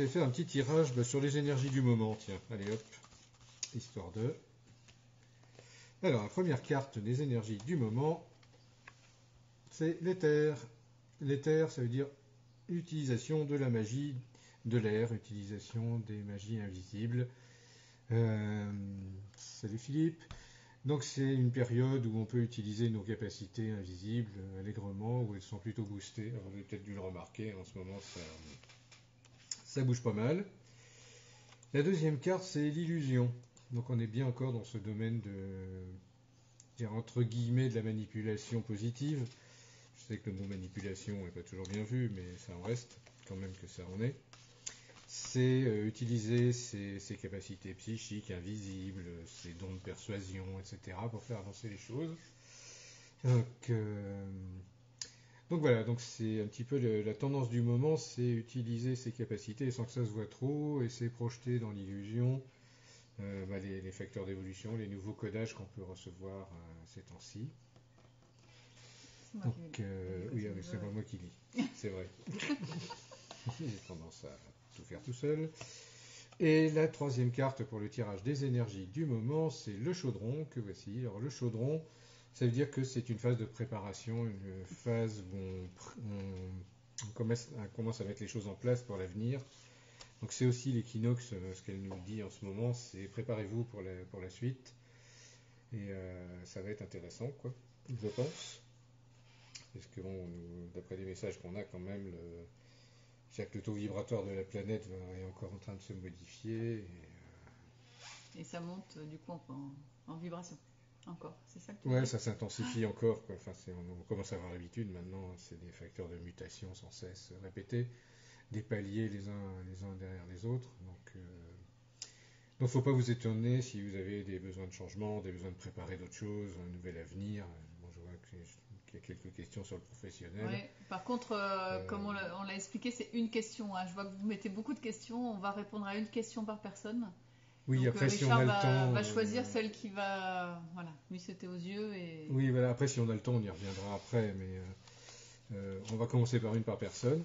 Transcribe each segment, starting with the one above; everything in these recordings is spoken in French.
vais faire un petit tirage sur les énergies du moment. Tiens, allez hop, histoire de... Alors, la première carte des énergies du moment, c'est l'éther. L'éther, ça veut dire utilisation de la magie de l'air, utilisation des magies invisibles. Salut Philippe. Donc c'est une période où on peut utiliser nos capacités invisibles allègrement, où elles sont plutôt boostées. Alors, vous avez peut-être dû le remarquer, en ce moment ça bouge pas mal. La deuxième carte, c'est l'illusion. Donc on est bien encore dans ce domaine de, entre guillemets, de la manipulation positive. Je sais que le mot manipulation n'est pas toujours bien vu, mais ça en reste quand même que ça en est. C'est utiliser ses capacités psychiques invisibles, ses dons de persuasion, etc. pour faire avancer les choses. Donc voilà, donc c'est un petit peu la tendance du moment, c'est utiliser ses capacités sans que ça se voit trop, et c'est projeter dans l'illusion les facteurs d'évolution, les nouveaux codages qu'on peut recevoir ces temps-ci. Donc oui, c'est pas moi qui lis, c'est vrai. J'ai tendance à tout faire tout seul. Et la troisième carte pour le tirage des énergies du moment, c'est le chaudron que voici. Alors le chaudron, ça veut dire que c'est une phase de préparation, une phase où on commence à mettre les choses en place pour l'avenir. Donc c'est aussi l'équinoxe, ce qu'elle nous dit en ce moment, c'est préparez-vous pour la suite. Et ça va être intéressant, quoi, je pense. Parce que bon, d'après les messages qu'on a quand même, le taux vibratoire de la planète est encore en train de se modifier. Et ça monte du coup en vibration. Encore, c'est ça que tu Ouais, dis? ça s'intensifie encore, quoi. Enfin, on commence à avoir l'habitude maintenant, c'est des facteurs de mutation sans cesse répétés, des paliers les uns derrière les autres. Donc faut pas vous étonner si vous avez des besoins de changement, des besoins de préparer d'autres choses, un nouvel avenir. Bon, je vois qu'il y a quelques questions sur le professionnel. Ouais. Par contre, comme on l'a expliqué, c'est une question, hein. Je vois que vous mettez beaucoup de questions. On va répondre à une question par personne. Oui, Donc après, si on Richard a le temps. va choisir celle qui va, voilà, lui sauter aux yeux et. Oui, voilà, après, si on a le temps, on y reviendra après, mais on va commencer par une par personne.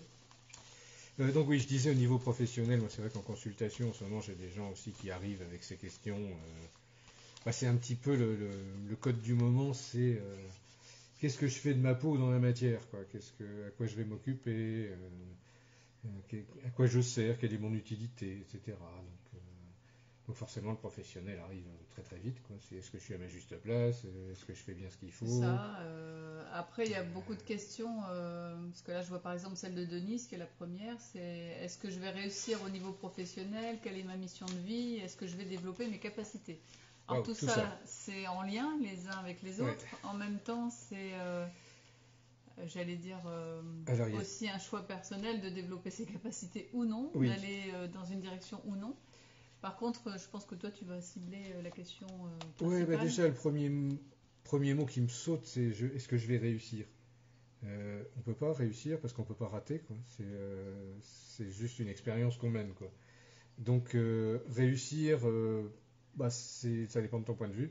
Donc oui, je disais au niveau professionnel, moi c'est vrai qu'en consultation, en ce moment, j'ai des gens aussi qui arrivent avec ces questions. C'est un petit peu le code du moment, c'est qu'est-ce que je fais de ma peau dans la matière, quoi. À quoi je vais m'occuper, à quoi je sers, quelle est mon utilité, etc. Donc forcément, le professionnel arrive très très vite, quoi. C'est est-ce que je suis à ma juste place, est-ce que je fais bien ce qu'il faut. C'est ça. Après, il y a beaucoup de questions, parce que là, je vois par exemple celle de Denise, qui est la première, c'est est-ce que je vais réussir au niveau professionnel, quelle est ma mission de vie, est-ce que je vais développer mes capacités. Alors Wow, tout ça, c'est en lien les uns avec les autres. Ouais. En même temps, c'est, j'allais dire, aussi un choix personnel de développer ses capacités ou non, Oui. d'aller dans une direction ou non. Par contre, je pense que toi, tu vas cibler la question Oui, principale. déjà, le premier mot qui me saute, c'est est-ce que je vais réussir. On ne peut pas réussir parce qu'on ne peut pas rater, quoi. C'est juste une expérience qu'on mène, quoi. Donc, réussir, ça dépend de ton point de vue.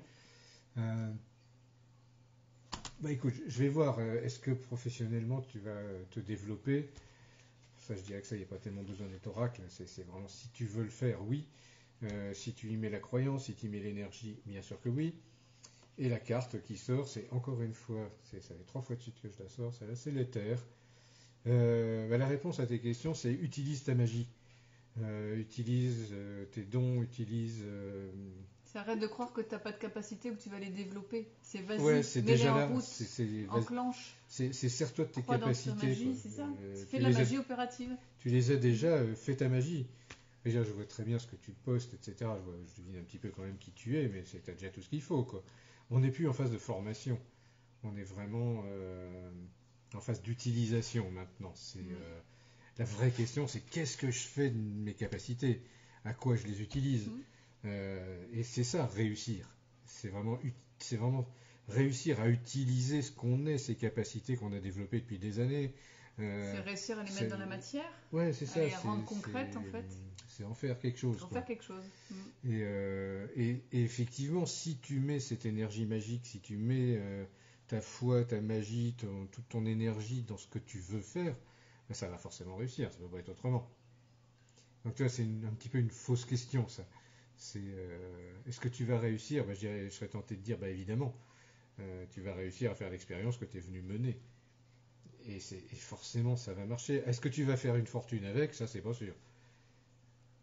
Écoute, je vais voir, est-ce que professionnellement tu vas te développer. Ça, je dirais que ça, il n'y a pas tellement besoin d'être oracle. C'est vraiment si tu veux le faire, oui. Si tu y mets la croyance, si tu y mets l'énergie, bien sûr que oui. Et la carte qui sort, c'est encore une fois, ça fait 3 fois de suite que je la sors, celle-là, c'est l'éther. La réponse à tes questions, c'est utilise ta magie. Utilise tes dons, utilise. Arrête de croire que tu n'as pas de capacité ou que tu vas les développer. C'est vas-y, Ouais, c'est mets-les déjà en là. route, enclenche. C'est sers-toi de tes Crois dans ta capacités. magie, c'est ça. Fais de la magie opérative. Tu les as déjà, fais ta magie. Déjà, je vois très bien ce que tu postes, etc. Je devine un petit peu quand même qui tu es, mais tu as déjà tout ce qu'il faut, quoi. On n'est plus en phase de formation. On est vraiment en phase d'utilisation maintenant. La vraie question, c'est qu'est-ce que je fais de mes capacités? À quoi je les utilise? Et c'est ça, réussir. C'est vraiment réussir à utiliser ce qu'on est, ces capacités qu'on a développées depuis des années. C'est réussir à les mettre dans la matière. Ouais, c'est ça. À les rendre concrètes, en fait. C'est en faire quelque chose. En faire quelque chose. Et effectivement, si tu mets cette énergie magique, si tu mets ta foi, ta magie, toute ton énergie dans ce que tu veux faire, ça va forcément réussir. Ça ne peut pas être autrement. Donc tu vois, c'est un petit peu une fausse question, ça. C'est est-ce que tu vas réussir? Je serais tenté de dire, évidemment, tu vas réussir à faire l'expérience que tu es venu mener. Et forcément, ça va marcher. Est-ce que tu vas faire une fortune avec? Ça, c'est pas sûr.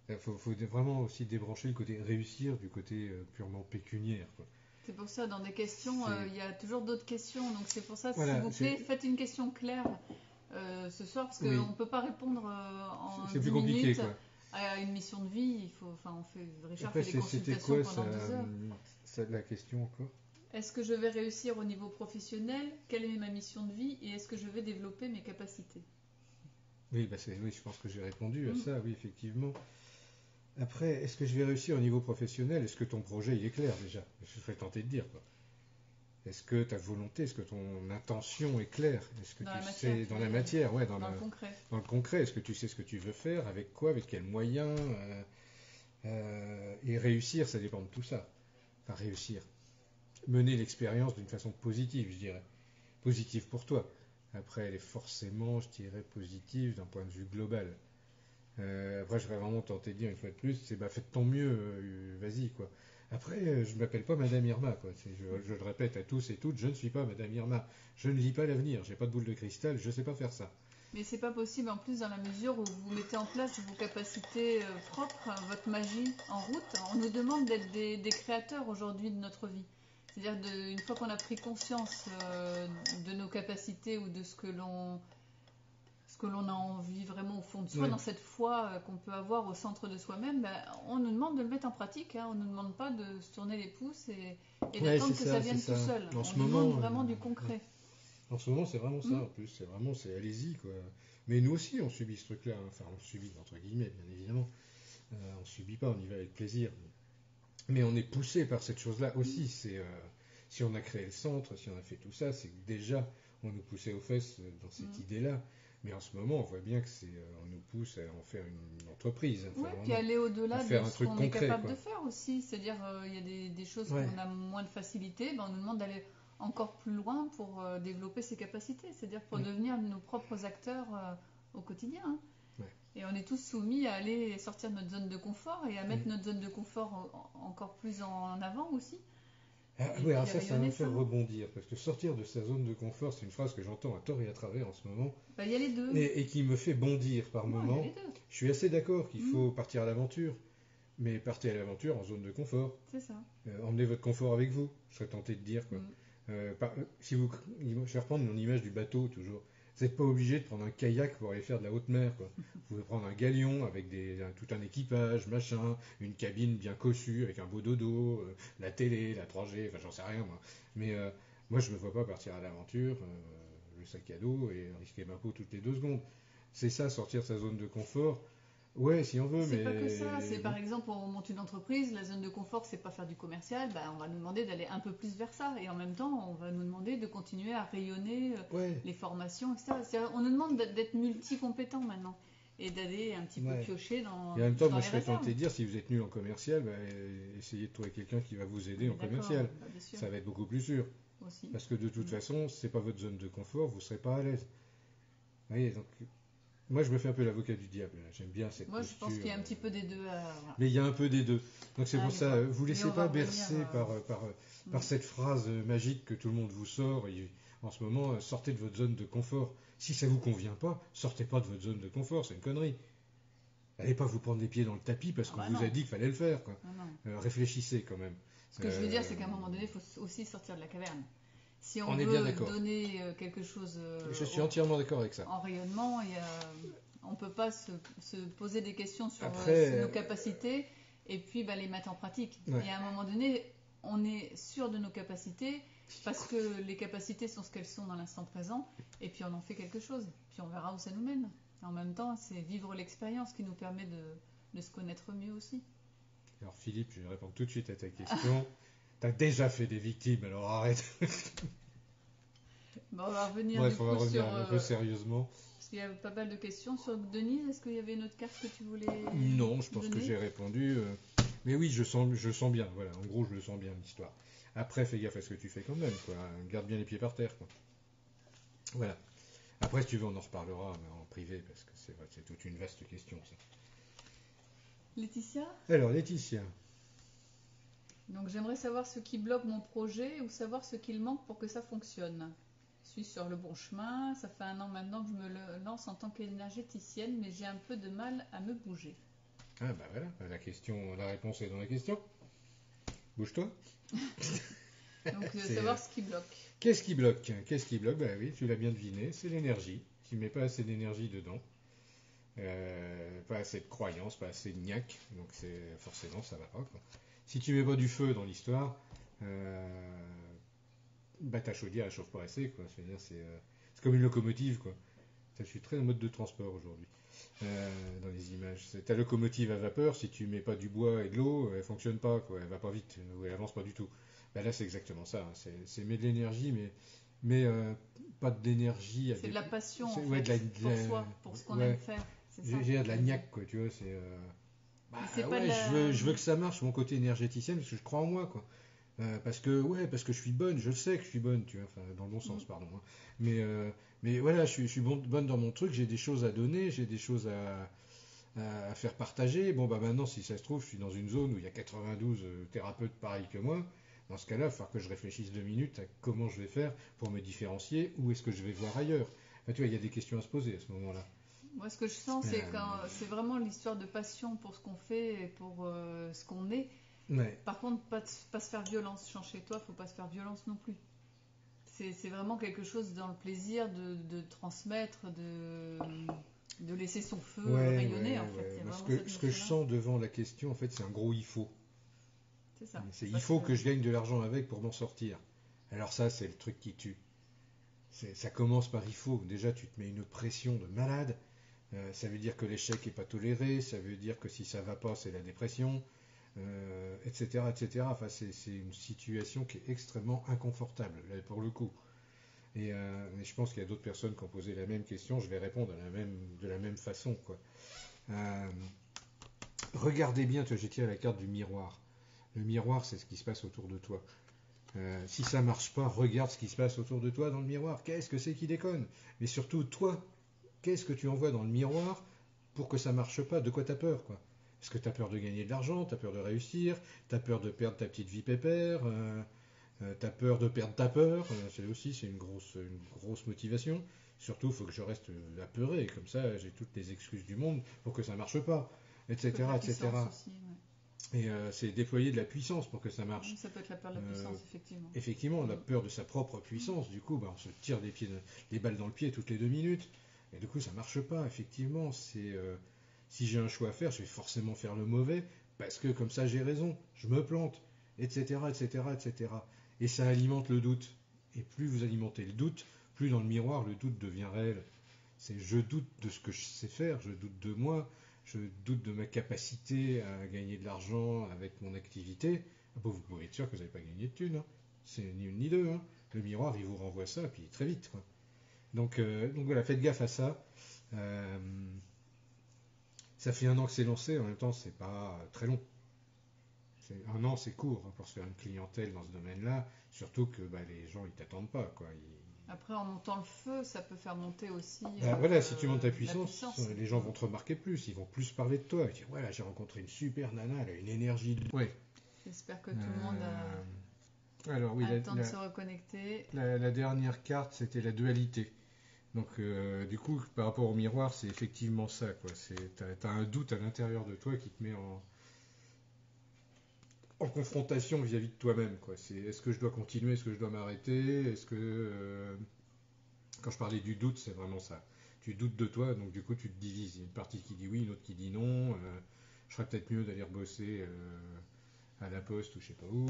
Il faut vraiment aussi débrancher le côté réussir du côté purement pécuniaire, quoi. C'est pour ça, dans des questions, il y a toujours d'autres questions. Donc c'est pour ça, Voilà, s'il vous plaît, faites une question claire ce soir, parce qu'on oui, ne peut pas répondre en c'est 10 plus compliqué, minutes quoi. à une mission de vie. Richard Après, fait des c'était consultations quoi pendant 2 heures. la question encore? Est-ce que je vais réussir au niveau professionnel? Quelle est ma mission de vie? Et est-ce que je vais développer mes capacités? Oui, oui, je pense que j'ai répondu à ça, oui, effectivement. Après, est-ce que je vais réussir au niveau professionnel? Est-ce que ton projet, il est clair déjà? Je serais tenté de dire, quoi. Est-ce que ta volonté, est-ce que ton intention est claire? Est-ce que Dans tu la sais, matière, dans la matière, ouais, dans le concret. dans le concret, est-ce que tu sais ce que tu veux faire, avec quoi, avec quels moyens et réussir, ça dépend de tout ça. Enfin, réussir. Mener l'expérience d'une façon positive, je dirais. Positive pour toi. Après, elle est forcément, je dirais, positive d'un point de vue global. Après, je serais vraiment tenté de dire une fois de plus, c'est faites ton mieux, vas-y, quoi. Après, je ne m'appelle pas Madame Irma, quoi. Je le répète à tous et toutes, je ne suis pas Madame Irma. Je ne lis pas l'avenir, j'ai pas de boule de cristal, je ne sais pas faire ça. Mais c'est pas possible en plus dans la mesure où vous mettez en place vos capacités propres, votre magie en route. On nous demande d'être des créateurs aujourd'hui de notre vie. C'est-à-dire une fois qu'on a pris conscience de nos capacités ou de ce que l'on a envie vraiment au fond de soi, Ouais. dans cette foi qu'on peut avoir au centre de soi-même, on nous demande de le mettre en pratique. On ne nous demande pas de se tourner les pouces et d'attendre que ça vienne tout seul. On nous demande vraiment du concret. En ce moment, c'est vraiment ça, en plus. C'est allez-y, quoi. Mais nous aussi, on subit ce truc-là. Enfin, on subit, entre guillemets, bien évidemment. On subit pas, on y va avec plaisir. Mais on est poussé par cette chose-là aussi. Si on a créé le centre, si on a fait tout ça, c'est que déjà, on nous poussait aux fesses dans cette idée-là. Mais en ce moment, on voit bien que on nous pousse à en faire une entreprise. Oui, puis aller au-delà de ce qu'on est capable de faire aussi. C'est-à-dire, il y a des choses qu'on a moins de facilité. On nous demande d'aller encore plus loin pour développer ses capacités. C'est-à-dire pour devenir nos propres acteurs au quotidien. Et on est tous soumis à aller sortir de notre zone de confort et à mettre notre zone de confort encore plus en avant aussi. Alors ça va me faire rebondir, parce que sortir de sa zone de confort, c'est une phrase que j'entends à tort et à travers en ce moment. Il y a les deux. Et qui me fait bondir par moments. Je suis assez d'accord qu'il faut partir à l'aventure, mais partez à l'aventure en zone de confort. C'est ça. Emmenez votre confort avec vous, je serais tenté de dire, quoi. Je vais reprendre mon image du bateau toujours. Vous n'êtes pas obligé de prendre un kayak pour aller faire de la haute mer, quoi. Vous pouvez prendre un galion avec tout un équipage, machin, une cabine bien cossue avec un beau dodo, la télé, la 3G, enfin j'en sais rien moi. Mais moi je me vois pas partir à l'aventure, le sac à dos et risquer ma peau toutes les 2 secondes. C'est ça, sortir de sa zone de confort. Ouais, si on veut, mais... C'est pas que ça. C'est par exemple, on monte une entreprise, la zone de confort, c'est pas faire du commercial, on va nous demander d'aller un peu plus vers ça. Et en même temps, on va nous demander de continuer à rayonner les formations, etc. On nous demande d'être multi-compétents maintenant. Et d'aller un petit peu piocher dans. Et en même temps, moi je serais tenté de dire, si vous êtes nul en commercial, essayez de trouver quelqu'un qui va vous aider en commercial. Ça va être beaucoup plus sûr. Aussi. Parce que de toute façon, c'est pas votre zone de confort, vous serez pas à l'aise. Vous voyez, donc... Moi, je me fais un peu l'avocat du diable. J'aime bien cette posture. Moi, je pense qu'il y a un petit peu des deux. Mais il y a un peu des deux. Donc c'est pour ça, vous ne laissez pas bercer par cette phrase magique que tout le monde vous sort. Et en ce moment, sortez de votre zone de confort. Si ça ne vous convient pas, sortez pas de votre zone de confort. C'est une connerie. N'allez pas vous prendre les pieds dans le tapis parce qu'on vous a dit qu'il fallait le faire, quoi. Réfléchissez quand même. Ce que je veux dire, c'est qu'à un moment donné, il faut aussi sortir de la caverne. Si on est veut bien d'accord. Donner quelque chose je suis entièrement d'accord avec ça. En rayonnement, on ne peut pas se poser des questions sur nos capacités et puis les mettre en pratique. Et à un moment donné, on est sûr de nos capacités parce que les capacités sont ce qu'elles sont dans l'instant présent et puis on en fait quelque chose. Puis on verra où ça nous mène. Et en même temps, c'est vivre l'expérience qui nous permet de se connaître mieux aussi. Alors Philippe, je vais répondre tout de suite à ta question. T'as déjà fait des victimes, alors arrête. On va revenir on va revenir un peu sérieusement. Parce qu'il y a pas mal de questions sur Denise. Est-ce qu'il y avait une autre carte que tu voulais Non, je pense que j'ai répondu. Mais oui, je sens bien. Voilà, en gros, je le sens bien l'histoire. Après, fais gaffe à ce que tu fais quand même, quoi. Garde bien les pieds par terre, quoi. Voilà. Après, si tu veux, on en reparlera mais en privé parce que c'est toute une vaste question, ça. Laetitia? Alors, Laetitia. Donc j'aimerais savoir ce qui bloque mon projet ou savoir ce qu'il manque pour que ça fonctionne. Je suis sur le bon chemin, ça fait 1 an maintenant que je me lance en tant qu'énergéticienne, mais j'ai un peu de mal à me bouger. Ah bah voilà, la réponse est dans la question. Bouge-toi. Donc C'est, savoir ce qui bloque. Qu'est-ce qui bloque? Qu'est-ce qui bloque? Bah oui, tu l'as bien deviné, c'est l'énergie. Tu mets pas assez d'énergie dedans. Pas assez de croyance, pas assez de niaque, donc forcément ça va pas, quoi. Si tu mets pas du feu dans l'histoire, bah ta chaudière elle chauffe pas assez, quoi. Je veux dire, c'est comme une locomotive, quoi. Je suis très en mode de transport aujourd'hui, dans les images. Ta locomotive à vapeur, si tu mets pas du bois et de l'eau, elle fonctionne pas, quoi. Elle va pas vite, ou elle avance pas du tout. Bah là c'est exactement ça, hein. C'est mettre de l'énergie, mais pas de l'énergie. C'est de la passion en Ouais, fait, pour soi, pour ce qu'on ouais, aime faire. C'est ça. j'ai de la niaque, quoi, tu vois, bah Mais c'est pas de ouais, la... je veux que ça marche, mon côté énergéticienne, parce que je crois en moi, quoi. Parce que je suis bonne, je le sais que je suis bonne, tu vois, enfin, dans le bon sens, Mm. pardon, hein. Mais voilà, je suis bonne dans mon truc, j'ai des choses à donner, j'ai des choses à faire partager. Bon, bah maintenant, si ça se trouve, je suis dans une zone où il y a 92 thérapeutes pareils que moi. Dans ce cas-là, il va falloir que je réfléchisse 2 minutes à comment je vais faire pour me différencier, où est-ce que je vais voir ailleurs. Enfin, tu vois, il y a des questions à se poser à ce moment-là. Moi, ce que je sens, c'est Euh, quand c'est vraiment l'histoire de passion pour ce qu'on fait et pour ce qu'on est. ouais. Par contre, pas se faire violence. Change chez toi, faut pas se faire violence non plus. C'est vraiment quelque chose dans le plaisir de transmettre, de laisser son feu Ouais, rayonner, ouais, en fait. ouais. Il y a Moi, vraiment cette ce que je notion-là. sens devant la question, en fait, c'est un gros il faut. C'est ça. C'est C'est il ça faut que je gagne de l'argent avec pour m'en sortir. Alors ça, c'est le truc qui tue. Ça commence par il faut. Déjà, tu te mets une pression de malade. Ça veut dire que l'échec n'est pas toléré. Ça veut dire que si ça va pas, c'est la dépression, etc., etc. Enfin, c'est une situation qui est extrêmement inconfortable, là, pour le coup. Et je pense qu'il y a d'autres personnes qui ont posé la même question. Je vais répondre de la même façon, quoi. Euh, Regardez bien, j'ai tiré la carte du miroir. Le miroir, c'est ce qui se passe autour de toi. Si ça marche pas, regarde ce qui se passe autour de toi dans le miroir. Qu'est-ce que c'est qui déconne? Mais surtout, toi, qu'est-ce que tu envoies dans le miroir pour que ça marche pas? De quoi t'as peur, quoi? Est-ce que t'as peur de gagner de l'argent? T'as peur de réussir? T'as peur de perdre ta petite vie pépère? T'as peur de perdre ta peur? C'est une grosse motivation. Surtout, il faut que je reste apeuré. Comme ça, j'ai toutes les excuses du monde pour que ça marche pas, Ça peut être etc., la puissance etc. aussi. Ouais. Et c'est déployer de la puissance pour que ça marche. Oui, ça peut être la peur de la Euh, puissance, effectivement. Effectivement, on a Mm. peur de sa propre puissance. Du coup, bah, on se tire des balles dans le pied toutes les 2 minutes. Et du coup, ça marche pas. Effectivement, si j'ai un choix à faire, je vais forcément faire le mauvais parce que comme ça, j'ai raison. Je me plante, etc., etc., etc. Et ça alimente le doute. Et plus vous alimentez le doute, plus dans le miroir, le doute devient réel. C'est je doute de ce que je sais faire, je doute de moi, je doute de ma capacité à gagner de l'argent avec mon activité. Ah bah, vous pouvez être sûr que vous n'allez pas gagner de thunes, hein. C'est ni une ni deux, hein. Le miroir, il vous renvoie ça, puis très vite, quoi. Donc voilà, faites gaffe à ça. Euh, Ça fait 1 an que c'est lancé, en même temps, c'est pas très long. 1 an, c'est court, hein, pour se faire une clientèle dans ce domaine-là. Surtout que bah, les gens, ils t'attendent pas, quoi. Après, en montant le feu, ça peut faire monter aussi Bah, voilà, si tu montes ta la puissance, puissance. les gens vont te remarquer plus, ils vont plus parler de toi. Ils dire, voilà, j'ai rencontré une super nana, elle a une énergie de... Ouais. J'espère que tout le monde Alors oui, a le temps de se reconnecter. la dernière carte, c'était la dualité. Donc du coup, par rapport au miroir, c'est effectivement ça, quoi. T'as un doute à l'intérieur de toi qui te met en confrontation vis-à-vis de toi-même, quoi. Est-ce que je dois continuer, est-ce que je dois m'arrêter, est-ce que quand je parlais du doute, c'est vraiment ça. Tu doutes de toi, donc du coup tu te divises. Il y a une partie qui dit oui, une autre qui dit non. Je ferais peut-être mieux d'aller bosser à la poste ou je sais pas où,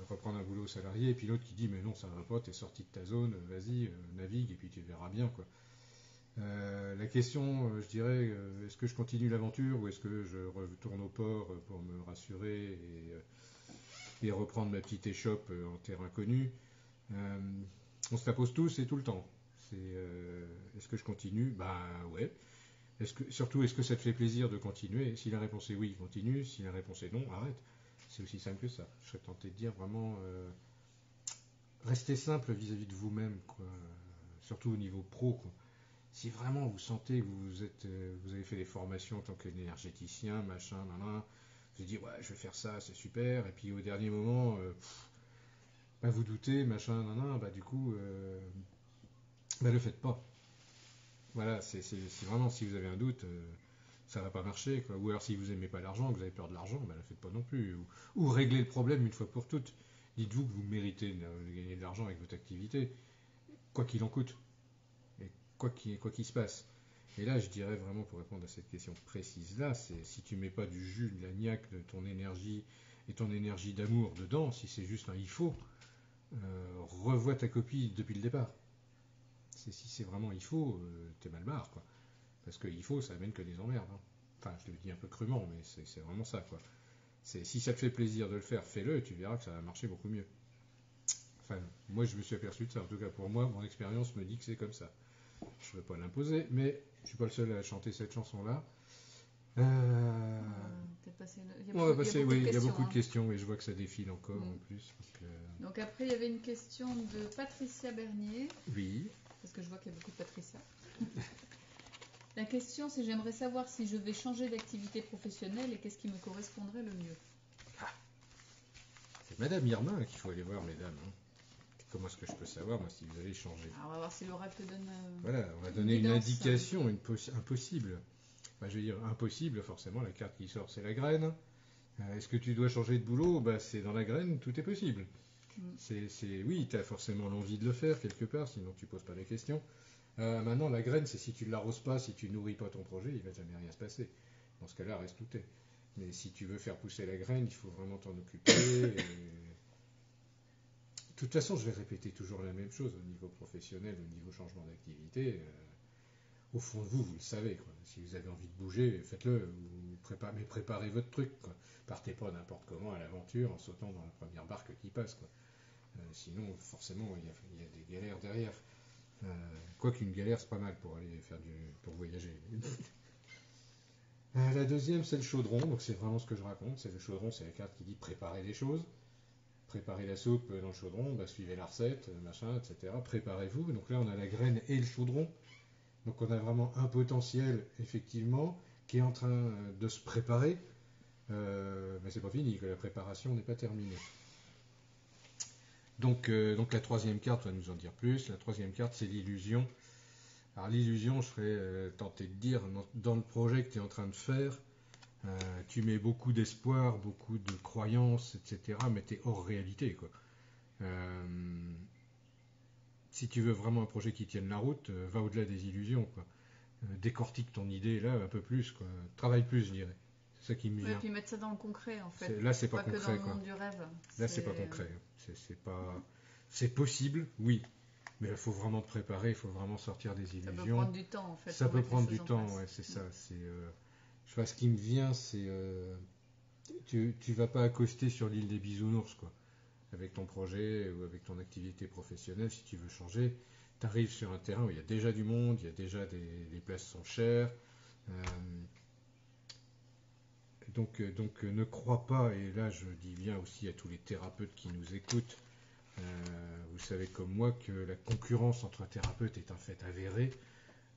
reprendre un boulot salarié, et puis l'autre qui dit mais non ça va pas, t'es sorti de ta zone, vas-y, navigue et puis tu verras bien, quoi. La question, je dirais, est-ce que je continue l'aventure ou est-ce que je retourne au port pour me rassurer et reprendre ma petite échoppe en terre inconnue? Euh, on se la pose tous et tout le temps. Est-ce que je continue? Bah ouais. Surtout, est-ce que ça te fait plaisir de continuer? Si la réponse est oui, continue. Si la réponse est non, arrête. C'est aussi simple que ça. Je serais tenté de dire vraiment restez simple vis-à-vis de vous-même, quoi. Surtout au niveau pro, quoi. Si vraiment vous sentez que vous avez fait des formations en tant qu'énergéticien, machin, vous dites, ouais, je vais faire ça, c'est super, et puis au dernier moment, bah, vous doutez, machin, bah du coup, bah le faites pas. Voilà, c'est vraiment, si vous avez un doute, ça va pas marcher, quoi. Ou alors si vous aimez pas l'argent, que vous avez peur de l'argent, bah le faites pas non plus. Ou réglez le problème une fois pour toutes. Dites-vous que vous méritez de gagner de l'argent avec votre activité, quoi qu'il en coûte, et quoi qu'il se passe. Et là, je dirais vraiment, pour répondre à cette question précise-là, c'est si tu mets pas du jus, de la niaque, de ton énergie et ton énergie d'amour dedans, si c'est juste un il faut, revois ta copie depuis le départ. Si c'est vraiment il faut, t'es mal barre, quoi. Parce que il faut, ça amène que des emmerdes, hein. Enfin, je le dis un peu crûment, mais c'est vraiment ça, quoi. Si ça te fait plaisir de le faire, fais-le, et tu verras que ça va marcher beaucoup mieux. Enfin, moi, je me suis aperçu de ça. En tout cas, pour moi, mon expérience me dit que c'est comme ça. Je ne vais pas l'imposer, mais je suis pas le seul à chanter cette chanson-là. On va passer, oui, il y a beaucoup de questions, et je vois que ça défile encore en plus. Donc après, il y avait une question de Patricia Bernier. Oui. Parce que je vois qu'il y a beaucoup de Patricia. La question, c'est j'aimerais savoir si je vais changer d'activité professionnelle et qu'est-ce qui me correspondrait le mieux. C'est Madame Irma qu'il faut aller voir, mesdames. Hein. Comment est-ce que je peux savoir, moi, si vous allez changer? Alors, on va voir si l'oracle donne. Voilà, on va donner une indication, impossible. Enfin, je veux dire, impossible, forcément, la carte qui sort, c'est la graine. Est-ce que tu dois changer de boulot? Bah, c'est dans la graine, tout est possible. Oui, tu as forcément l'envie de le faire quelque part, sinon tu poses pas la question. Maintenant, la graine, c'est si tu ne l'arroses pas, si tu nourris pas ton projet, il va jamais rien se passer. Dans ce cas-là, reste tout est. Mais si tu veux faire pousser la graine, il faut vraiment t'en occuper. De toute façon, je vais répéter toujours la même chose au niveau professionnel, au niveau changement d'activité. Au fond de vous, vous le savez, quoi. Si vous avez envie de bouger, faites-le. Mais préparez votre truc, quoi. Partez pas n'importe comment à l'aventure en sautant dans la première barque qui passe, quoi. Sinon, forcément, il y a des galères derrière. Quoiqu'une galère, c'est pas mal pour aller pour voyager. La deuxième, c'est le chaudron. Donc c'est vraiment ce que je raconte. C'est le chaudron, c'est la carte qui dit préparer les choses. Préparez la soupe dans le chaudron, bah, suivez la recette, machin, etc. Préparez-vous. Donc là, on a la graine et le chaudron. Donc on a vraiment un potentiel, effectivement, qui est en train de se préparer. Mais c'est pas fini, que la préparation n'est pas terminée. Donc la troisième carte va nous en dire plus. La troisième carte, c'est l'illusion. Alors l'illusion, je serais tenté de dire, dans le projet que tu es en train de faire, tu mets beaucoup d'espoir, beaucoup de croyances, etc., mais tu es hors réalité, quoi. Si tu veux vraiment un projet qui tienne la route, va au-delà des illusions, quoi. Décortique ton idée là un peu plus, quoi. Travaille plus, je dirais. C'est ça qui me vient. Et puis mettre ça dans le concret, en fait. Là, c'est pas concret, que dans le quoi. monde du rêve. Là, c'est pas concret. C'est possible, oui. Mais il faut vraiment te préparer, il faut vraiment sortir des illusions. Ça peut prendre du temps, en fait. Ça peut prendre du temps, ouais, c'est ça. Je vois, ce qui me vient, c'est tu vas pas accoster sur l'île des bisounours, quoi. Avec ton projet ou avec ton activité professionnelle, si tu veux changer, tu arrives sur un terrain où il y a déjà du monde, il y a déjà les places sont chères. Donc ne crois pas, et là je dis bien aussi à tous les thérapeutes qui nous écoutent, vous savez comme moi que la concurrence entre thérapeutes est un fait avéré.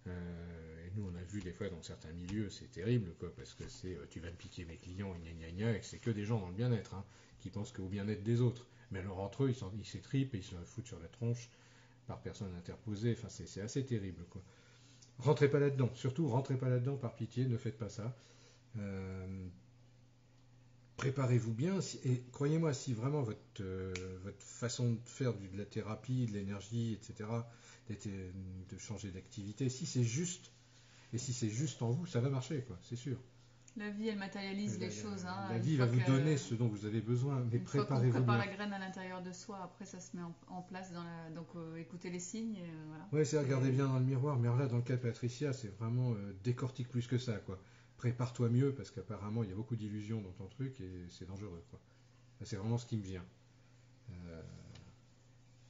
Et nous on a vu des fois dans certains milieux, c'est terrible, quoi, parce que tu vas me piquer mes clients, gna gna gna, et que c'est que des gens dans le bien-être, hein, qui pensent qu'au bien-être des autres. Mais alors entre eux, ils s'étripent et ils se foutent sur la tronche par personne interposée. Enfin, c'est assez terrible, quoi. Rentrez pas là-dedans. Surtout, rentrez pas là-dedans par pitié. Ne faites pas ça. Préparez-vous bien. Et croyez-moi, si vraiment votre façon de faire de la thérapie, de l'énergie, etc., de changer d'activité, si c'est juste, et si c'est juste en vous, ça va marcher, quoi. C'est sûr. La vie, elle matérialise les choses. Hein, la vie va vous donner ce dont vous avez besoin, mais préparez-vous bien. On prépare la graine à l'intérieur de soi, après ça se met en place. Donc écoutez les signes. Voilà. Oui, c'est regarder bien dans le miroir, mais alors là, dans le cas de Patricia, c'est vraiment décortique plus que ça, quoi. Prépare-toi mieux, parce qu'apparemment, il y a beaucoup d'illusions dans ton truc, et c'est dangereux, quoi. C'est vraiment ce qui me vient.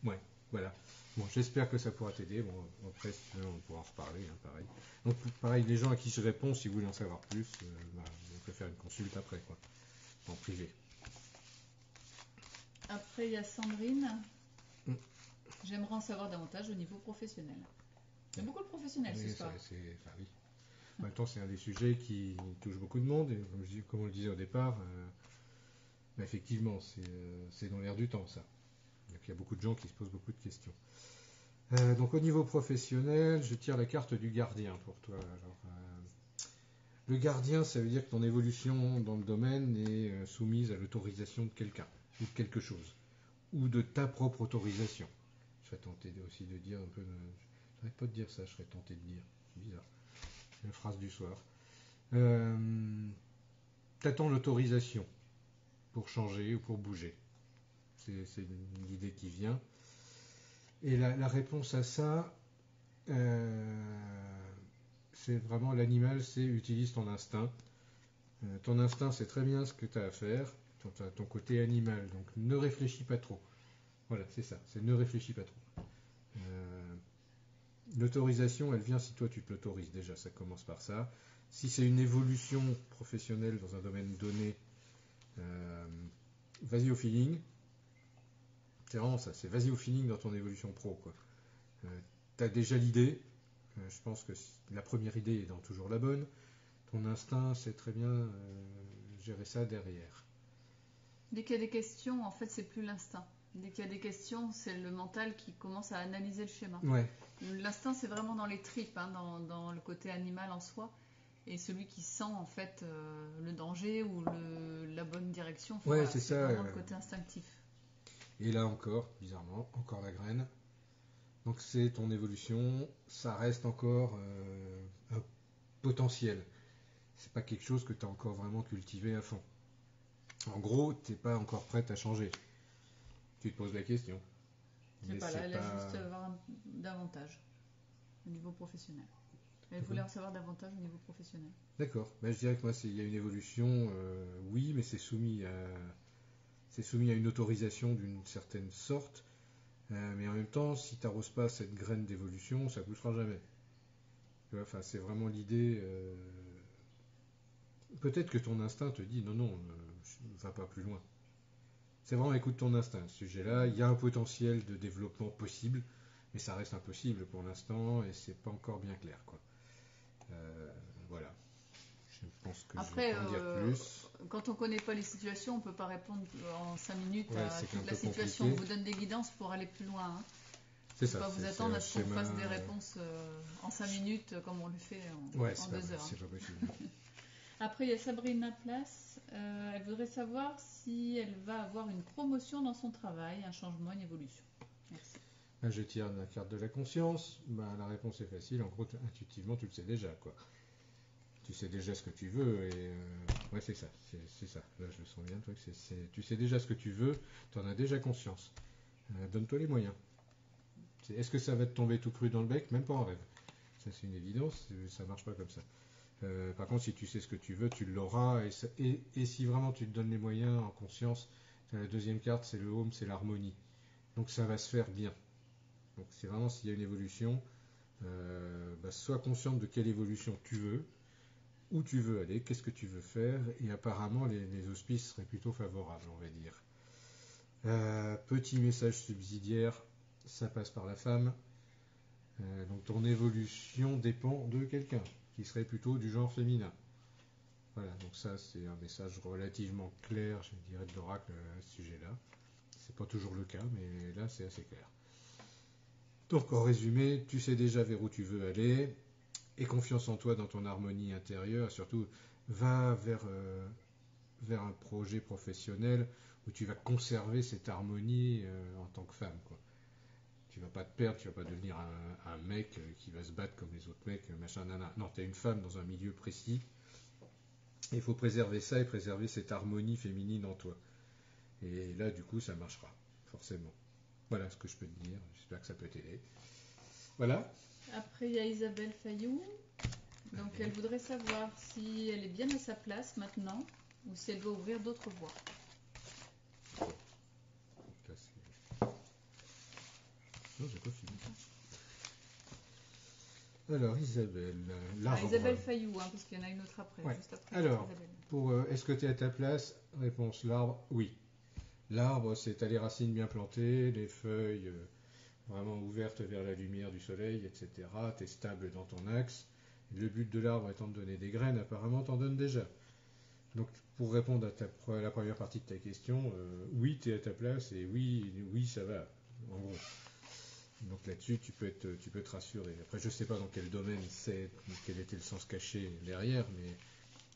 Ouais, voilà. Bon, j'espère que ça pourra t'aider. Bon, après, si tu veux, on pourra en reparler, hein, pareil. Donc, pareil, les gens à qui je réponds, si vous voulez en savoir plus, on peut faire une consulte après, quoi, en privé. Après, il y a Sandrine. J'aimerais en savoir davantage au niveau professionnel. Il y a beaucoup de professionnels ce soir. Enfin, oui. En même temps, c'est un des sujets qui touche beaucoup de monde. Et comme on le disait au départ, effectivement, c'est dans l'air du temps, ça. Donc, il y a beaucoup de gens qui se posent beaucoup de questions. Donc, au niveau professionnel, je tire la carte du gardien pour toi. Alors, le gardien, ça veut dire que ton évolution dans le domaine est soumise à l'autorisation de quelqu'un, ou de quelque chose, ou de ta propre autorisation. Je serais tenté aussi de dire un peu... J'arrête pas de dire ça, je serais tenté de dire. C'est bizarre. C'est la phrase du soir. T'attends l'autorisation pour changer ou pour bouger. C'est l'idée qui vient. Et la réponse à ça, c'est vraiment l'animal, c'est utilise ton instinct. Ton instinct, c'est très bien ce que tu as à faire, ton côté animal. Donc ne réfléchis pas trop. Voilà, c'est ça, c'est ne réfléchis pas trop. L'autorisation, elle vient si toi tu te l'autorises déjà, ça commence par ça. Si c'est une évolution professionnelle dans un domaine donné, vas-y au feeling. C'est vraiment ça, c'est vas-y au feeling dans ton évolution pro, quoi. Tu as déjà l'idée, je pense que la première idée est toujours la bonne. Ton instinct, c'est très bien gérer ça derrière. Dès qu'il y a des questions, en fait, c'est plus l'instinct. Dès qu'il y a des questions, c'est le mental qui commence à analyser le schéma. Ouais. L'instinct, c'est vraiment dans les tripes, hein, dans le côté animal en soi. Et celui qui sent en fait le danger ou la bonne direction, ouais, voilà, c'est ça, vraiment le côté instinctif. Et là encore, bizarrement, encore la graine. Donc c'est ton évolution, ça reste encore un potentiel. C'est pas quelque chose que tu as encore vraiment cultivé à fond. En gros, tu n'es pas encore prête à changer. Tu te poses la question. C'est pas là, elle a juste avoir davantage au niveau professionnel. Elle voulait en savoir davantage au niveau professionnel. D'accord. Ben, je dirais que moi, il y a une évolution, oui, mais c'est soumis à une autorisation d'une certaine sorte. Mais en même temps, si tu n'arroses pas cette graine d'évolution, ça ne poussera jamais. Tu vois, enfin, c'est vraiment l'idée. Peut-être que ton instinct te dit non, non, ne va pas plus loin. C'est vraiment écoute ton instinct. À ce sujet-là, il y a un potentiel de développement possible, mais ça reste impossible pour l'instant et c'est pas encore bien clair, quoi. Voilà. Je pense que après, je vais pas en dire plus. Quand on ne connaît pas les situations, on ne peut pas répondre en 5 minutes Ouais, à toute la situation. compliqué. On vous donne des guidances pour aller plus loin. Hein. C'est ça. Pas vous attendre à ce qu'on fasse des réponses en 5 minutes comme on le fait en 2 heures. C'est pas possible. Après, il y a Sabrina Place. Elle voudrait savoir si elle va avoir une promotion dans son travail, un changement, une évolution. Merci. Là, je tire la carte de la conscience. La réponse est facile. En gros, intuitivement, tu le sais déjà, quoi. Tu sais déjà ce que tu veux et ouais, c'est ça. C'est ça. Là, je le sens bien, le truc. Tu sais déjà ce que tu veux. Tu en as déjà conscience. Donne-toi les moyens. Est-ce que ça va te tomber tout cru dans le bec? Même pas en rêve. Ça, c'est une évidence. Ça marche pas comme ça. Par contre, si tu sais ce que tu veux, tu l'auras. Et si vraiment tu te donnes les moyens en conscience, la deuxième carte, c'est le home, c'est l'harmonie. Donc ça va se faire bien. Donc c'est vraiment s'il y a une évolution, sois consciente de quelle évolution tu veux, où tu veux aller, qu'est-ce que tu veux faire. Et apparemment, les auspices seraient plutôt favorables, on va dire. Petit message subsidiaire, ça passe par la femme. Donc ton évolution dépend de quelqu'un qui serait plutôt du genre féminin. Voilà, donc ça c'est un message relativement clair, je dirais, de l'oracle à ce sujet-là. C'est pas toujours le cas, mais là c'est assez clair. Donc en résumé, tu sais déjà vers où tu veux aller, aie confiance en toi dans ton harmonie intérieure, surtout va vers un projet professionnel où tu vas conserver cette harmonie en tant que femme, quoi. Tu vas pas te perdre, tu vas pas devenir un mec qui va se battre comme les autres mecs, machin, nana. Non, tu es une femme dans un milieu précis. Il faut préserver ça et préserver cette harmonie féminine en toi. Et là, du coup, ça marchera, forcément. Voilà ce que je peux te dire. J'espère que ça peut t'aider. Voilà. Après, il y a Isabelle Fayou. Donc, elle voudrait savoir si elle est bien à sa place maintenant ou si elle doit ouvrir d'autres voies. Non, j'ai pas fini. Alors, Isabelle, l'arbre. Isabelle Fayou, hein, parce qu'il y en a une autre après. Ouais. Juste après. Alors, est-ce que tu es à ta place? Réponse, l'arbre, oui. L'arbre, c'est t'as les racines bien plantées, les feuilles vraiment ouverte vers la lumière du soleil, etc. Tu es stable dans ton axe. Le but de l'arbre étant de donner des graines, apparemment t'en donnes déjà. Donc pour répondre à la première partie de ta question, oui, tu es à ta place et oui, oui, ça va, en gros. Donc là-dessus, tu peux te rassurer. Après, je ne sais pas dans quel domaine c'est, quel était le sens caché derrière,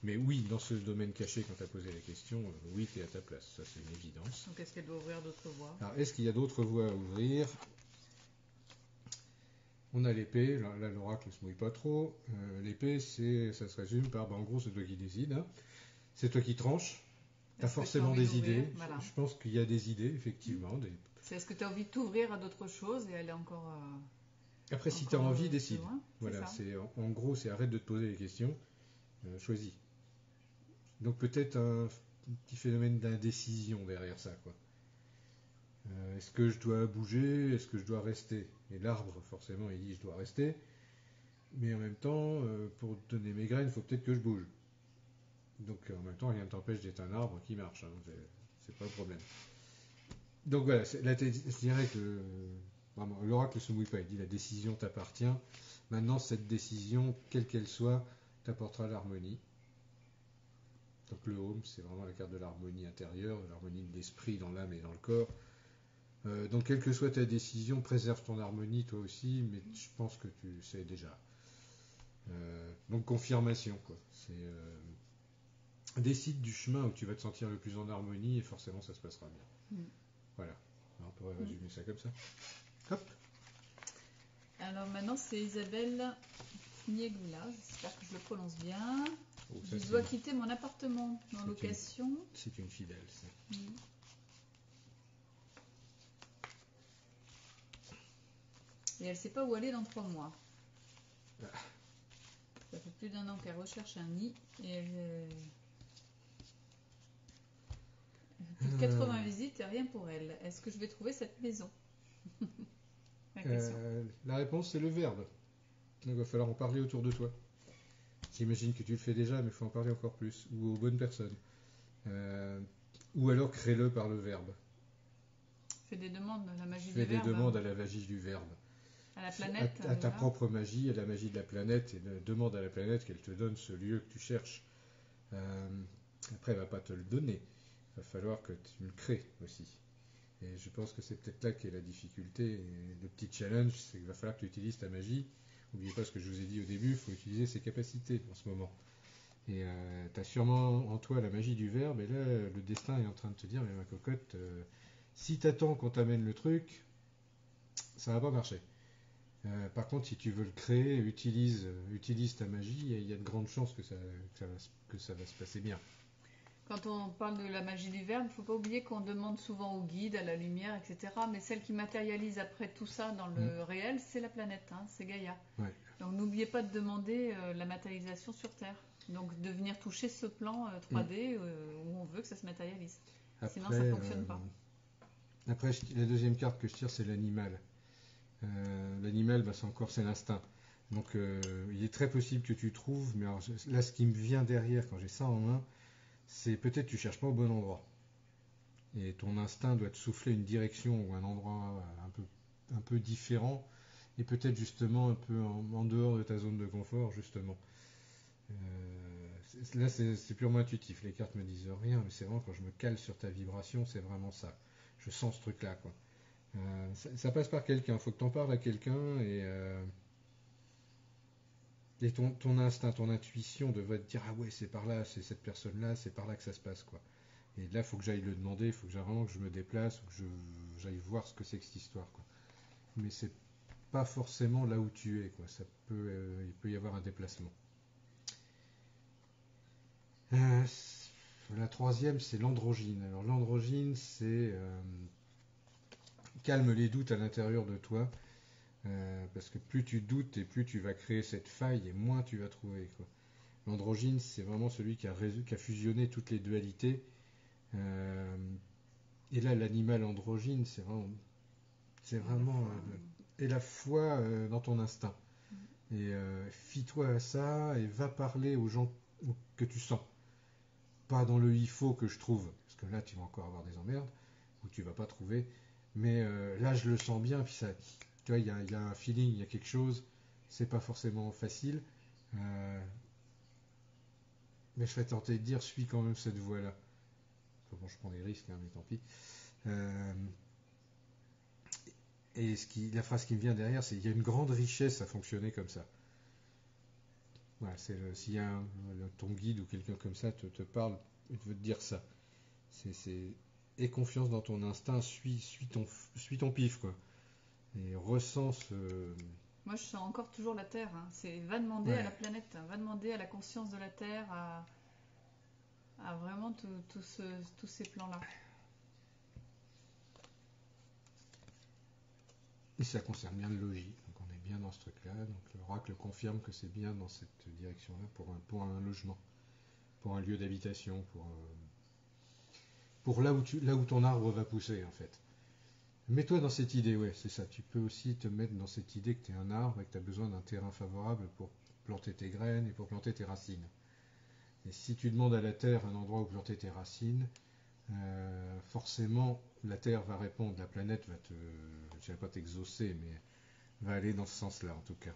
mais oui, dans ce domaine caché, quand tu as posé la question, oui, tu es à ta place. Ça, c'est une évidence. Donc est-ce qu'elle doit ouvrir d'autres voies? Alors, est-ce qu'il y a d'autres voies à ouvrir? On a l'épée, là l'oracle ne se mouille pas trop. L'épée, ça se résume par, en gros, c'est toi qui décides. Hein. C'est toi qui tranches. Tu as Est-ce que tu as forcément envie des d'ouvrir? idées. Voilà. Je pense qu'il y a des idées, effectivement. C'est est-ce que tu as envie de t'ouvrir à d'autres choses et aller encore. Après, si tu as encore, envie, plus décide. loin? Voilà, C'est ça. en gros, c'est arrête de te poser les questions, choisis. Donc peut-être un petit phénomène d'indécision derrière ça, quoi. Est-ce que je dois bouger? Est-ce que je dois rester? Et l'arbre, forcément, il dit je dois rester. Mais en même temps, pour donner mes graines, il faut peut-être que je bouge. Donc en même temps, rien ne t'empêche d'être un arbre qui marche. Hein, c'est pas le problème. Donc voilà, là, je dirais que vraiment, l'oracle ne se mouille pas. Il dit la décision t'appartient. Maintenant, cette décision, quelle qu'elle soit, t'apportera l'harmonie. Donc le home, c'est vraiment la carte de l'harmonie intérieure, de l'harmonie de l'esprit dans l'âme et dans le corps. Donc quelle que soit ta décision, préserve ton harmonie toi aussi, mais je pense que tu sais déjà. Donc confirmation, quoi. Décide du chemin où tu vas te sentir le plus en harmonie et forcément ça se passera bien. Voilà. Alors, on pourrait résumer ça comme ça. Hop. Alors maintenant, c'est Isabelle Niegula. J'espère que je le prononce bien. Oh, ça, Je dois quitter mon appartement en location. C'est une fidèle, ça. Et elle ne sait pas où aller dans 3 mois. Ah. Ça fait plus d'1 an qu'elle recherche un nid et elle fait plus de 80 visites et rien pour elle. Est-ce que je vais trouver cette maison? La réponse, c'est le verbe. Donc il va falloir en parler autour de toi. J'imagine que tu le fais déjà, mais il faut en parler encore plus, ou aux bonnes personnes. Ou alors crée-le par le verbe. Fais des demandes à la magie Fais du verbe. des demandes à la magie du verbe. À la planète. À ta propre magie, à la magie de la planète, et demande à la planète qu'elle te donne ce lieu que tu cherches. Après, elle ne va pas te le donner. Il va falloir que tu le crées aussi. Et je pense que c'est peut-être là qu'est la difficulté. Et le petit challenge, c'est qu'il va falloir que tu utilises ta magie. N'oubliez pas ce que je vous ai dit au début, il faut utiliser ses capacités en ce moment. Et tu as sûrement en toi la magie du verbe, et là, le destin est en train de te dire, mais ma cocotte, si tu attends qu'on t'amène le truc, ça va pas marcher. Par contre, si tu veux le créer, utilise ta magie, et il y a de grandes chances que ça va se passer bien. Quand on parle de la magie du verbe, il ne faut pas oublier qu'on demande souvent au guide, à la lumière, etc. Mais celle qui matérialise après tout ça dans le réel, c'est la planète, hein, c'est Gaïa. Ouais. Donc n'oubliez pas de demander la matérialisation sur Terre. Donc de venir toucher ce plan 3D où on veut que ça se matérialise. Après, sinon ça ne fonctionne pas. Après, la deuxième carte que je tire, c'est l'animal. L'animal, c'est l'instinct. Donc il est très possible que tu trouves, mais alors, là ce qui me vient derrière quand j'ai ça en main, c'est peut-être que tu cherches pas au bon endroit. Et ton instinct doit te souffler une direction ou un endroit un peu différent, et peut-être justement un peu en dehors de ta zone de confort, justement. Là c'est purement intuitif, les cartes me disent rien, mais c'est vraiment quand je me cale sur ta vibration, c'est vraiment ça. Je sens ce truc-là, quoi. Ça passe par quelqu'un, il faut que tu en parles à quelqu'un, et ton instinct, ton intuition devrait te dire, ah ouais, c'est par là, c'est cette personne-là, c'est par là que ça se passe, quoi. Et là, il faut que j'aille le demander, il faut que vraiment que je me déplace, que j'aille voir ce que c'est que cette histoire, quoi. Mais c'est pas forcément là où tu es, quoi. Il peut y avoir un déplacement. La troisième, c'est l'androgyne. Alors l'androgyne, c'est calme les doutes à l'intérieur de toi. Parce que plus tu doutes et plus tu vas créer cette faille et moins tu vas trouver, quoi. L'androgyne, c'est vraiment celui qui a fusionné toutes les dualités. Et là, l'animal androgyne, c'est vraiment et la foi dans ton instinct. Et fie-toi à ça et va parler aux gens que tu sens. Pas dans le il faut que je trouve, parce que là tu vas encore avoir des emmerdes, ou tu vas pas trouver. Mais là, je le sens bien, puis ça, tu vois, il y a un feeling, il y a quelque chose. C'est pas forcément facile. Euh, mais je serais tenté de dire, suis quand même cette voie-là. Bon, je prends des risques, hein, mais tant pis. Euh, et la phrase qui me vient derrière, c'est il y a une grande richesse à fonctionner comme ça. Voilà, s'il y a ton guide ou quelqu'un comme ça te parle, il veut te dire ça. Aie confiance dans ton instinct, suis ton pif, quoi. Et ressens ce. Moi, je sens encore toujours la Terre. Hein. Va demander à la Ouais. planète, hein. Va demander à la conscience de la Terre, à vraiment tous ces plans-là. Et ça concerne bien le logis. Donc on est bien dans ce truc-là. Donc l'oracle confirme que c'est bien dans cette direction-là pour un logement, pour un lieu d'habitation, pour là où ton arbre va pousser, en fait. Mets-toi dans cette idée, ouais, c'est ça. Tu peux aussi te mettre dans cette idée que tu es un arbre et que tu as besoin d'un terrain favorable pour planter tes graines et pour planter tes racines. Et si tu demandes à la terre un endroit où planter tes racines, forcément la terre va répondre, la planète va je ne dirais pas t'exaucer, mais va aller dans ce sens-là en tout cas.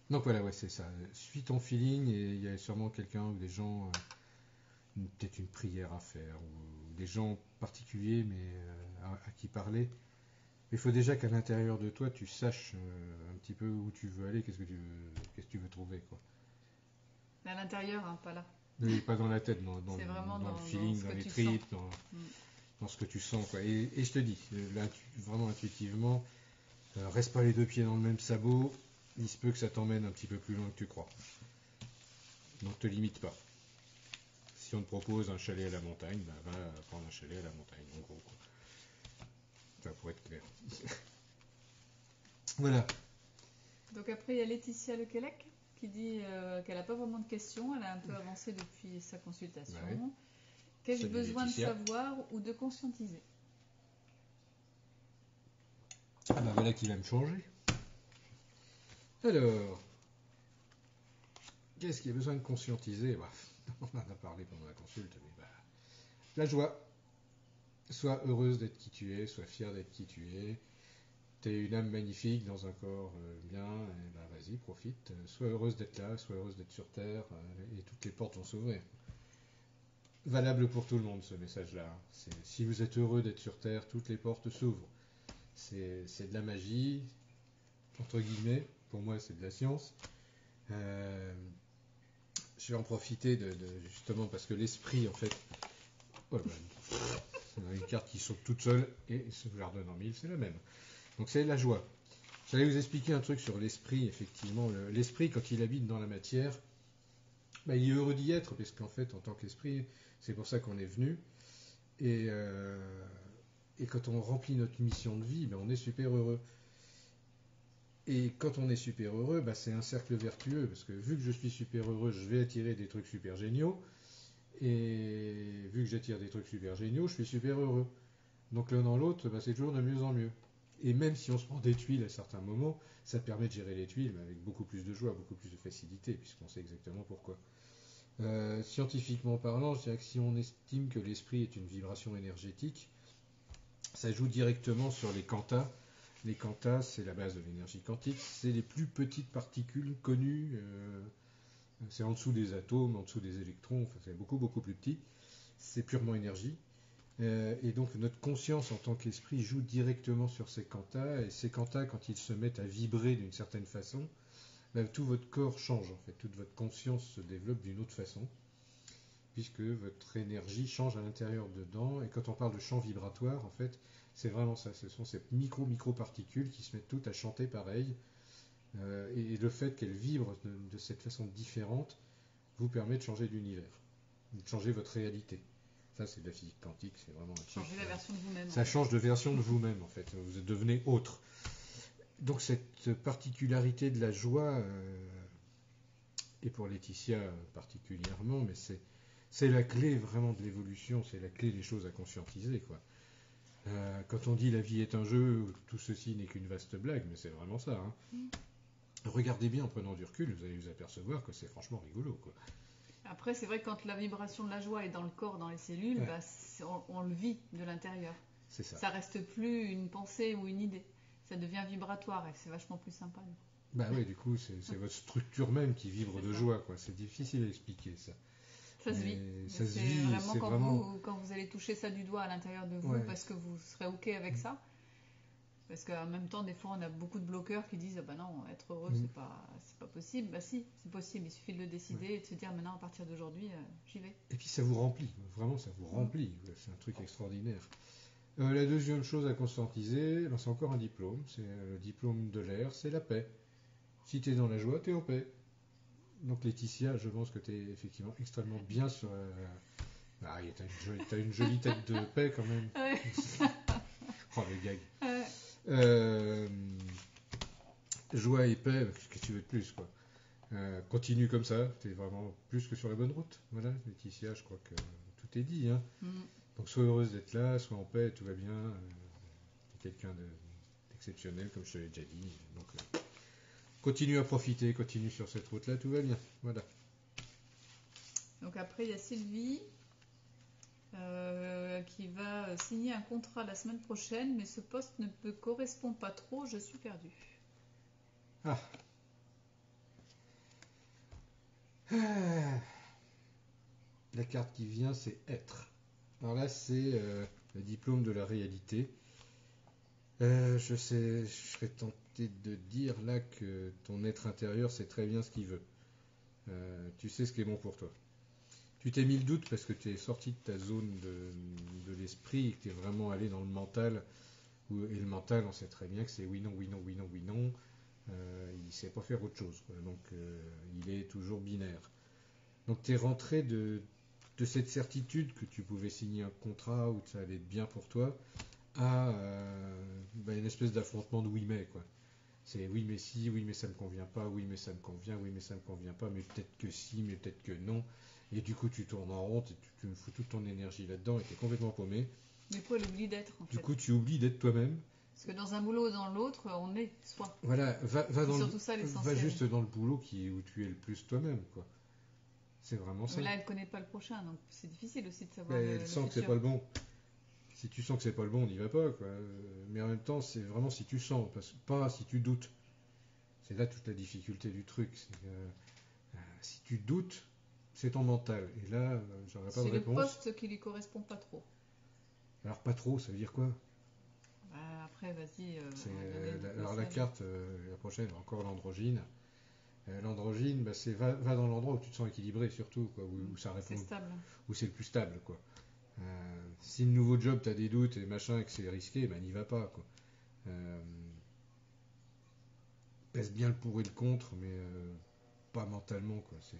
Donc voilà, ouais, c'est ça. Suis ton feeling et il y a sûrement quelqu'un ou des gens, peut-être une prière à faire ou des gens particuliers, mais à qui parler. Il faut déjà qu'à l'intérieur de toi, tu saches un petit peu où tu veux aller, qu'est-ce que tu veux trouver, quoi. À l'intérieur, hein, pas là. Mais pas dans la tête, C'est vraiment dans le dans feeling, ce dans que les tu sens. tripes, dans ce que tu sens, quoi. Et je te dis, vraiment intuitivement, reste pas les deux pieds dans le même sabot. Il se peut que ça t'emmène un petit peu plus loin que tu crois. Donc te limite pas. Si on te propose un chalet à la montagne, bah, va prendre un chalet à la montagne, en gros, quoi. Enfin, pour être clair. Voilà. Donc après, il y a Laetitia Lequelec qui dit qu'elle n'a pas vraiment de questions. Elle a un peu avancé depuis sa consultation. Ouais. Qu'ai-je Salut, besoin Laetitia. de savoir ou de conscientiser? Ah bah voilà qui va me changer. Alors, qu'est-ce qu'il y a besoin de conscientiser? Bah, on en a parlé pendant la consulte, mais bah, la joie. Sois heureuse d'être qui tu es, sois fier d'être qui tu es. T'es une âme magnifique dans un corps bien, et bah vas-y, profite. Sois heureuse d'être là, sois heureuse d'être sur Terre, et toutes les portes vont s'ouvrir. Valable pour tout le monde ce message-là. Si vous êtes heureux d'être sur Terre, toutes les portes s'ouvrent. C'est de la magie, entre guillemets. Pour moi, c'est de la science. Euh, je vais en profiter justement parce que l'esprit, en fait, oh, bah, on a une carte qui saute toute seule et je vous la redonne en mille, c'est la même. Donc c'est la joie. J'allais vous expliquer un truc sur l'esprit, effectivement. L'esprit, quand il habite dans la matière, bah, il est heureux d'y être, parce qu'en fait, en tant qu'esprit, c'est pour ça qu'on est venu. Et, euh, et quand on remplit notre mission de vie, bah, on est super heureux. Et quand on est super heureux, bah, c'est un cercle vertueux, parce que vu que je suis super heureux, je vais attirer des trucs super géniaux. Et vu que j'attire des trucs super géniaux, je suis super heureux. Donc l'un dans l'autre, bah, c'est toujours de mieux en mieux. Et même si on se prend des tuiles à certains moments, ça permet de gérer les tuiles mais avec beaucoup plus de joie, beaucoup plus de facilité, puisqu'on sait exactement pourquoi. Scientifiquement parlant, je dirais que si on estime que l'esprit est une vibration énergétique, ça joue directement sur les quantas. Les quantas, c'est la base de l'énergie quantique, c'est les plus petites particules connues, c'est en dessous des atomes, en dessous des électrons, enfin, c'est beaucoup beaucoup plus petit, c'est purement énergie. Et donc notre conscience en tant qu'esprit joue directement sur ces quantas, et ces quantas, quand ils se mettent à vibrer d'une certaine façon, ben, tout votre corps change en fait, toute votre conscience se développe d'une autre façon, puisque votre énergie change à l'intérieur dedans, et quand on parle de champ vibratoire, en fait, c'est vraiment ça, ce sont ces micro-particules qui se mettent toutes à chanter pareil, et le fait qu'elles vibrent de cette façon différente vous permet de changer l'univers, de changer votre réalité. Ça, c'est de la physique quantique, c'est vraiment un truc. Changer la version de vous-même. Ça change de version de vous-même, en fait. Vous devenez autre. Donc, cette particularité de la joie, et pour Laetitia particulièrement, mais c'est la clé vraiment de l'évolution, c'est la clé des choses à conscientiser, quoi. Quand on dit la vie est un jeu, tout ceci n'est qu'une vaste blague, mais c'est vraiment ça. Hein. Regardez bien en prenant du recul, vous allez vous apercevoir que c'est franchement rigolo, quoi. Après, c'est vrai que quand la vibration de la joie est dans le corps, dans les cellules, Ouais. bah, on le vit de l'intérieur. C'est ça. Ça reste plus une pensée ou une idée. Ça devient vibratoire et c'est vachement plus sympa. Bah oui, du coup, c'est votre structure même qui vibre C'est de ça. joie, quoi. C'est difficile à expliquer, ça. Ça se Mais vit. ça se C'est vit, vraiment c'est quand vraiment... quand vous allez toucher ça du doigt à l'intérieur de vous Ouais. parce que vous serez OK avec ça. Parce qu'en même temps, des fois, on a beaucoup de bloqueurs qui disent ah bah non, être heureux, c'est pas possible. Bah si, c'est possible. Il suffit de le décider et de se dire maintenant, à partir d'aujourd'hui, j'y vais. Et puis ça vous remplit, vraiment, ça vous remplit. C'est un truc extraordinaire. La deuxième chose à conscientiser, ben, c'est encore un diplôme. C'est le diplôme de l'air, c'est la paix. Si tu es dans la joie, tu es en paix. Donc Laetitia, je pense que tu es effectivement extrêmement bien sur... Ah, t'as une jolie tête de paix quand même. Ouais. Oh, le gag. Joie et paix, qu'est-ce que tu veux de plus, quoi. Continue comme ça, tu es vraiment plus que sur la bonne route. Voilà, Laetitia, je crois que tout est dit. Hein. Donc sois heureuse d'être là, sois en paix, tout va bien. Tu es quelqu'un d'exceptionnel, comme je te l'ai déjà dit. Donc continue à profiter, continue sur cette route-là, tout va bien. Voilà. Donc après, il y a Sylvie qui va signer un contrat la semaine prochaine, mais ce poste ne me correspond pas trop, je suis perdue. Ah. La carte qui vient, c'est être. Alors là, c'est le diplôme de la réalité. Je serais tenté de dire là que ton être intérieur sait très bien ce qu'il veut. Tu sais ce qui est bon pour toi. Tu t'es mis le doute parce que tu es sorti de ta zone de l'esprit et que tu es vraiment allé dans le mental. Et le mental, on sait très bien que c'est oui, non, oui, non, oui, non, oui, non. Il ne sait pas faire autre chose, quoi. Donc il est toujours binaire. Donc tu es rentré de cette certitude que tu pouvais signer un contrat où ça allait être bien pour toi à une espèce d'affrontement de oui mais, quoi. C'est oui mais si, oui mais ça me convient pas, oui mais ça me convient, oui mais ça me convient pas, mais peut-être que si, mais peut-être que non. Et du coup tu tournes en rond, et tu me fous toute ton énergie là-dedans et tu es complètement paumé. Du coup, elle oublie d'être en fait. Du coup tu oublies d'être toi-même. Parce que dans un boulot ou dans l'autre, on est soi. Voilà, va juste dans le boulot où tu es le plus toi-même, quoi. C'est vraiment ça. Mais là, elle connaît pas le prochain, donc c'est difficile aussi de savoir. Elle sent que c'est pas le bon. Si tu sens que c'est pas le bon, on n'y va pas, quoi. Mais en même temps, c'est vraiment si tu sens, pas si tu doutes. C'est là toute la difficulté du truc. Si tu doutes, c'est ton mental. Et là, j'aurais pas de réponse. C'est le poste qui lui correspond pas trop. Alors pas trop, ça veut dire quoi? Après, vas-y. Alors la carte, la prochaine, encore l'androgyne. L'androgyne, c'est va dans l'endroit où tu te sens équilibré surtout, quoi, où ça répond. C'est stable. Où c'est le plus stable, quoi. Si le nouveau job, tu as des doutes et machin, et que c'est risqué, n'y va pas, quoi. Pèse bien le pour et le contre, mais pas mentalement, quoi. C'est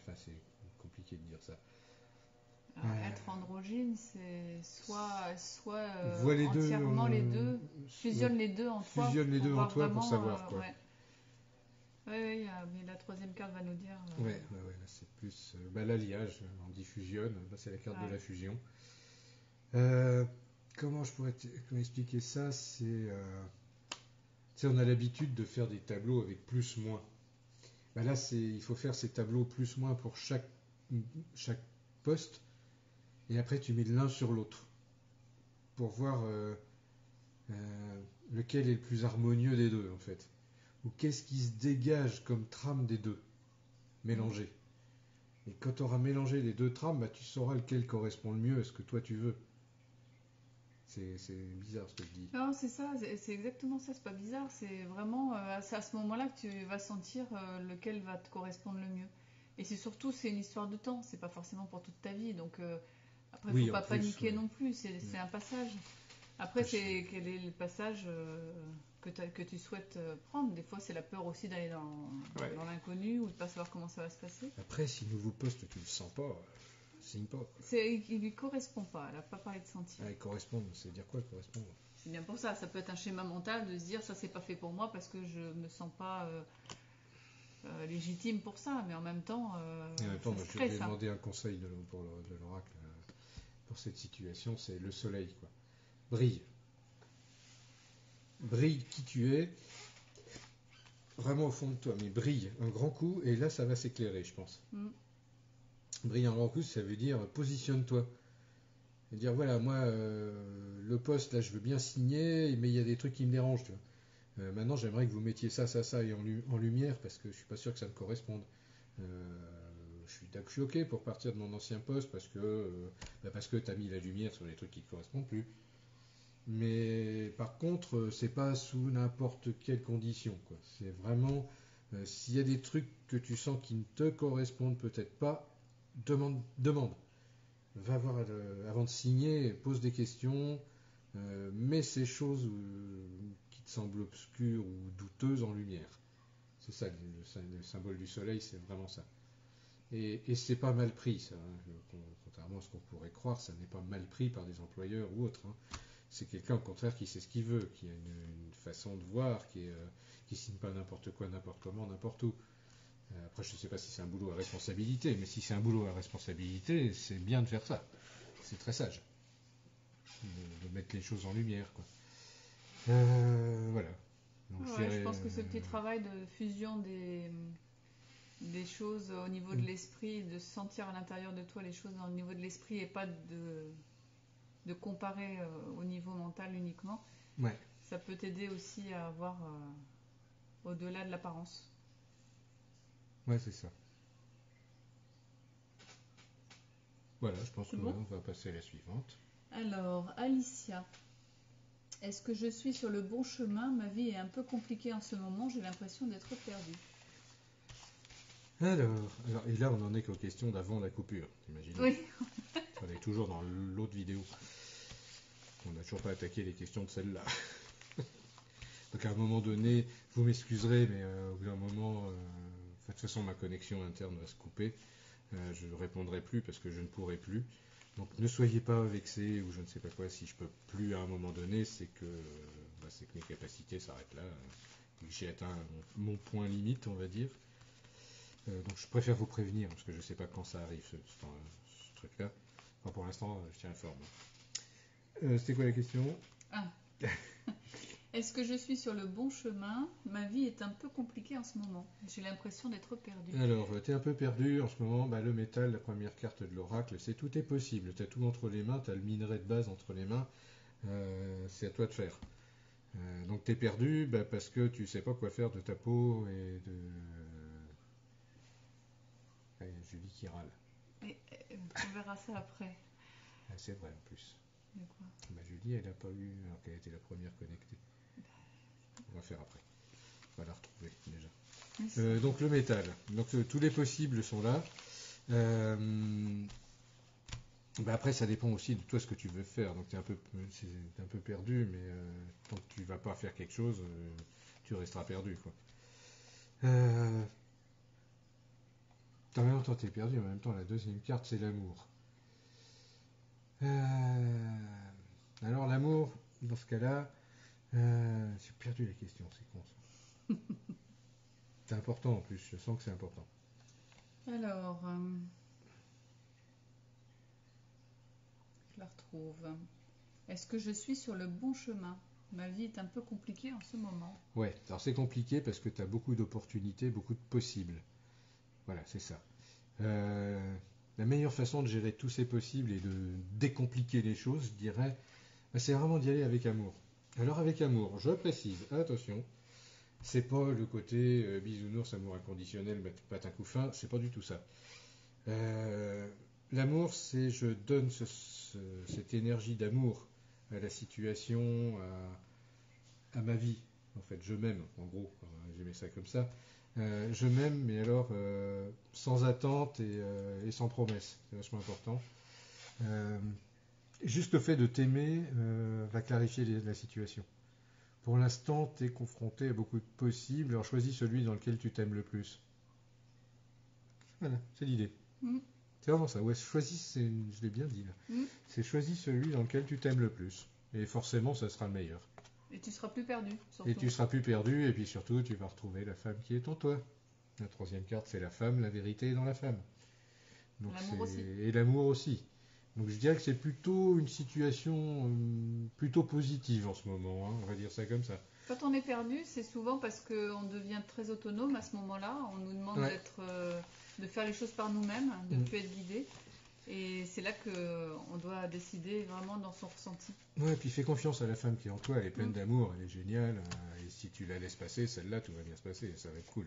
compliqué de dire ça. Alors, être androgyne, c'est soit vois les entièrement deux, les deux, fusionne les deux en toi. Fusionne les deux en toi vraiment, pour savoir, quoi. Oui, mais la troisième carte va nous dire. Ouais, là, c'est plus l'alliage, on dit fusionne, c'est la carte de la fusion. Comment je pourrais expliquer ça? C'est on a l'habitude de faire des tableaux avec plus-moins. Là, il faut faire ces tableaux plus-moins pour chaque poste, et après tu mets l'un sur l'autre pour voir lequel est le plus harmonieux des deux, en fait. Ou qu'est-ce qui se dégage comme trame des deux, mélangé. Et quand tu auras mélangé les deux trames, tu sauras lequel correspond le mieux à ce que toi tu veux. C'est bizarre ce que je dis. Non, c'est ça, c'est exactement ça, c'est pas bizarre, c'est vraiment c'est à ce moment-là que tu vas sentir lequel va te correspondre le mieux. Et c'est surtout, c'est une histoire de temps, c'est pas forcément pour toute ta vie, donc après, il faut pas paniquer non plus, c'est un passage. Après, quel est le passage que tu souhaites prendre? Des fois, c'est la peur aussi d'aller dans l'inconnu ou de pas savoir comment ça va se passer. Après, si le nouveau poste, tu le sens pas, signe pas. Il lui correspond pas, elle n'a pas parlé de sentir. Il correspond, c'est dire quoi correspondre? C'est bien pour ça peut être un schéma mental de se dire ça c'est pas fait pour moi parce que je me sens pas légitime pour ça, mais en même temps, moi, je vais demander un conseil de l'oracle pour cette situation, c'est le soleil, quoi. Brille qui tu es, vraiment au fond de toi, mais brille un grand coup, et là ça va s'éclairer, je pense. Brille un grand coup, ça veut dire positionne-toi. Et dire voilà, moi, le poste, là, je veux bien signer, mais il y a des trucs qui me dérangent, tu vois. Maintenant, j'aimerais que vous mettiez ça, ça, ça et en lumière parce que je suis pas sûr que ça me corresponde. Je suis OK pour partir de mon ancien poste parce que tu as mis la lumière sur les trucs qui ne te correspondent plus. Mais par contre, c'est pas sous n'importe quelle condition, quoi. C'est vraiment s'il y a des trucs que tu sens qui ne te correspondent peut-être pas, demande. Va voir avant de signer, pose des questions, mets ces choses qui te semblent obscures ou douteuses en lumière. C'est ça, le symbole du soleil, c'est vraiment ça. Et c'est pas mal pris, ça, hein. Contrairement à ce qu'on pourrait croire, ça n'est pas mal pris par des employeurs ou autres, hein. C'est quelqu'un, au contraire, qui sait ce qu'il veut, qui a une façon de voir, qui signe pas n'importe quoi, n'importe comment, n'importe où. Après, je ne sais pas si c'est un boulot à responsabilité, mais si c'est un boulot à responsabilité, c'est bien de faire ça. C'est très sage de mettre les choses en lumière, quoi. Voilà. Donc, Ouais, je pense que ce petit travail de fusion des choses au niveau de l'esprit, de sentir à l'intérieur de toi les choses au niveau de l'esprit et pas de comparer au niveau mental uniquement, ouais. ça peut t'aider aussi à voir au-delà de l'apparence. Ouais, c'est ça. Voilà, je pense C'est qu'on bon va passer à la suivante. Alors, Alicia, est-ce que je suis sur le bon chemin? Ma vie est un peu compliquée en ce moment, j'ai l'impression d'être perdue. Alors, et là, on en est qu'aux questions d'avant la coupure, t'imagines? Oui. On est toujours dans l'autre vidéo. On n'a toujours pas attaqué les questions de celle-là. Donc à un moment donné, vous m'excuserez, mais au bout d'un moment, de toute façon, ma connexion interne va se couper. Je ne répondrai plus parce que je ne pourrai plus. Donc ne soyez pas vexés ou je ne sais pas quoi. Si je peux plus à un moment donné, c'est que mes capacités s'arrêtent là. J'ai atteint mon point limite, on va dire. Donc je préfère vous prévenir parce que je ne sais pas quand ça arrive, ce truc-là. Enfin, pour l'instant, je tiens informe. C'était quoi la question? Est-ce que je suis sur le bon chemin? Ma vie est un peu compliquée en ce moment. J'ai l'impression d'être perdue. Alors, tu es un peu perdu en ce moment. Le métal, la première carte de l'oracle, c'est tout est possible. Tu as tout entre les mains, tu as le minerai de base entre les mains. C'est à toi de faire. Donc, tu es perdu parce que tu sais pas quoi faire de ta peau et de. Julie qui râle. On verra ça après. C'est vrai en plus. De quoi? Julie, elle n'a pas eu, alors qu'elle était la première connectée. On va faire après. On va la retrouver déjà. Donc le métal. Donc tous les possibles sont là. Après, ça dépend aussi de toi ce que tu veux faire. Donc tu es un peu perdu, mais tant que tu vas pas faire quelque chose, tu resteras perdu, quoi. En même temps, tu es perdu. En même temps, la deuxième carte, c'est l'amour. Alors l'amour, dans ce cas-là, j'ai perdu la question, c'est con ça. C'est important en plus, je sens que c'est important. Alors, je la retrouve. Est-ce que je suis sur le bon chemin? Ma vie est un peu compliquée en ce moment. Ouais, alors c'est compliqué parce que tu as beaucoup d'opportunités, beaucoup de possibles. Voilà, c'est ça. La meilleure façon de gérer tous ces possibles et de décompliquer les choses, je dirais, c'est vraiment d'y aller avec amour. Alors avec amour, je précise, attention, c'est pas le côté bisounours, amour inconditionnel, patin coup fin, c'est pas du tout ça. L'amour, c'est je donne cette énergie d'amour à la situation, à ma vie. En fait, je m'aime, en gros, j'ai mis ça comme ça. Je m'aime, mais alors sans attente et sans promesse. C'est vachement important. Juste le fait de t'aimer va clarifier la situation. Pour l'instant, tu es confronté à beaucoup de possibles. Alors choisis celui dans lequel tu t'aimes le plus. Voilà, c'est l'idée. C'est vraiment ça. Ouais, je l'ai bien dit là. C'est choisis celui dans lequel tu t'aimes le plus. Et forcément, ça sera le meilleur. Et tu seras plus perdu. Surtout. Et tu seras plus perdu, et puis surtout, tu vas retrouver la femme qui est en toi. La troisième carte, c'est la femme, la vérité est dans la femme. Donc l'amour aussi. Et l'amour aussi. Donc je dirais que c'est plutôt une situation plutôt positive en ce moment, hein, on va dire ça comme ça. Quand on est perdu, c'est souvent parce qu'on devient très autonome à ce moment-là. On nous demande de faire les choses par nous-mêmes, de ne plus être guidé. Et c'est là qu'on doit décider vraiment dans son ressenti. Ouais, puis fais confiance à la femme qui est en toi, elle est pleine d'amour, elle est géniale, et si tu la laisses passer, celle-là, tout va bien se passer, ça va être cool.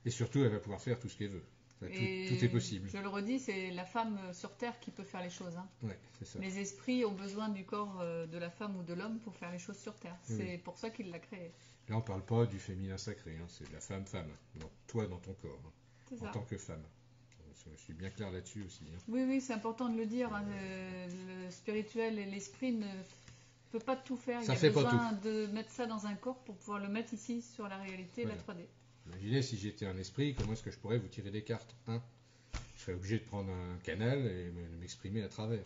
Et surtout, elle va pouvoir faire tout ce qu'elle veut. Enfin, tout est possible. Je le redis, c'est la femme sur Terre qui peut faire les choses. Hein. Ouais, c'est ça. Les esprits ont besoin du corps de la femme ou de l'homme pour faire les choses sur Terre. Oui. C'est pour ça qu'il l'a créé. Là, on parle pas du féminin sacré, hein, c'est de la femme-femme, toi dans ton corps, C'est en ça. tant que femme. Je suis bien clair là-dessus aussi. Hein. Oui, c'est important de le dire. Hein. Le spirituel et l'esprit ne peut pas tout faire. Ça Il y a fait pas besoin de mettre ça dans un corps pour pouvoir le mettre ici sur la réalité, Voilà. la 3D. Imaginez si j'étais un esprit, comment est-ce que je pourrais vous tirer des cartes, hein? Je serais obligé de prendre un canal et de m'exprimer à travers.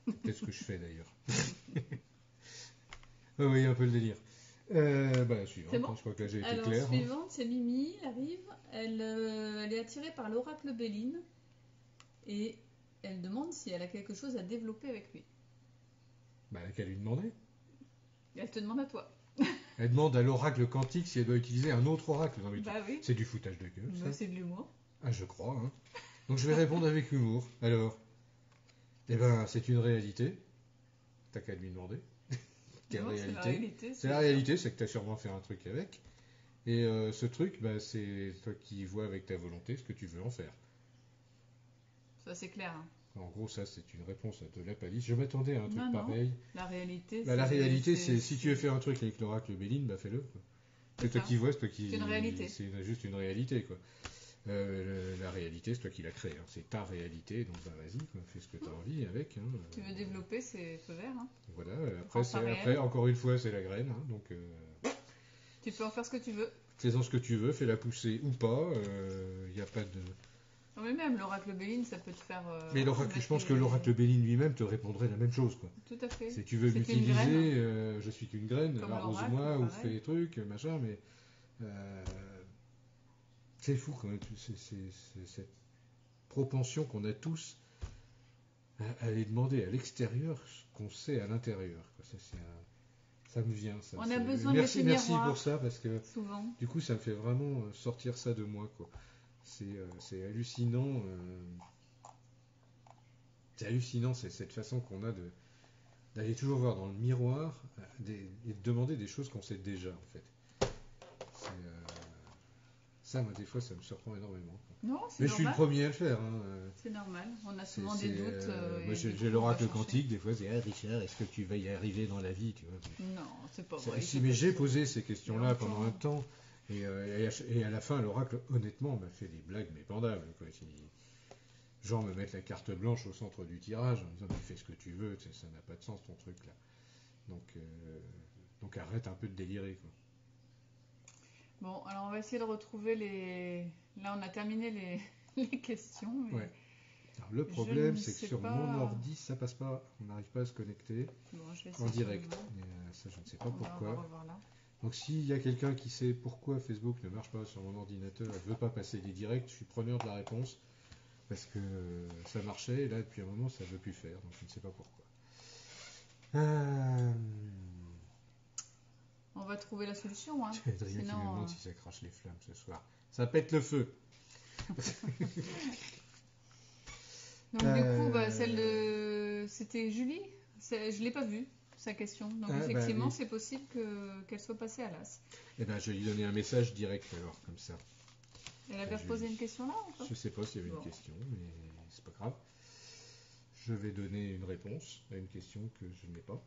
C'est peut-être ce que je fais d'ailleurs. Vous voyez un peu le délire. La suivante, C'est bon. je crois que là j'ai été Alors, clair. suivante, c'est Mimi, elle arrive. Elle est attirée par l'oracle Béline et elle demande si elle a quelque chose à développer avec lui. Bah, qu'à lui demander. Et elle te demande à toi. Elle demande à l'oracle quantique si elle doit utiliser un autre oracle. Non, mais Bah oui. c'est du foutage de gueule, ça. Bah, c'est de l'humour. Ah, je crois. Hein. Donc je vais répondre avec humour. Alors, eh ben, c'est une réalité. T'as qu'à lui demander. Quelle Non, réalité? C'est la réalité. C'est la réalité, c'est que tu as sûrement fait un truc avec. Et ce truc, bah, c'est toi qui vois avec ta volonté ce que tu veux en faire. Ça, c'est clair. Hein. En gros, ça, c'est une réponse de la palisse. Je m'attendais à un truc Non. pareil. La réalité, Bah, la réalité, c'est si tu veux faire un truc avec l'oracle Béline, bah fais-le. Quoi. C'est toi ça. qui vois, c'est toi qui. C'est une réalité. C'est juste une réalité, quoi. La réalité, c'est toi qui l'as créée. Hein. C'est ta réalité, donc bah, vas-y, quoi. Fais ce que tu as envie avec. Hein. Tu veux développer, c'est feu vert. Hein. Voilà. Pense pas Après, réel. encore une fois, c'est la graine. Hein. Donc, Tu peux en faire ce que tu veux. fais-en ce que tu veux, fais-la pousser ou pas. Il n'y a pas de. Non, mais même l'oracle Béline, ça peut te faire. Mais je pense que l'oracle Béline lui-même te répondrait la même chose, quoi. Tout à fait. Si tu veux C'est qu'une m'utiliser, graine. je suis qu'une graine, Comme arrose-moi l'oracle, ou pareil. fais des trucs, machin, mais c'est fou quand même, c'est cette propension qu'on a tous à aller demander à l'extérieur ce qu'on sait à l'intérieur. Quoi. Ça me vient. Ça, On a besoin de merci l'effet miroir. pour ça, parce que Souvent. du coup, ça me fait vraiment sortir ça de moi. Quoi. C'est hallucinant. C'est hallucinant, c'est cette façon qu'on a d'aller toujours voir dans le miroir et de demander des choses qu'on sait déjà, en fait. Ça, moi, des fois, ça me surprend énormément. Quoi. Non, c'est Mais je suis le normal. premier à le faire. Hein. C'est normal. On a C'est- souvent des c'est, doutes. moi, et j'ai du coup, j'ai on l'oracle va chercher. quantique, des fois, c'est Richard, est-ce que tu vas y arriver dans la vie, tu vois. Non, c'est pas vrai. Si, mais j'ai posé ces questions-là Mais pendant un temps, et à la fin, l'oracle, honnêtement, m'a fait des blagues mépendables. Quoi. Genre me mettre la carte blanche au centre du tirage en disant mais fais ce que tu veux, ça n'a pas de sens ton truc là. Donc arrête un peu de délirer. Quoi. Bon, alors on va essayer de retrouver les. Là, on a terminé les questions. Mais... Ouais. Alors, le problème, ne c'est que sais sur pas. mon ordi, ça passe pas. On n'arrive pas à se connecter Bon, je vais en essayer direct. de- Mais, ça, je ne sais pas On va pourquoi. revoir là. Donc s'il y a quelqu'un qui sait pourquoi Facebook ne marche pas sur mon ordinateur et ne veut pas passer des directs, je suis preneur de la réponse. Parce que ça marchait, et là, depuis un moment, ça ne veut plus faire. Donc je ne sais pas pourquoi. On va trouver la solution. Hein. J'ai Adrien qui me Sinon, demande si ça crache les flammes ce soir. Ça pète le feu. Donc du coup, celle de... C'était Julie. Je l'ai pas vue, sa question. Donc effectivement, oui. c'est possible qu'elle soit passée à l'as. Eh ben, je vais lui donner un message direct alors, comme ça. Elle avait reposé une question là ou pas? Je sais pas s'il y avait Bon. une question, mais c'est pas grave. Je vais donner une réponse à une question que je n'ai pas.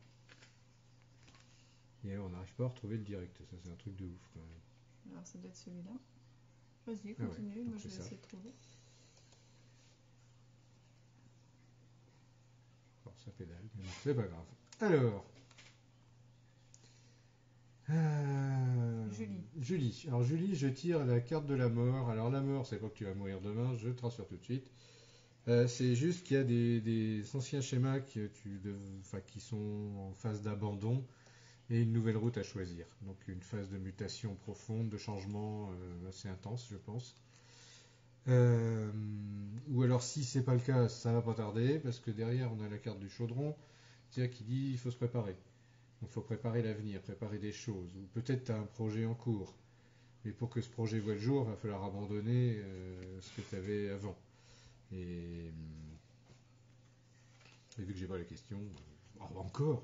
Et on n'arrive pas à retrouver le direct. Ça, c'est un truc de ouf quand même. Alors ça doit être celui-là. Vas-y, Ah ouais, continue. donc Moi, je c'est vais ça. essayer de trouver. Alors, ça pédale, mais c'est pas grave. Alors. Julie. Alors Julie, je tire la carte de la mort. Alors la mort, c'est pas que tu vas mourir demain, je te rassure tout de suite. C'est juste qu'il y a des anciens schémas qui sont en phase d'abandon et une nouvelle route à choisir. Donc une phase de mutation profonde, de changement assez intense, je pense. Ou alors si c'est pas le cas, ça va pas tarder, parce que derrière on a la carte du chaudron, c'est-à-dire qui dit il faut se préparer. Donc il faut préparer l'avenir, préparer des choses. Ou peut-être tu as un projet en cours. Mais pour que ce projet voie le jour, il va falloir abandonner ce que tu avais avant. Et Et vu que j'ai pas la question, encore.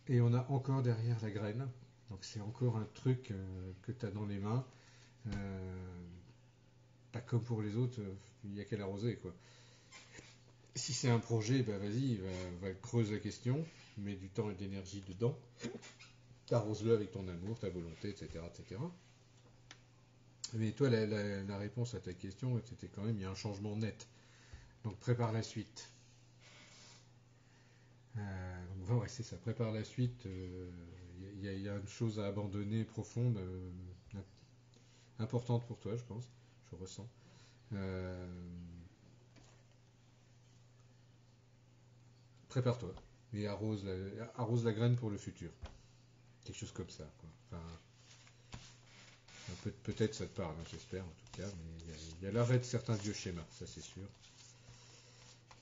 Et on a encore derrière la graine. Donc c'est encore un truc que tu as dans les mains. Pas comme pour les autres, il n'y a qu'à l'arroser, quoi. Si c'est un projet, bah vas-y, va creuse la question, mets du temps et de l'énergie dedans, t'arrose-le avec ton amour, ta volonté, etc., etc. Mais toi, la réponse à ta question, c'était quand même, il y a un changement net. Donc prépare la suite. Donc ouais, c'est ça, prépare la suite. Il y a une chose à abandonner profonde, importante pour toi, je pense, je ressens. Prépare-toi et arrose la graine pour le futur. Quelque chose comme ça, quoi. Enfin, peut-être ça te parle, hein, j'espère en tout cas, mais il y a l'arrêt de certains vieux schémas, ça c'est sûr.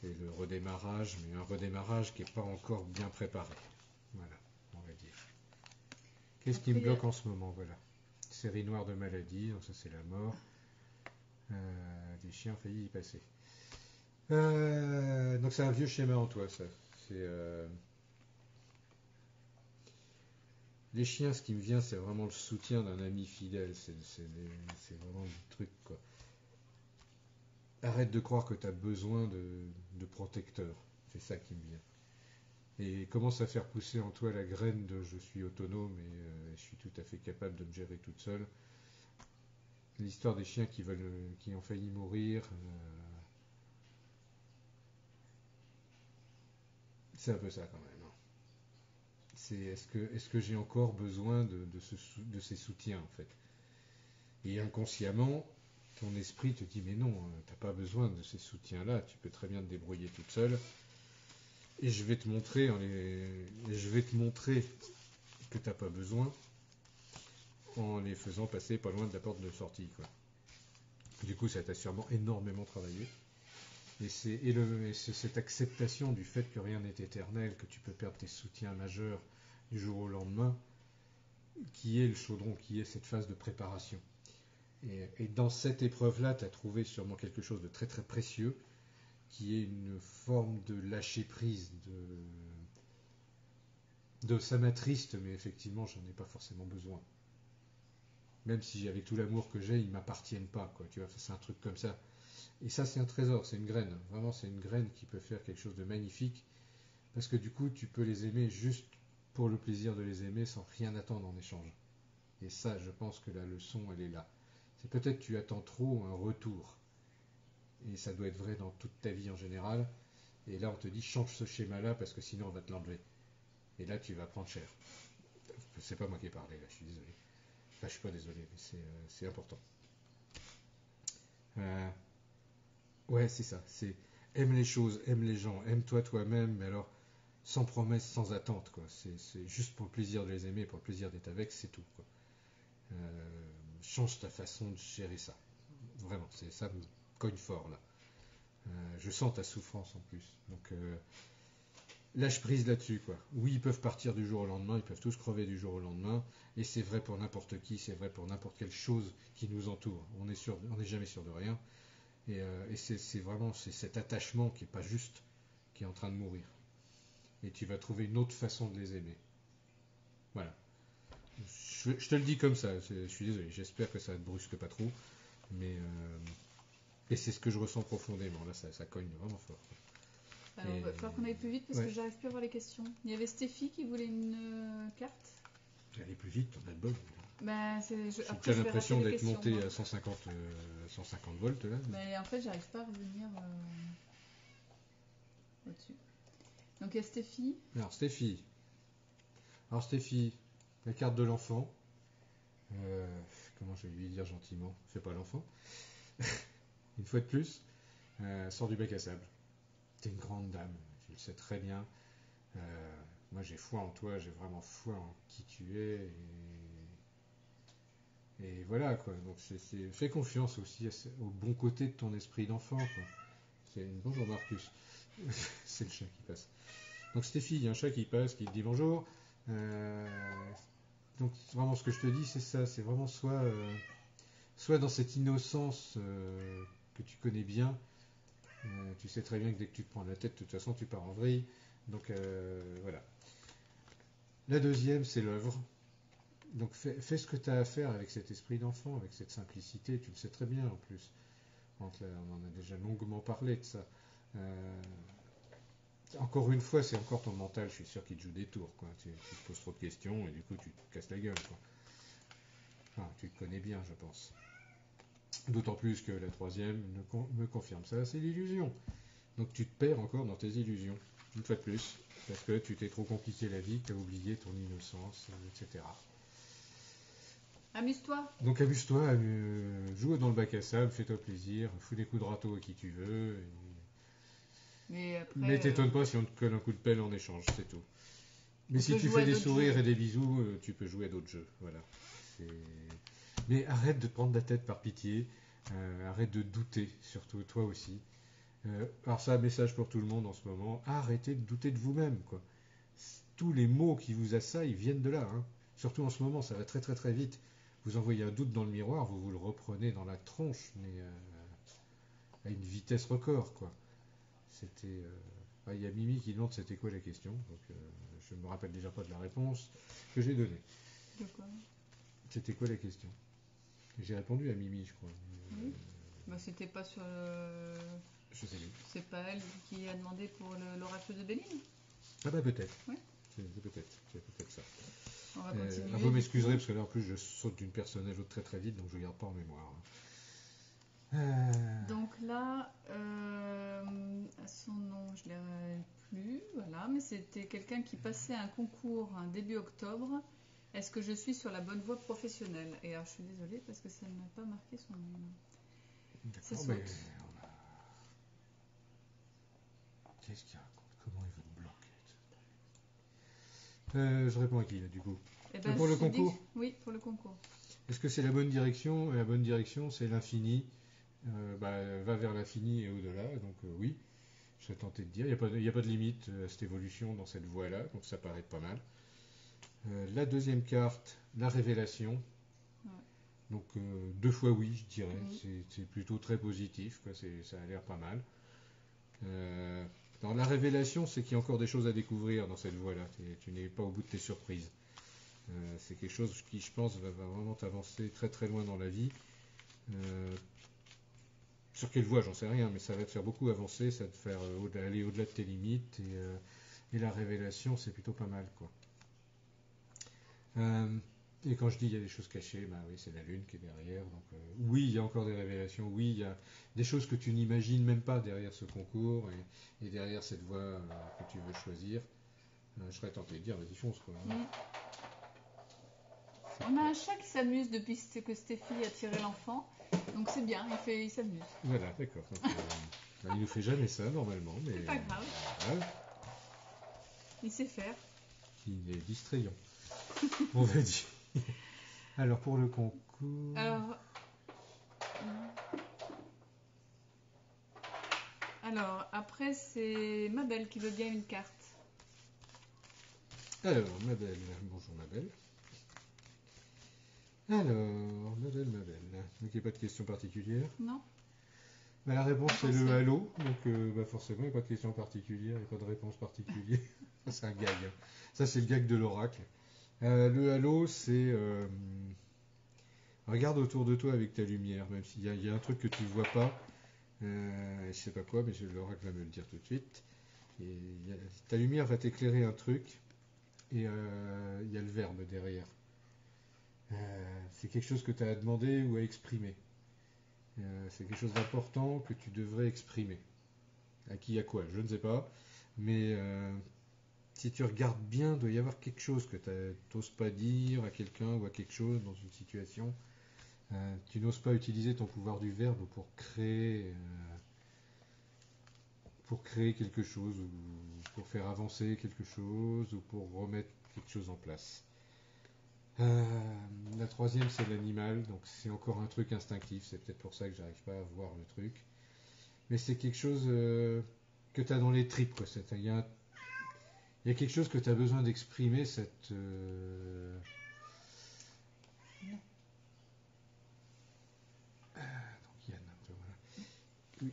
Et le redémarrage, mais un redémarrage qui n'est pas encore bien préparé. Voilà, on va dire. Qu'est-ce qui me bloque en ce moment? Voilà. Série noire de maladie, donc ça c'est la mort. Des chiens ont failli y passer. Donc c'est un vieux schéma en toi, ça. C'est les chiens, ce qui me vient, c'est vraiment le soutien d'un ami fidèle. C'est vraiment le truc, quoi. Arrête de croire que tu as besoin de protecteur. C'est ça qui me vient. Et commence à faire pousser en toi la graine de je suis autonome et je suis tout à fait capable de me gérer toute seule. L'histoire des chiens qui ont failli mourir, c'est un peu ça quand même, hein. Est-ce que j'ai encore besoin de ces soutiens en fait? Et inconsciemment, ton esprit te dit mais non, t'as pas besoin de ces soutiens-là, tu peux très bien te débrouiller toute seule. Et je vais te montrer, que t'as pas besoin en les faisant passer pas loin de la porte de sortie, quoi. Du coup, ça t'a sûrement énormément travaillé. Et c'est cette acceptation du fait que rien n'est éternel, que tu peux perdre tes soutiens majeurs du jour au lendemain, qui est le chaudron, qui est cette phase de préparation. Et dans cette épreuve-là, tu as trouvé sûrement quelque chose de très très précieux, qui est une forme de lâcher prise, de ça m'attriste, mais effectivement, j'en ai pas forcément besoin. Même si avec tout l'amour que j'ai, ils m'appartiennent pas, quoi. Tu vois, c'est un truc comme ça. Et ça, c'est un trésor, c'est une graine. Vraiment, c'est une graine qui peut faire quelque chose de magnifique, parce que du coup, tu peux les aimer juste pour le plaisir de les aimer, sans rien attendre en échange. Et ça, je pense que la leçon, elle est là. C'est peut-être que tu attends trop un retour. Et ça doit être vrai dans toute ta vie en général. Et là, on te dit, change ce schéma-là, parce que sinon, on va te l'enlever. Et là, tu vas prendre cher. C'est pas moi qui ai parlé, là, je suis désolé. Enfin, je suis pas désolé, mais c'est important. Ouais, c'est ça. C'est aime les choses, aime les gens, aime-toi toi-même, mais alors sans promesse, sans attente, quoi. C'est juste pour le plaisir de les aimer, pour le plaisir d'être avec, c'est tout, quoi. Change ta façon de gérer ça. Vraiment, ça me cogne fort là. Je sens ta souffrance en plus. Donc lâche prise là-dessus, quoi. Oui, ils peuvent partir du jour au lendemain, ils peuvent tous crever du jour au lendemain, et c'est vrai pour n'importe qui, c'est vrai pour n'importe quelle chose qui nous entoure. On n'est jamais sûr de rien. Et c'est vraiment cet attachement qui n'est pas juste, qui est en train de mourir. Et tu vas trouver une autre façon de les aimer. Voilà. Je te le dis comme ça, je suis désolé, j'espère que ça ne te brusque pas trop. Mais et c'est ce que je ressens profondément. Là, ça cogne vraiment fort. Alors, il va falloir qu'on aille plus vite parce que j'arrive plus à voir les questions. Il y avait Stéphie qui voulait une carte. Aller plus vite, ton album. Bah, j'ai l'impression d'être monté à 150 volts là. Mais en fait, j'arrive pas à revenir au-dessus. Donc il y a Stéphie. Alors Stéphie, la carte de l'enfant. Comment je vais lui dire gentiment? Fais pas l'enfant. Une fois de plus, sors du bac à sable. T'es une grande dame, tu le sais très bien. Moi j'ai foi en toi, j'ai vraiment foi en qui tu es. Et voilà quoi. Donc fais confiance aussi au bon côté de ton esprit d'enfant, quoi. Bonjour Marcus. C'est le chat qui passe. Donc Stéphie, il y a un chat qui passe, qui te dit bonjour. Donc vraiment ce que je te dis, c'est ça. C'est vraiment soit dans cette innocence que tu connais bien, Tu sais très bien que dès que tu te prends la tête, de toute façon, tu pars en vrille. Donc voilà. La deuxième, c'est l'œuvre. Donc fais ce que tu as à faire avec cet esprit d'enfant, avec cette simplicité. Tu le sais très bien en plus. On en a déjà longuement parlé de ça. Encore une fois, c'est encore ton mental, je suis sûr qu'il te joue des tours. Quoi. Tu te poses trop de questions et du coup, tu te casses la gueule. Quoi. Enfin, tu te connais bien, je pense. D'autant plus que la troisième me confirme ça, c'est l'illusion. Donc tu te perds encore dans tes illusions, une fois de plus, parce que tu t'es trop compliqué la vie, tu as oublié ton innocence, etc. Amuse-toi. Donc amuse-toi, joue dans le bac à sable, fais-toi plaisir, fous des coups de râteau à qui tu veux. Mais après, Mais t'étonne pas si on te colle un coup de pelle en échange, c'est tout. Mais On si peut tu jouer fais à des d'autres sourires jeux. et des bisous, tu peux jouer à d'autres jeux. Voilà. C'est- Mais arrête de te prendre la tête par pitié. Arrête de douter, surtout toi aussi. Alors ça, un message pour tout le monde en ce moment. Arrêtez de douter de vous-même, quoi. Tous les mots qui vous assaillent viennent de là, hein. Surtout en ce moment, ça va très très très vite. Vous envoyez un doute dans le miroir, vous le reprenez dans la tronche, mais à une vitesse record, quoi. C'était. Il y a Mimi qui demande c'était quoi la question, donc je ne me rappelle déjà pas de la réponse que j'ai donnée. De quoi? C'était quoi la question? J'ai répondu à Mimi, je crois. Oui. Bah, c'était pas sur le... Je sais plus. C'est pas elle qui a demandé pour l'oracle de Béline? Ah bah peut-être. Oui. C'est peut-être ça. On va continuer. Vous m'excuserez parce que là en plus je saute d'une personne à l'autre très très vite, donc je ne garde pas en mémoire. Donc là, son nom, je ne l'ai plus, voilà, mais c'était quelqu'un qui passait un concours début octobre. Est-ce que je suis sur la bonne voie professionnelle? Et alors, je suis désolée parce que ça ne m'a pas marqué son nom. Ça D'accord, saute. mais qu'est-ce qu'il raconte? Comment il veut te bloquer? Je réponds à qui là du coup? Eh ben, Pour le je dis- concours? Oui, pour le concours. Est-ce que c'est la bonne direction? La bonne direction, c'est l'infini. Va vers l'infini et au-delà. Donc oui, je serais tenté de dire. Il n'y a pas de limite à cette évolution dans cette voie-là, donc ça paraît pas mal. La deuxième carte, la révélation. Ouais. Donc deux fois oui, je dirais. Mhm. C'est plutôt très positif, quoi. Ça a l'air pas mal. Dans la révélation, c'est qu'il y a encore des choses à découvrir dans cette voie-là. Tu n'es pas au bout de tes surprises. C'est quelque chose qui, je pense, va vraiment t'avancer très très loin dans la vie. Sur quelle voie, j'en sais rien, mais ça va te faire beaucoup avancer, ça va te faire aller au-delà de tes limites. Et la révélation, c'est plutôt pas mal, quoi. Et quand je dis il y a des choses cachées, bah oui, c'est la lune qui est derrière. Donc oui, il y a encore des révélations. Oui, il y a des choses que tu n'imagines même pas derrière ce concours et derrière cette voie que tu veux choisir. Je serais tenté de dire, vas-y fonce, quoi. Mhm. On a un chat qui s'amuse depuis que Stéphie a tiré l'enfant. Donc c'est bien, il s'amuse. Voilà, d'accord. Donc, il nous fait jamais ça normalement, mais C'est pas grave. voilà, Il sait faire. il est distrayant, on va dire. Alors pour le concours. Alors, après, c'est Mabel qui veut bien une carte. Alors, Mabel, bonjour Mabel. Alors, Mabel. Donc il n'y a pas de question particulière. Non? Bah, la réponse c'est le Attention. halo, donc forcément il n'y a pas de question particulière, il n'y a pas de réponse particulière. Ça c'est un gag, hein. Ça c'est le gag de l'oracle. Le halo c'est... regarde autour de toi avec ta lumière, même s'il y a un truc que tu ne vois pas. Je sais pas quoi, mais l'oracle va me le dire tout de suite. Et ta lumière va t'éclairer un truc, et il y a le verbe derrière. C'est quelque chose que tu as à demander ou à exprimer. C'est quelque chose d'important que tu devrais exprimer. À qui, à quoi, je ne sais pas. Mais si tu regardes bien, il doit y avoir quelque chose que tu n'oses pas dire à quelqu'un ou à quelque chose dans une situation. Tu n'oses pas utiliser ton pouvoir du verbe pour créer quelque chose, ou pour faire avancer quelque chose, ou pour remettre quelque chose en place. La troisième, c'est l'animal, donc c'est encore un truc instinctif, c'est peut-être pour ça que j'arrive pas à voir le truc. Mais c'est quelque chose que tu as dans les tripes, quoi. Il y a quelque chose que tu as besoin d'exprimer, cette... donc Yann, voilà. Oui,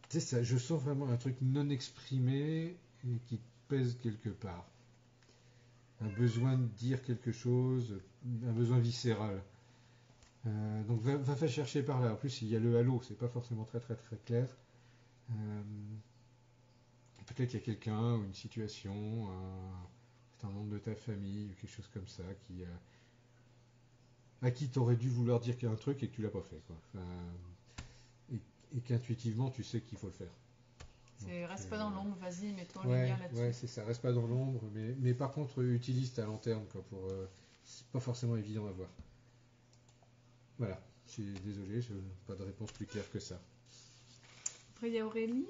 tu sais, ça, je sens vraiment un truc non exprimé et qui te pèse quelque part. Un besoin de dire quelque chose, un besoin viscéral. Donc va chercher par là. En plus, il y a le halo, c'est pas forcément très très très clair. Euh, Peut-être qu'il y a quelqu'un ou une situation, c'est un membre de ta famille ou quelque chose comme ça à qui tu aurais dû vouloir dire qu'il y a un truc et que tu l'as pas fait, quoi. Enfin, et qu'intuitivement tu sais qu'il faut le faire. Donc, C'est reste pas dans l'ombre, vas-y, mets-toi en ouais, lumière là-dessus. ouais, c'est ça. Reste pas dans l'ombre, mais par contre utilise ta lanterne, quoi, pour. C'est pas forcément évident à voir. Voilà. Je suis désolé, je n'ai pas de réponse plus claire que ça. Après, il y a Aurélie.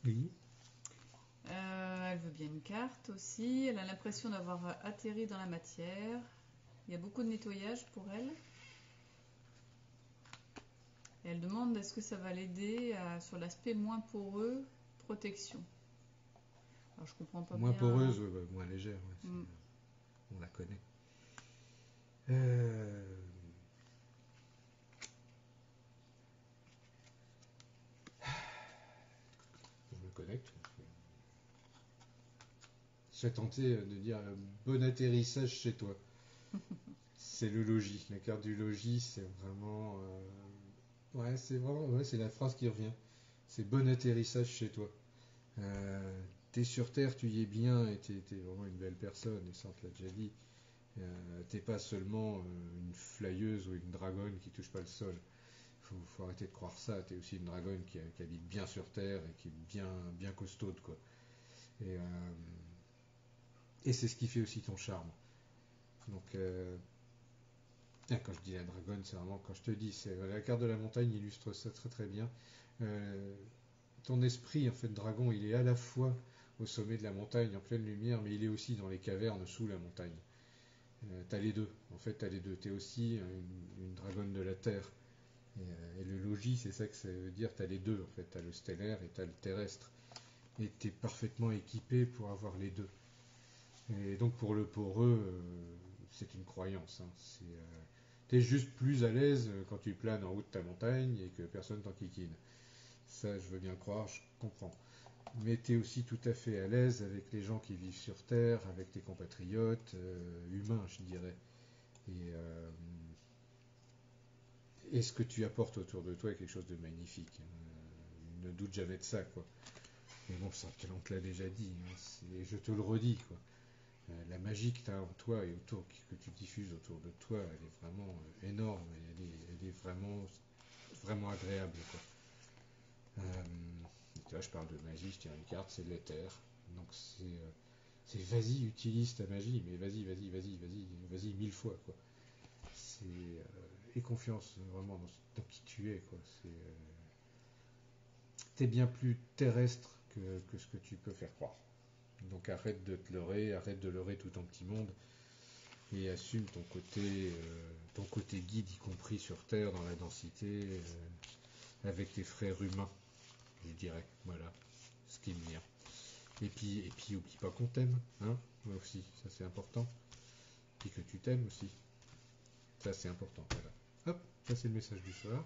Oui. Elle veut bien une carte aussi. Elle a l'impression d'avoir atterri dans la matière. Il y a beaucoup de nettoyage pour elle. Et elle demande est-ce que ça va l'aider sur l'aspect moins poreux, protection. Alors je comprends pas Moins bien. poreuse, moins légère. Ouais, on la connaît. Je me connecte. Je serais tenté de dire bon atterrissage chez toi. C'est le logis. La carte du logis, c'est vraiment. Ouais, c'est vraiment. Ouais, c'est la phrase qui revient. C'est bon atterrissage chez toi. T'es sur Terre, tu y es bien et t'es vraiment une belle personne. Et ça, on te l'a déjà dit. T'es pas seulement une flyeuse ou une dragonne qui touche pas le sol. Faut arrêter de croire ça. T'es aussi une dragonne qui habite bien sur Terre et qui est bien costaude, quoi. Et, et c'est ce qui fait aussi ton charme. Donc, quand je dis la dragonne, c'est vraiment quand je te dis, c'est la carte de la montagne illustre ça très très bien. Euh, Ton esprit, en fait, dragon, il est à la fois au sommet de la montagne, en pleine lumière, mais il est aussi dans les cavernes sous la montagne. T'as les deux. En fait, t'as les deux. T'es aussi une dragonne de la terre. Et le logis, c'est ça que ça veut dire. T'as les deux. En fait, t'as le stellaire et t'as le terrestre. Et t'es parfaitement équipé pour avoir les deux. Et donc pour eux, c'est une croyance. Hein. T'es juste plus à l'aise quand tu planes en haut de ta montagne et que personne t'enquiquine. Ça, je veux bien le croire, je comprends. Mais tu es aussi tout à fait à l'aise avec les gens qui vivent sur Terre, avec tes compatriotes humains, je dirais. Et ce que tu apportes autour de toi est quelque chose de magnifique. Ne doute jamais de ça, quoi. Mais bon, ça, on te l'a déjà dit, hein, et je te le redis, quoi. La magie que tu as en toi et autour, que tu diffuses autour de toi, elle est vraiment énorme, elle est vraiment, vraiment agréable, quoi. Tu vois, je parle de magie, je tire une carte, c'est l'éther. Donc c'est vas-y, utilise ta magie, mais vas-y 1000 fois, quoi. Et confiance vraiment dans qui tu es, quoi. T'es bien plus terrestre que ce que tu peux faire croire. Donc arrête de te leurrer, arrête de leurrer tout ton petit monde et assume ton côté guide, y compris sur Terre, dans la densité, avec tes frères humains, je dirais. Voilà ce qui me vient. Et puis oublie pas qu'on t'aime, hein, moi aussi, ça c'est important. Et que tu t'aimes aussi, ça c'est important, voilà. Hop, ça c'est le message du soir.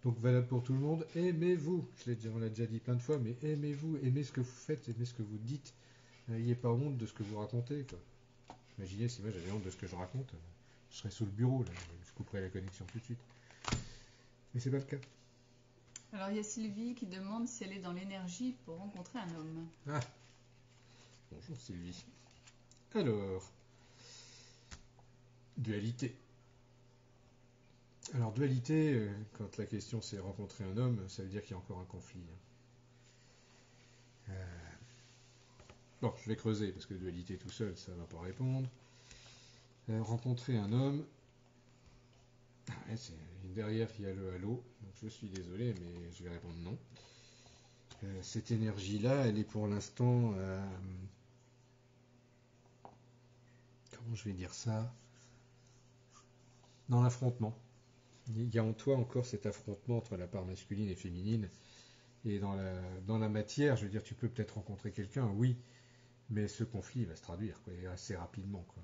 Donc valable pour tout le monde, aimez-vous. On l'a déjà dit plein de fois, mais aimez-vous, aimez ce que vous faites, aimez ce que vous dites. N'ayez pas honte de ce que vous racontez, quoi. Imaginez si moi j'avais honte de ce que je raconte, je serais sous le bureau, là, je couperais la connexion tout de suite. Mais c'est pas le cas. Alors il y a Sylvie qui demande si elle est dans l'énergie pour rencontrer un homme. Ah, bonjour Sylvie. Alors, dualité. Alors dualité, quand la question c'est rencontrer un homme, ça veut dire qu'il y a encore un conflit. Bon, je vais creuser parce que dualité tout seul, ça ne va pas répondre. Rencontrer un homme, derrière il y a le halo, donc je suis désolé, mais je vais répondre non. Cette énergie-là, elle est pour l'instant, comment je vais dire ça, dans l'affrontement. Il y a en toi encore cet affrontement entre la part masculine et féminine. Et dans la matière, je veux dire, tu peux peut-être rencontrer quelqu'un, oui, mais ce conflit va se traduire, quoi, et assez rapidement, quoi.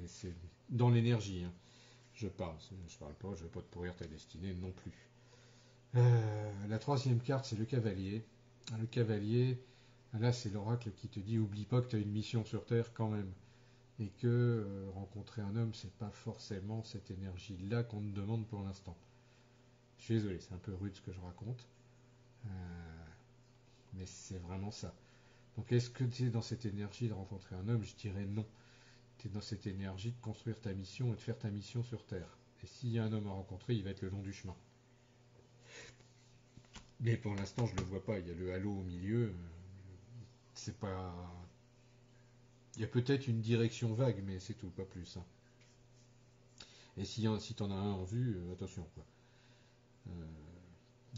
C'est dans l'énergie, hein. Je parle pas, je ne vais pas te pourrir ta destinée non plus. La troisième carte, c'est le cavalier. Le cavalier, là, c'est l'oracle qui te dit oublie pas que tu as une mission sur Terre quand même. Et que rencontrer un homme, c'est pas forcément cette énergie-là qu'on te demande pour l'instant. Je suis désolé, c'est un peu rude ce que je raconte. Mais c'est vraiment ça. Donc est-ce que tu es dans cette énergie de rencontrer un homme? Je dirais non. Tu es dans cette énergie de construire ta mission et de faire ta mission sur Terre. Et s'il y a un homme à rencontrer, il va être le long du chemin. Mais pour l'instant, je ne le vois pas. Il y a le halo au milieu. C'est pas. Il y a peut-être une direction vague, mais c'est tout, pas plus, hein. Et si t'en as un en vue, attention, quoi.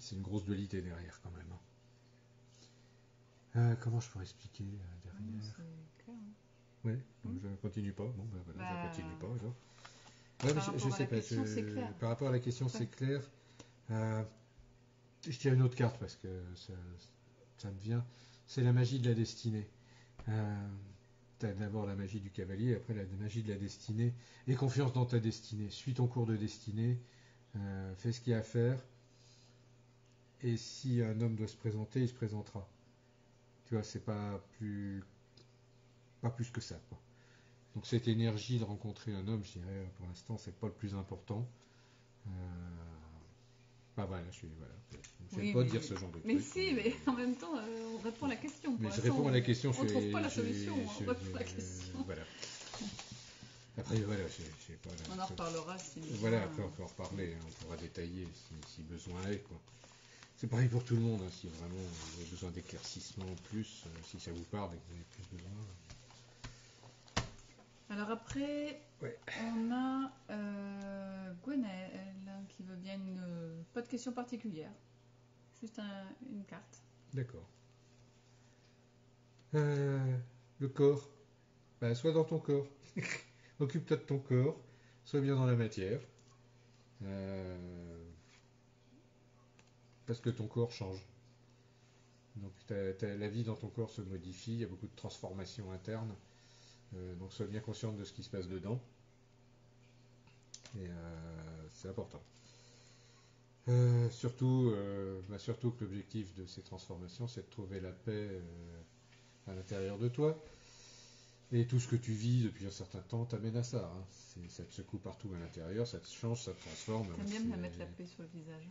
C'est une grosse dualité derrière, quand même, hein. Comment je pourrais expliquer derrière? C'est clair, hein. Ouais, donc je continue pas. Bon, ben voilà, je continue pas, alors. Ouais, je sais pas. C'est clair. Par rapport à la question, c'est clair. Je tire une autre carte parce que ça me vient. C'est la magie de la destinée. Tu as d'abord la magie du cavalier, après la magie de la destinée. Aie confiance dans ta destinée. Suis ton cours de destinée. Fais ce qu'il y a à faire. Et si un homme doit se présenter, il se présentera. Tu vois, c'est pas plus que ça, quoi. Donc cette énergie de rencontrer un homme, je dirais, pour l'instant, c'est pas le plus important. Voilà, j'aime pas dire ce genre de truc. Mais si, mais en même temps, on répond à la question. Mais je réponds à la question. On trouve pas la solution, on répond à la question. Voilà. Après, voilà, j'ai pas. On en reparlera si. Voilà, après on peut en reparler, hein, on pourra détailler si besoin est, quoi. C'est pareil pour tout le monde, hein, si vraiment vous avez besoin d'éclaircissement en plus, si ça vous parle et que vous avez plus besoin. Alors après, on a Gwenaël qui veut bien pas de question particulière, juste une carte. D'accord. Le corps, sois dans ton corps. Occupe-toi de ton corps, sois bien dans la matière. Parce que ton corps change. Donc la vie dans ton corps se modifie, il y a beaucoup de transformations internes. Donc sois bien consciente de ce qui se passe dedans. Et c'est important. Surtout que l'objectif de ces transformations, c'est de trouver la paix à l'intérieur de toi. Et tout ce que tu vis depuis un certain temps t'amène à ça, hein. Ça te secoue partout à l'intérieur, ça te change, ça te transforme. T'aimes bien me mettre la paix sur le visage.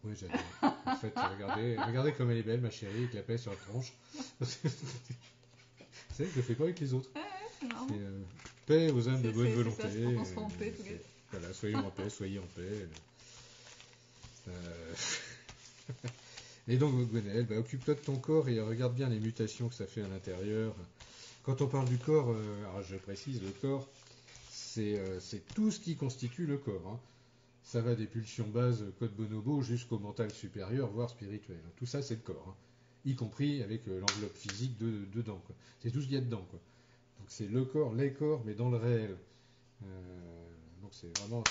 Oui, j'adore. En fait, regardez comme elle est belle, ma chérie, avec la paix sur la tronche. Vous savez, je le fais pas avec les autres. C'est paix aux âmes de bonne volonté. Ça, on soit en paix tous les deux. Voilà, soyons en paix, soyez en paix. Et donc, Gwenaël, occupe-toi de ton corps et regarde bien les mutations que ça fait à l'intérieur. Quand on parle du corps, alors je précise, le corps, c'est tout ce qui constitue le corps, hein. Ça va des pulsions bases, code bonobo, jusqu'au mental supérieur, voire spirituel. Tout ça, c'est le corps, hein. Y compris avec l'enveloppe physique dedans, quoi. C'est tout ce qu'il y a dedans, quoi. Donc c'est le corps, les corps, mais dans le réel. Donc c'est vraiment,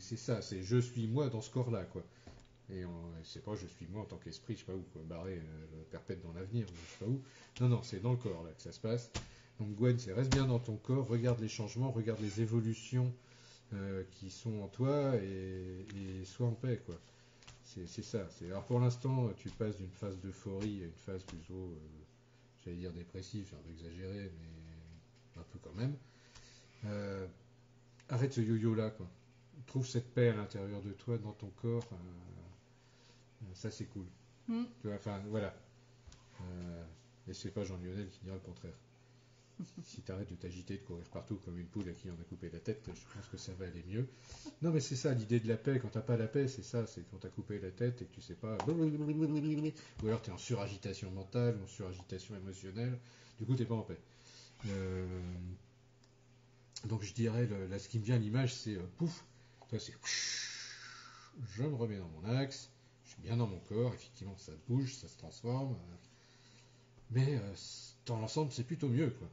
c'est ça, c'est je suis moi dans ce corps-là, quoi. Et c'est pas je suis moi en tant qu'esprit, je sais pas où, quoi, barré, perpète dans l'avenir, je sais pas où. Non, c'est dans le corps, là, que ça se passe. Donc Gwen, c'est reste bien dans ton corps, regarde les changements, regarde les évolutions qui sont en toi et sois en paix, quoi. C'est ça. Alors pour l'instant, tu passes d'une phase d'euphorie à une phase plutôt, j'allais dire dépressive, c'est un peu exagéré, mais un peu quand même. Arrête ce yo-yo là, quoi. Trouve cette paix à l'intérieur de toi, dans ton corps. Ça c'est cool. Tu vois, enfin voilà. Et c'est pas Jean-Lionel qui dira le contraire. Si t'arrêtes de t'agiter, de courir partout comme une poule à qui on a coupé la tête, je pense que ça va aller mieux. Non mais c'est ça l'idée de la paix, quand t'as pas la paix, c'est ça, c'est quand t'as coupé la tête et que tu sais pas, ou alors t'es en suragitation mentale ou en suragitation émotionnelle, du coup t'es pas en paix. Donc je dirais, là ce qui me vient à l'image c'est pouf, toi c'est je me remets dans mon axe, je suis bien dans mon corps, effectivement ça bouge, ça se transforme, mais dans l'ensemble c'est plutôt mieux, quoi.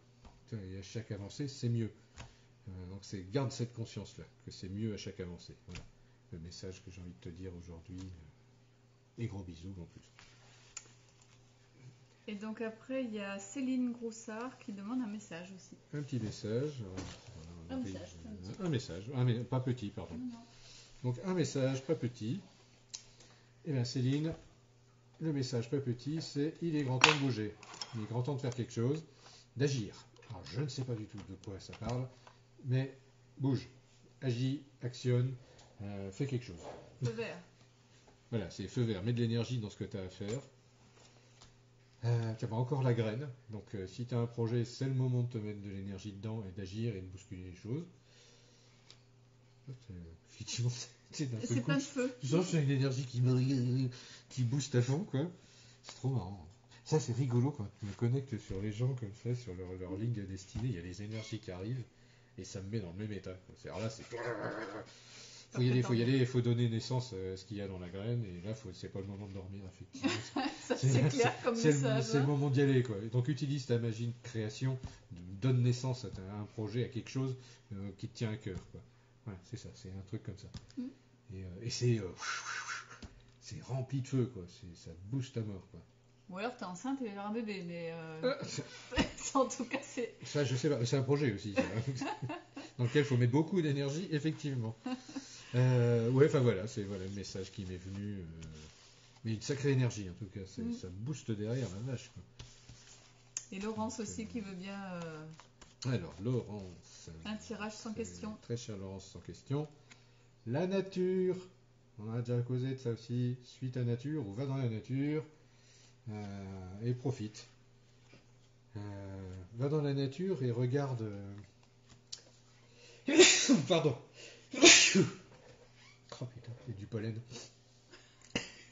Et à chaque avancée, c'est mieux. Donc garde cette conscience-là, que c'est mieux à chaque avancée. Voilà le message que j'ai envie de te dire aujourd'hui. Et gros bisous en plus. Et donc après, il y a Céline Groussard qui demande un message aussi. Un petit message. Un message, Un message, pas petit, pardon. Non. Donc un message pas petit. Eh bien Céline, le message pas petit, c'est il est grand temps de bouger. Il est grand temps de faire quelque chose, d'agir. Alors je ne sais pas du tout de quoi ça parle, mais bouge, agis, actionne, fais quelque chose. Feu vert. Voilà, c'est feu vert, mets de l'énergie dans ce que tu as à faire. Tu as encore la graine, donc si tu as un projet, c'est le moment de te mettre de l'énergie dedans et d'agir et de bousculer les choses. Effectivement, c'est d'un seul C'est coup, plein de feu. tu sens que c'est une énergie qui booste à fond, quoi. C'est trop marrant. Ça, c'est rigolo quand tu me connectes sur les gens comme ça, sur leur ligne de destinée. Il y a les énergies qui arrivent et ça me met dans le même état, quoi. Alors là, c'est. Faut y aller, il faut donner naissance à ce qu'il y a dans la graine. Et là, c'est pas le moment de dormir, effectivement. Ça, c'est clair comme message. C'est le moment d'y aller, quoi. Et donc, utilise ta magie de création, donne naissance à un projet, à quelque chose qui te tient à cœur, quoi. Voilà, c'est ça, c'est un truc comme ça. Mm. Et c'est rempli de feu, quoi. Ça booste à mort, quoi. Ou alors t'es enceinte et il y aura un bébé, mais en tout cas c'est. Ça, je sais pas, c'est un projet aussi, ça, dans lequel il faut mettre beaucoup d'énergie, effectivement. Ouais, enfin voilà, c'est le message qui m'est venu. Mais une sacrée énergie, en tout cas, ça booste derrière, la vache, quoi. Et Laurence aussi qui veut bien. Alors, Laurence. Un tirage sans question. Très cher Laurence, sans question. La nature. On a déjà causé de ça aussi. Suis ta nature ou va dans la nature et profite. Va dans la nature et regarde. Pardon. Oh putain, il y a du pollen.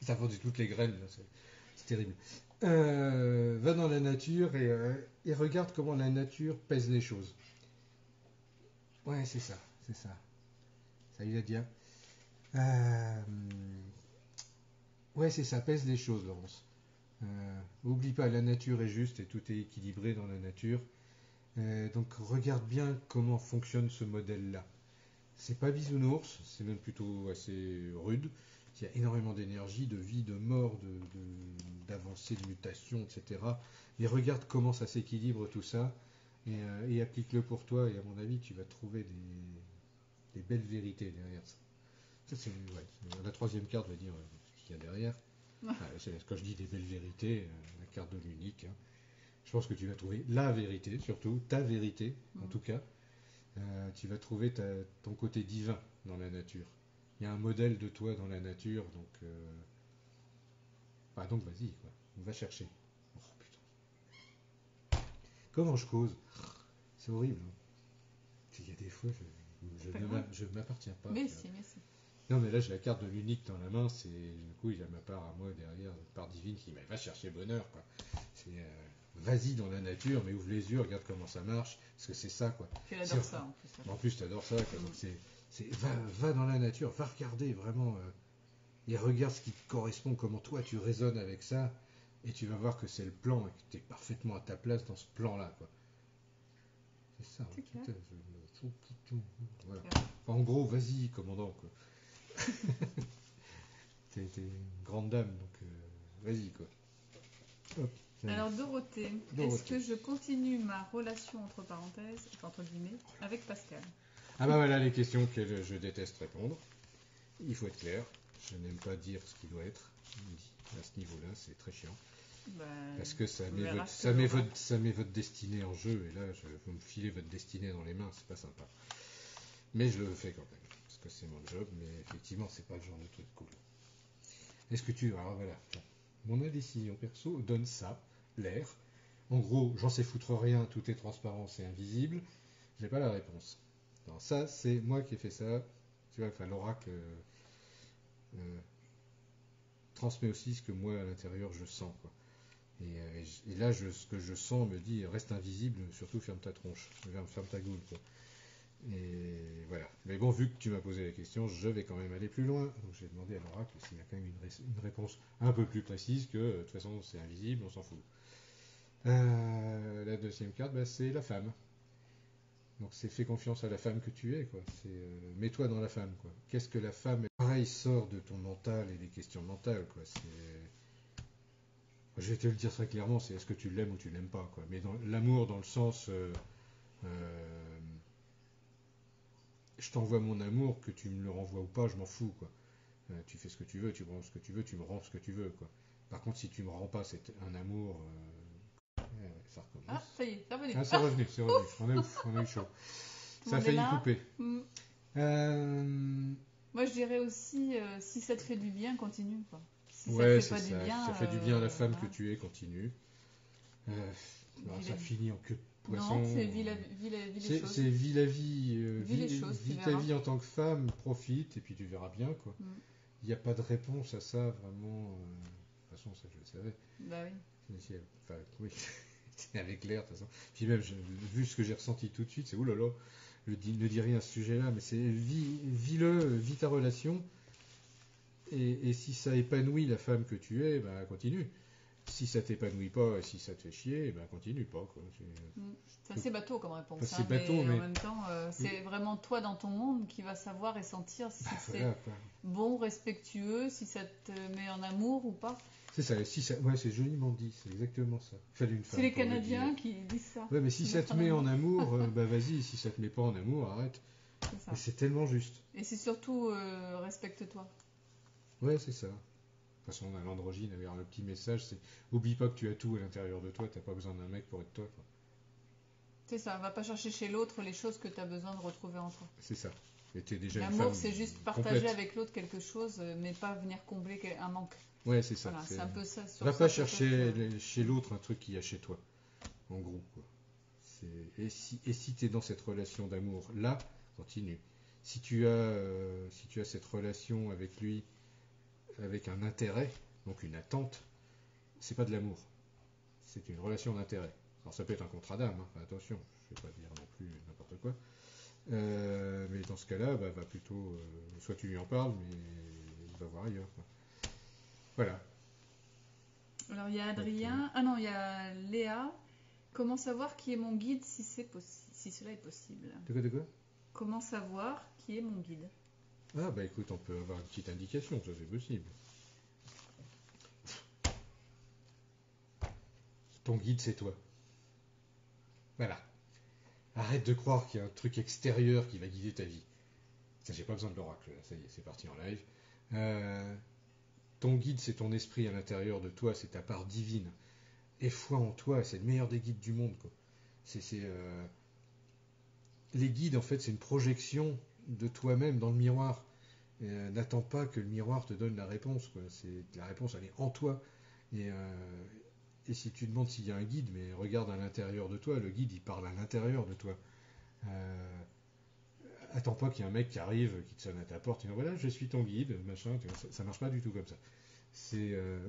Ça vendu toutes les graines, là, c'est terrible. Va dans la nature et regarde comment la nature pèse les choses. Ouais, c'est ça. Ça il a dit. Ouais, c'est ça, pèse les choses, Laurence. Oublie pas, la nature est juste et tout est équilibré dans la nature. Donc regarde bien comment fonctionne ce modèle-là. C'est pas bisounours, c'est même plutôt assez rude. Il y a énormément d'énergie, de vie, de mort, d'avancée, de mutation, etc. Et regarde comment ça s'équilibre tout ça et applique-le pour toi. Et à mon avis, tu vas trouver des belles vérités derrière ça. La troisième carte va dire ce qu'il y a derrière. Quand je dis des belles vérités, la carte de l'unique, hein, je pense que tu vas trouver la vérité, surtout ta vérité, en tout cas. Tu vas trouver ton côté divin dans la nature. Il y a un modèle de toi dans la nature, donc vas-y, quoi. On va chercher. Oh putain. Comment je cause? C'est horrible. Hein. Il y a des fois, je ne m'appartiens pas. Mais si. Non, mais là, j'ai la carte de l'unique dans la main. Du coup, il y a ma part à moi derrière, une part divine qui va chercher bonheur, quoi. Vas-y dans la nature, mais ouvre les yeux, regarde comment ça marche, parce que c'est ça, quoi. Tu adores ça, en plus. En plus, tu adores ça, quoi. Donc va dans la nature, va regarder vraiment, et regarde ce qui te correspond, comment toi tu résonnes avec ça, et tu vas voir que c'est le plan, et que tu es parfaitement à ta place dans ce plan-là, quoi. C'est ça. C'est clair. Voilà. En gros, vas-y, commandant, quoi. T'es une grande dame, donc vas-y, quoi. Hop. Alors Dorothée, est-ce que je continue ma relation entre parenthèses, entre guillemets, avec Pascal? Ah bah voilà les questions que je déteste répondre. Il faut être clair. Je n'aime pas dire ce qui doit être dit. À ce niveau-là, c'est très chiant. Parce que ça met votre destinée en jeu. Et là, vous me filez votre destinée dans les mains, c'est pas sympa. Mais je le fais quand même. Parce que c'est mon job. Mais effectivement, c'est pas le genre de truc cool. Est-ce que alors voilà. Mon indécision perso donne ça, l'air. En gros, j'en sais foutre rien, tout est transparent, c'est invisible. J'ai pas la réponse. Alors ça, c'est moi qui ai fait ça. Tu vois, enfin, l'oracle transmet aussi ce que moi, à l'intérieur, je sens, quoi. Et là, ce que je sens me dit, reste invisible, surtout ferme ta tronche, ferme ta gueule, quoi. Et voilà. Mais bon, vu que tu m'as posé la question, je vais quand même aller plus loin. Donc j'ai demandé à l'oracle s'il y a quand même une réponse un peu plus précise que, de toute façon, c'est invisible, on s'en fout. La deuxième carte, c'est la femme. Donc c'est fais confiance à la femme que tu es, quoi. Mets-toi dans la femme, quoi. Qu'est-ce que la femme, pareil, sort de ton mental et des questions mentales, quoi. Je vais te le dire très clairement, c'est est-ce que tu l'aimes ou tu l'aimes pas, quoi. Mais dans l'amour, dans le sens je t'envoie mon amour, que tu me le renvoies ou pas, je m'en fous, quoi. Tu fais ce que tu veux, tu me rends ce que tu veux, tu me rends ce que tu veux, quoi. Par contre, si tu me rends pas un amour, ça Ah, recommence. ça y est, c'est revenu. Ah, c'est revenu, c'est revenu. On a eu chaud. Tout le Ça a monde est failli là. couper. Moi, je dirais aussi, si ça te fait du bien, continue, quoi. Si ça te Ouais, fait c'est pas ça. du bien, Ça fait du bien à la femme que voilà. tu es, continue. Alors, Vis ça la- finit en queue de poisson. Non, c'est vis les choses. C'est vis la vie, Vis les choses, tu vis ta verras. vie en tant que femme, profite, et puis tu verras bien, quoi. Mm. Il n'y a pas de réponse à ça, vraiment. De toute façon, ça, je le savais. Bah oui. Enfin, oui, c'est avec l'air, de toute façon. Puis même, vu ce que j'ai ressenti tout de suite, c'est oulala, ne dis rien à ce sujet-là, mais c'est vis ta relation, et si ça épanouit la femme que tu es, ben continue. Si ça t'épanouit pas, et si ça te fait chier, ben continue pas, quoi. C'est assez bateau comme réponse. Enfin, c'est Mais bateau, en mais même temps, c'est vraiment toi dans ton monde qui va savoir et sentir si c'est voilà, quoi. bon, respectueux, si ça te met en amour ou pas. C'est ça, ouais, c'est joliment dit, c'est exactement ça. Fallait une femme C'est les pour le Canadiens dire. qui disent ça. Ouais, mais si ça te met en amour, bah vas-y, si ça te met pas en amour, arrête. C'est ça. Et c'est tellement juste. Et c'est surtout respecte-toi. Ouais, c'est ça. De toute façon, on a l'androgyne, alors le petit message, c'est oublie pas que tu as tout à l'intérieur de toi, t'as pas besoin d'un mec pour être toi, quoi. C'est ça, va pas chercher chez l'autre les choses que tu as besoin de retrouver en toi. C'est ça. Et t'es déjà une L'amour, femme c'est juste partager complète. avec l'autre quelque chose, mais pas venir combler un manque. Ouais, c'est ça. Voilà, c'est un peu ça. Sur Va ça, pas peut-être, chercher chez l'autre un truc qu'il y a chez toi, en gros, quoi. Et si tu es dans cette relation d'amour là, continue. Si tu as cette relation avec lui avec un intérêt, donc une attente, c'est pas de l'amour. C'est une relation d'intérêt. Alors ça peut être un contrat d'âme, hein, attention, je vais pas dire non plus n'importe quoi. Mais dans ce cas-là, bah, va plutôt, soit tu lui en parles, mais il va voir ailleurs, quoi. Voilà. Alors il y a Adrien, ah non, il y a Léa. Comment savoir qui est mon guide si cela est possible? De quoi? Comment savoir qui est mon guide? Ah bah écoute, on peut avoir une petite indication, ça c'est possible. Ton guide c'est toi. Voilà. Arrête de croire qu'il y a un truc extérieur qui va guider ta vie. Ça, j'ai pas besoin de l'oracle, là. Ça y est, c'est parti en live. Ton guide c'est ton esprit à l'intérieur de toi, c'est ta part divine. Et foi en toi, c'est le meilleur des guides du monde, quoi. Les guides, en fait, c'est une projection de toi-même dans le miroir. N'attends pas que le miroir te donne la réponse, quoi. La réponse, elle est en toi. Et si tu demandes s'il y a un guide, mais regarde à l'intérieur de toi, le guide, il parle à l'intérieur de toi. Attends pas qu'il y ait un mec qui arrive, qui te sonne à ta porte, et dit voilà, je suis ton guide, machin. Ça marche pas du tout comme ça.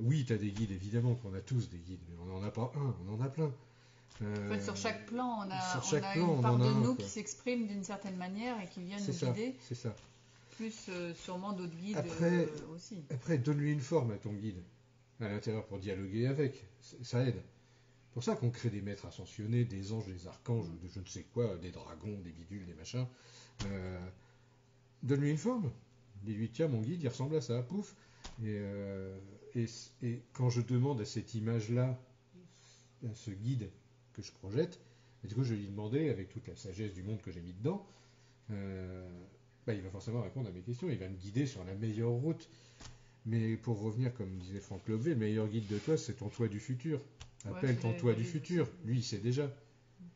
Oui, tu as des guides, évidemment qu'on a tous des guides, mais on n'en a pas un, on en a plein. En fait, sur chaque plan, on a plan, une part on en a de un, nous quoi. qui s'exprime d'une certaine manière et qui vient nous C'est ça, guider, c'est ça. plus sûrement d'autres guides Après- aussi. Après, donne-lui une forme à ton guide, à l'intérieur, pour dialoguer avec. Ça aide. C'est pour ça qu'on crée des maîtres ascensionnés, des anges, des archanges, de je ne sais quoi, des dragons, des bidules, des machins. Donne-lui une forme. Dis-lui, tiens, mon guide, il ressemble à ça, pouf. Et quand je demande à cette image-là, à ce guide que je projette, et du coup, je vais lui demander, avec toute la sagesse du monde que j'ai mis dedans, bah, il va forcément répondre à mes questions, il va me guider sur la meilleure route. Mais pour revenir, comme disait Franck Lobvé, le meilleur guide de toi, c'est ton toi du futur. Appelle ton toi du futur. Lui, il sait déjà.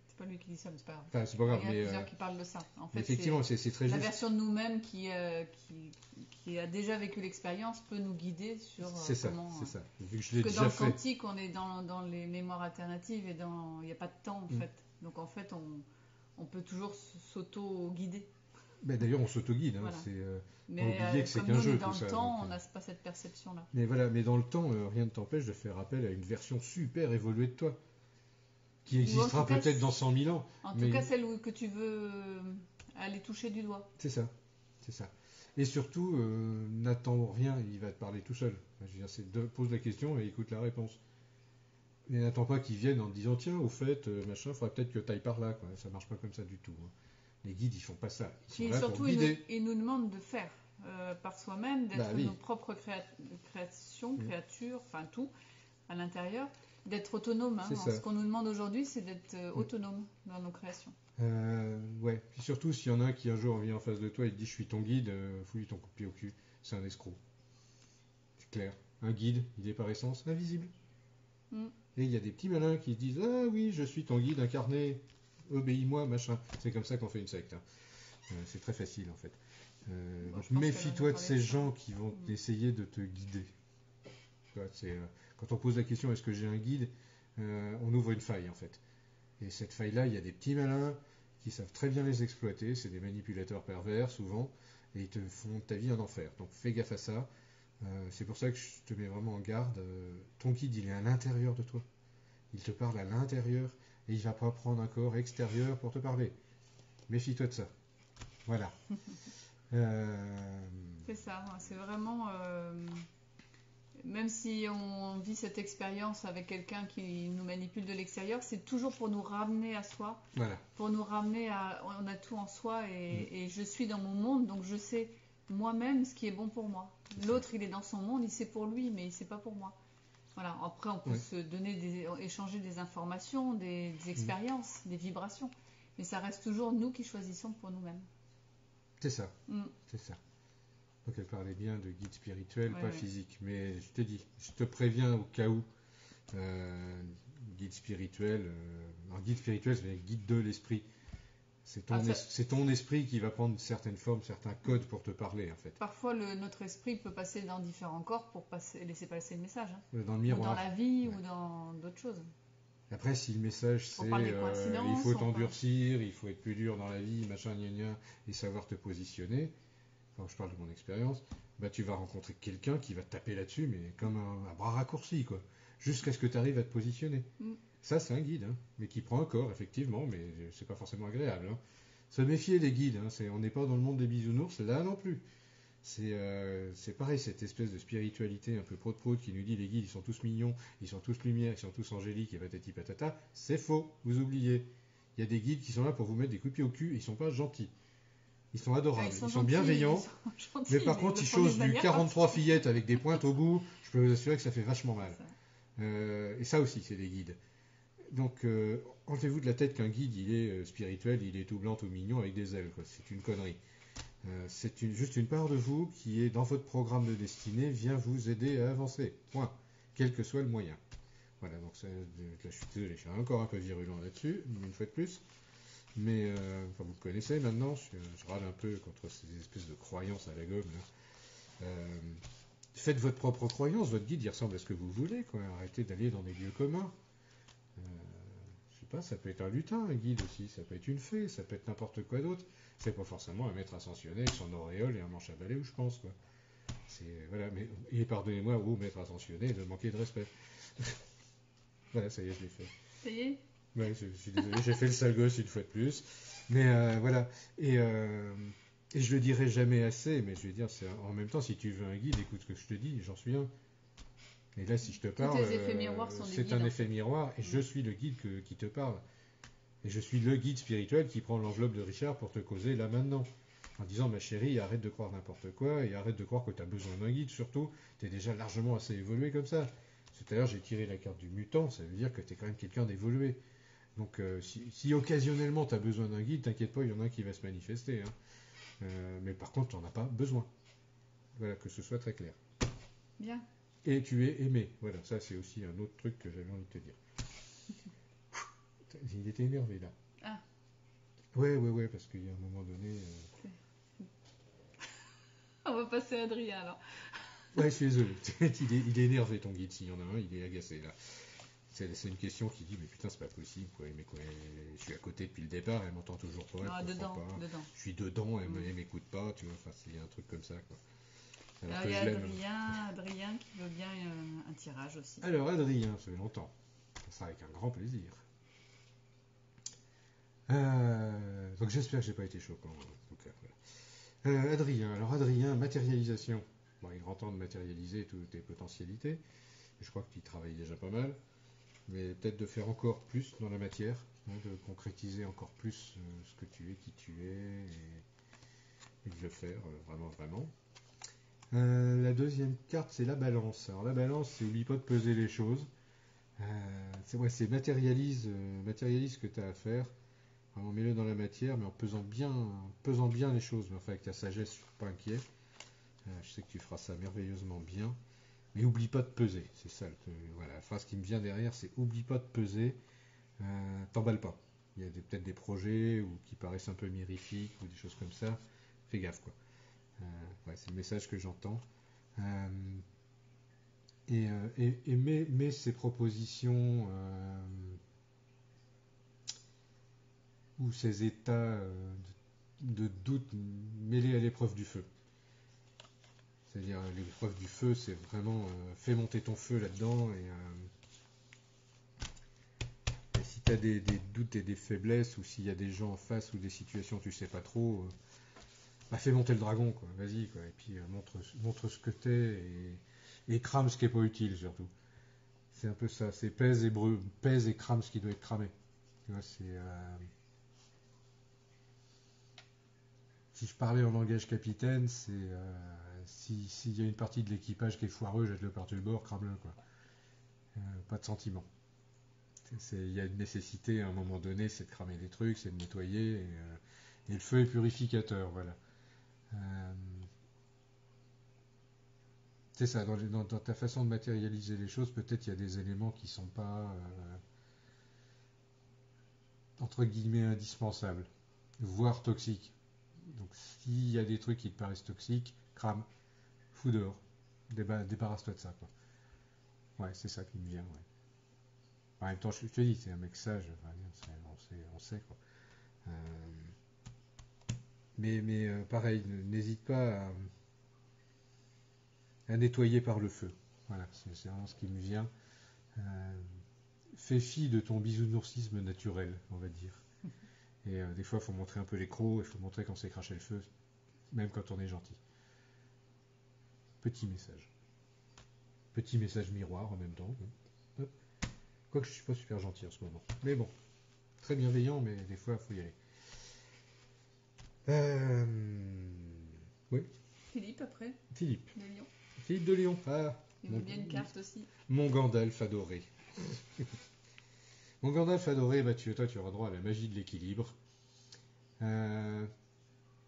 C'est pas lui qui dit ça, mais c'est pas grave. Enfin, c'est pas grave, Il y a mais plusieurs qui parlent de ça. En fait, effectivement, c'est très la juste. version de nous-mêmes qui a déjà vécu l'expérience peut nous guider sur C'est ça, comment. c'est ça. Vu que je l'ai Parce que dans déjà le fait. quantique, on est dans les mémoires alternatives et il n'y a pas de temps en fait. Donc en fait, on peut toujours s'auto-guider. Ben, d'ailleurs, on s'auto-guide. Hein, Voilà. Faut oublier que c'est comme qu'un nous, on jeu, est dans tout le ça, temps, donc, on n'a pas cette perception-là. Mais voilà, mais dans le temps, rien ne t'empêche de faire appel à une version super évoluée de toi, qui existera cas, peut-être dans 100 000 ans. En mais tout cas, celle que tu veux aller toucher du doigt. c'est ça, c'est ça. Et surtout, n'attends rien, il va te parler tout seul. Enfin, je veux dire, pose la question et écoute la réponse. Mais n'attends pas qu'il vienne en te disant tiens, au fait, machin, il faudrait peut-être que tu ailles par là, quoi. Ça marche pas comme ça du tout, hein. Les guides, ils font pas ça. Ils sont Et là surtout, pour guider. ils nous demandent de faire par soi-même, d'être Bah oui. nos propres créatures, enfin tout, à l'intérieur. d'être autonome. Hein. C'est ça. Ce qu'on nous demande aujourd'hui, c'est d'être autonome dans nos créations. Ouais. Puis surtout, s'il y en a un qui un jour vient en face de toi et te dit je suis ton guide, fous-lui ton coup de pied au cul. C'est un escroc. C'est clair. Un guide, il est par essence invisible. Mm. Et il y a des petits malins qui disent ah oui, je suis ton guide incarné, obéis-moi, machin. C'est comme ça qu'on fait une secte. Hein. C'est très facile en fait. Donc méfie-toi de ces gens qui vont essayer de te guider. Quand on pose la question est-ce que j'ai un guide, on ouvre une faille en fait. Et cette faille-là, il y a des petits malins qui savent très bien les exploiter. C'est des manipulateurs pervers souvent, et ils te font ta vie un enfer. Donc fais gaffe à ça. C'est pour ça que je te mets vraiment en garde. Ton guide, il est à l'intérieur de toi. Il te parle à l'intérieur et il va pas prendre un corps extérieur pour te parler. Méfie-toi de ça. Voilà. C'est ça. C'est vraiment. Même si on vit cette expérience avec quelqu'un qui nous manipule de l'extérieur, c'est toujours pour nous ramener à soi. Voilà. Pour nous ramener à. On a tout en soi et je suis dans mon monde, donc je sais moi-même ce qui est bon pour moi. L'autre, il est dans son monde, il sait pour lui, mais il sait pas pour moi. Voilà. Après, on peut se donner échanger des informations, des expériences, des vibrations. Mais ça reste toujours nous qui choisissons pour nous-mêmes. C'est ça. C'est ça. Donc elle parlait bien de guide spirituel, pas physique. Mais je te dis, je te préviens au cas où, guide spirituel, un guide spirituel, c'est un guide de l'esprit. C'est ton esprit qui va prendre certaines formes, certains codes pour te parler en fait. Parfois notre esprit peut passer dans différents corps pour laisser passer le message. Hein. Dans le miroir. Ou dans la vie ou dans d'autres choses. Après, si le message c'est il faut t'endurcir, il faut être plus dur dans la vie, machin, gna gna, et savoir te positionner, quand je parle de mon expérience, bah tu vas rencontrer quelqu'un qui va te taper là-dessus, mais comme un bras raccourci, quoi, jusqu'à ce que tu arrives à te positionner. Ça, c'est un guide, hein, mais qui prend un corps, effectivement, mais c'est pas forcément agréable. Hein. Se méfier des guides, hein, on n'est pas dans le monde des bisounours, là non plus. C'est pareil, cette espèce de spiritualité un peu prout-prout qui nous dit les guides ils sont tous mignons, ils sont tous lumière, ils sont tous angéliques et patati patata. C'est faux, vous oubliez. Il y a des guides qui sont là pour vous mettre des coups de pied au cul et ils sont pas gentils. Ils sont adorables, ils sont bienveillants, mais par contre ils chaussent du 43 fillettes avec des pointes au bout, je peux vous assurer que ça fait vachement mal. Et ça aussi c'est des guides. Donc enlevez-vous de la tête qu'un guide il est spirituel, il est tout blanc, tout mignon avec des ailes, quoi. C'est une connerie. C'est juste une part de vous qui est dans votre programme de destinée, vient vous aider à avancer. Point. Quel que soit le moyen. Voilà, donc là, je suis désolé, je suis encore un peu virulent là-dessus, une fois de plus. Mais vous me connaissez maintenant, je râle un peu contre ces espèces de croyances à la gomme. Là. Faites votre propre croyance, votre guide il ressemble à ce que vous voulez, quoi. Arrêtez d'aller dans des lieux communs. Je sais pas, ça peut être un lutin, un guide aussi, ça peut être une fée, ça peut être n'importe quoi d'autre. C'est pas forcément un maître ascensionné avec son auréole et un manche à balai où je pense, quoi. Voilà, mais et pardonnez-moi, vous, maître ascensionné, de manquer de respect. Voilà, ça y est, je l'ai fait. Ça y est. Ouais, je suis désolé, j'ai fait le sale gosse une fois de plus. Mais voilà. Et je le dirai jamais assez, mais je vais dire, en même temps, si tu veux un guide, écoute ce que je te dis, j'en suis un. Et là, si je te parle, c'est un effet miroir, et je suis le guide qui te parle. Et je suis le guide spirituel qui prend l'enveloppe de Richard pour te causer là maintenant. En disant, ma chérie, arrête de croire n'importe quoi, et arrête de croire que tu as besoin d'un guide, surtout, tu es déjà largement assez évolué comme ça. Tout à l'heure, j'ai tiré la carte du mutant, ça veut dire que tu es quand même quelqu'un d'évolué. Donc, si occasionnellement tu as besoin d'un guide, t'inquiète pas, il y en a un qui va se manifester. Hein. Mais par contre, tu n'en as pas besoin. Voilà, que ce soit très clair. Bien. Et tu es aimé. Voilà, ça c'est aussi un autre truc que j'avais envie de te dire. Il était énervé là. Ah. Ouais, parce qu'il y a un moment donné. On va passer à Adrien alors. Ouais, je suis désolé. il est énervé ton guide, s'il y en a un, il est agacé là. C'est une question qui dit mais putain c'est pas possible quoi. Mais quoi, je suis à côté depuis le départ, elle m'entend toujours pas. Non, dedans. Je suis dedans, elle m'écoute pas, tu vois. Enfin c'est un truc comme ça quoi. Alors il y a Adrien qui veut bien un tirage aussi. Alors Adrien, ça fait longtemps. Ça sera avec un grand plaisir. Donc j'espère que j'ai pas été choquant. En tout cas, voilà. Adrien, matérialisation. Bon, il est grand temps de matérialiser toutes tes potentialités. Je crois que tu y travailles déjà pas mal. Mais peut-être de faire encore plus dans la matière, hein, de concrétiser encore plus ce que tu es, qui tu es, et de le faire vraiment. La deuxième carte, c'est la balance. Alors la balance, c'est n'oublie pas de peser les choses. C'est matérialise ce que tu as à faire. Vraiment, mets-le dans la matière, mais en pesant bien les choses. Mais enfin, avec ta sagesse, je suis pas inquiet. Je sais que tu feras ça merveilleusement bien. Mais oublie pas de peser. C'est ça. Voilà, la phrase qui me vient derrière, c'est oublie pas de peser. T'emballe pas. Il y a peut-être des projets qui paraissent un peu mirifiques ou des choses comme ça. Fais gaffe, quoi. C'est le message que j'entends. Et mets ces propositions ou ces états de doute, mets-les à l'épreuve du feu. C'est-à-dire, l'épreuve du feu, c'est vraiment fais monter ton feu là-dedans. Et si tu as des doutes et des faiblesses, ou s'il y a des gens en face ou des situations que tu sais pas trop, fais monter le dragon, quoi. Vas-y, quoi. Et puis montre ce que t'es et crame ce qui est pas utile, surtout. C'est un peu ça. C'est pèse et crame ce qui doit être cramé. Tu vois, si je parlais en langage capitaine, c'est s'il y a une partie de l'équipage qui est foireux, jette-le par-dessus le bord, crame-le, quoi. Pas de sentiment. Il y a une nécessité à un moment donné, c'est de cramer des trucs, c'est de nettoyer, et le feu est purificateur, voilà. C'est ça, dans ta façon de matérialiser les choses, peut-être il y a des éléments qui ne sont pas, entre guillemets, indispensables, voire toxiques. Donc s'il y a des trucs qui te paraissent toxiques, crame, fous dehors, débarrasse-toi de ça, quoi. Ouais, c'est ça qui me vient, ouais. En même temps, je te dis, c'est un mec sage, on sait, quoi. Mais pareil, n'hésite pas à nettoyer par le feu. Voilà, c'est vraiment ce qui me vient. Fais fi de ton bisounoursisme naturel, on va dire. Et des fois, il faut montrer un peu les crocs, il faut montrer quand c'est craché le feu, même quand on est gentil. Petit message. Petit message miroir en même temps. Hop. Quoique je ne suis pas super gentil en ce moment. Mais bon, très bienveillant, mais des fois, il faut y aller. Oui. Philippe, après. Philippe. De Lyon. Philippe de Lyon. Il veut bien une carte aussi. Mon Gandalf adoré. Mon Gandalf adoré, toi, tu auras droit à la magie de l'équilibre.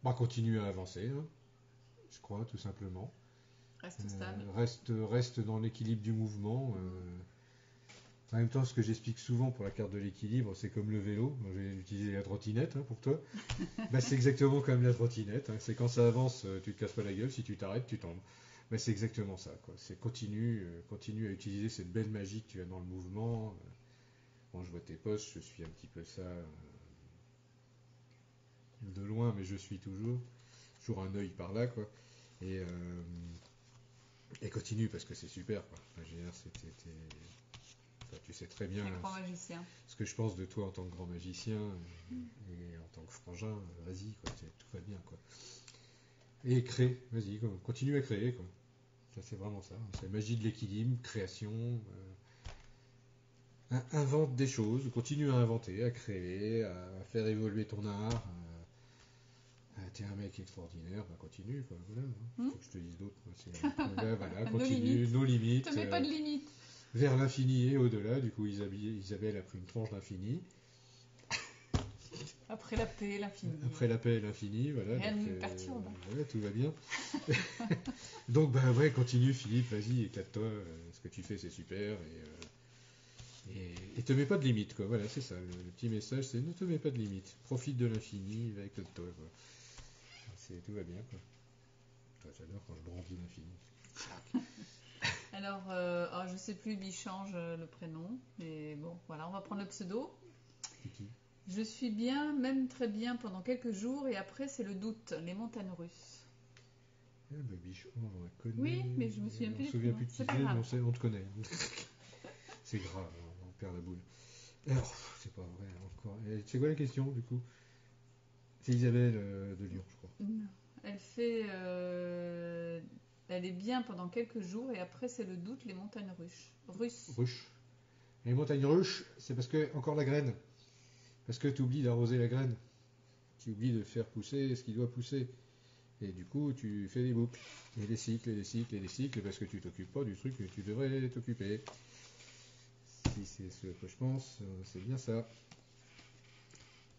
Continue à avancer, hein, je crois, tout simplement. Reste stable. Reste dans l'équilibre du mouvement. En même temps, ce que j'explique souvent pour la carte de l'équilibre, c'est comme le vélo. Moi, j'ai utilisé la trottinette, pour toi. C'est exactement comme la trottinette. C'est quand ça avance, tu te casses pas la gueule. Si tu t'arrêtes, tu tombes. C'est exactement ça, quoi. C'est continue à utiliser cette belle magie que tu as dans le mouvement. Quand je vois tes posts, je suis un petit peu ça de loin, mais je suis toujours un œil par là, quoi. Et continue parce que c'est super, quoi. Je veux dire, tu sais très bien un grand magicien. Ce que je pense de toi en tant que grand magicien et en tant que frangin. Vas-y, quoi, tout va bien, quoi. Et crée, vas-y, quoi. Continue à créer, quoi. Ça, c'est vraiment ça. C'est la magie de l'équilibre, création. Invente des choses, continue à inventer, à créer, à faire évoluer ton art. T'es un mec extraordinaire, continue, quoi. Voilà. Faut que je te dise d'autres. Voilà, continue, nos limites. Ne te mets pas de limites. Vers l'infini et au-delà. Du coup, Isabelle a pris une tranche d'infini. Après la paix, l'infini. Après la paix et l'infini, voilà. Rien ne me perturbe. Voilà, tout va bien. Donc, continue, Philippe, vas-y, éclate-toi. Ce que tu fais, c'est super. Et te mets pas de limite, quoi. Voilà, c'est ça. Le petit message, c'est ne te mets pas de limite. Profite de l'infini, éclate-toi, quoi. Tout va bien, quoi. Toi, j'adore quand je brandis l'infini. Alors, je sais plus, il change le prénom. Mais bon, voilà, on va prendre le pseudo. Je suis bien, même très bien pendant quelques jours, et après, c'est le doute, les montagnes russes. Bichon, on la connaît. Oui, mais je me souviens plus. On se souvient plus de qui c'est, mais on te connaît. C'est grave, on perd la boule. Alors, c'est pas vrai, encore. C'est quoi la question, du coup? C'est Isabelle de Lyon, je crois. Non. Elle fait... elle est bien pendant quelques jours, et après, c'est le doute, les montagnes russes. Les montagnes russes, c'est parce que, encore la graine. Parce que tu oublies d'arroser la graine. Tu oublies de faire pousser ce qui doit pousser. Et du coup, tu fais des boucles. Et des cycles, et des cycles, et des cycles, parce que tu t'occupes pas du truc que tu devrais t'occuper. si c'est ce que je pense, c'est bien ça.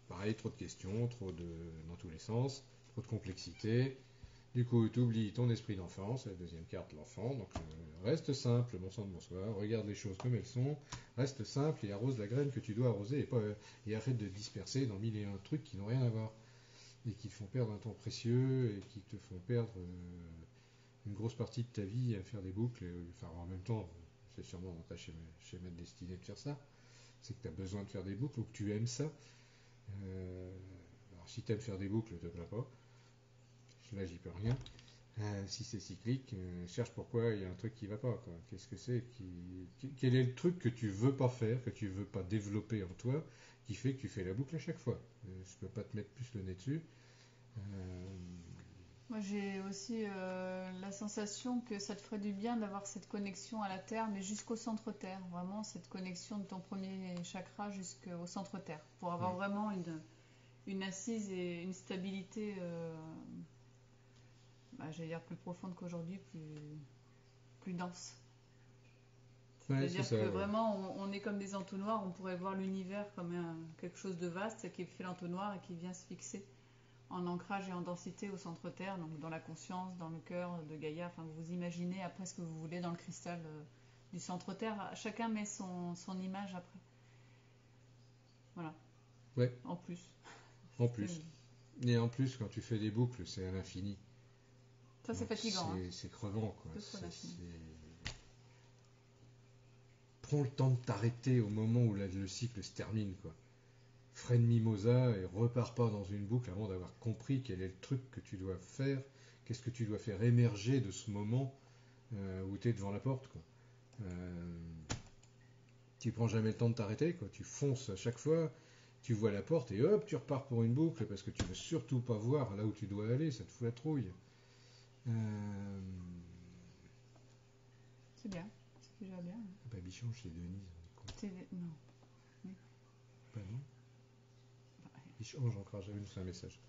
Pareil, trop de questions, dans tous les sens, trop de complexité. Du coup, tu oublies ton esprit d'enfant, c'est la deuxième carte, l'enfant. Donc, reste simple, bon sang de bonsoir, regarde les choses comme elles sont, reste simple et arrose la graine que tu dois arroser et arrête de disperser dans 1001 trucs qui n'ont rien à voir et qui te font perdre un temps précieux et qui te font perdre une grosse partie de ta vie à faire des boucles. Enfin, en même temps, c'est sûrement dans ta schéma de destinée de faire ça. C'est que tu as besoin de faire des boucles ou que tu aimes ça. Alors, si tu aimes faire des boucles, ne te plains pas. Là, j'y peux rien. Si c'est cyclique, cherche pourquoi il y a un truc qui va pas. Quoi. Qu'est-ce que c'est quel est le truc que tu veux pas faire, que tu veux pas développer en toi, qui fait que tu fais la boucle à chaque fois. Je peux pas te mettre plus le nez dessus. Moi, j'ai aussi la sensation que ça te ferait du bien d'avoir cette connexion à la Terre, mais jusqu'au centre Terre. Vraiment, cette connexion de ton premier chakra jusqu'au centre Terre. Pour avoir vraiment une assise et une stabilité, j'allais dire plus profonde qu'aujourd'hui, plus dense. Ouais, C'est-à-dire ça, que ouais. vraiment, on est comme des entonnoirs, on pourrait voir l'univers comme quelque chose de vaste qui fait l'entonnoir et qui vient se fixer en ancrage et en densité au centre Terre, donc dans la conscience, dans le cœur de Gaïa. Enfin, vous imaginez après ce que vous voulez dans le cristal du centre Terre. Chacun met son image après. Voilà. Ouais. En plus. En plus. Et en plus, quand tu fais des boucles, c'est à l'infini. Ça, c'est fatigant. C'est crevant, quoi. C'est... Prends le temps de t'arrêter au moment où le cycle se termine, quoi. Freine mimosa et repars pas dans une boucle avant d'avoir compris quel est le truc que tu dois faire, qu'est-ce que tu dois faire émerger de ce moment où tu es devant la porte, quoi. Tu prends jamais le temps de t'arrêter, quoi. Tu fonces à chaque fois, tu vois la porte et hop, tu repars pour une boucle parce que tu veux surtout pas voir là où tu dois aller, ça te fout la trouille. C'est bien, c'est déjà bien. Bah, Bichange, c'est Denise. Non. Bah non. Bichange, encore, j'avais laissé un message.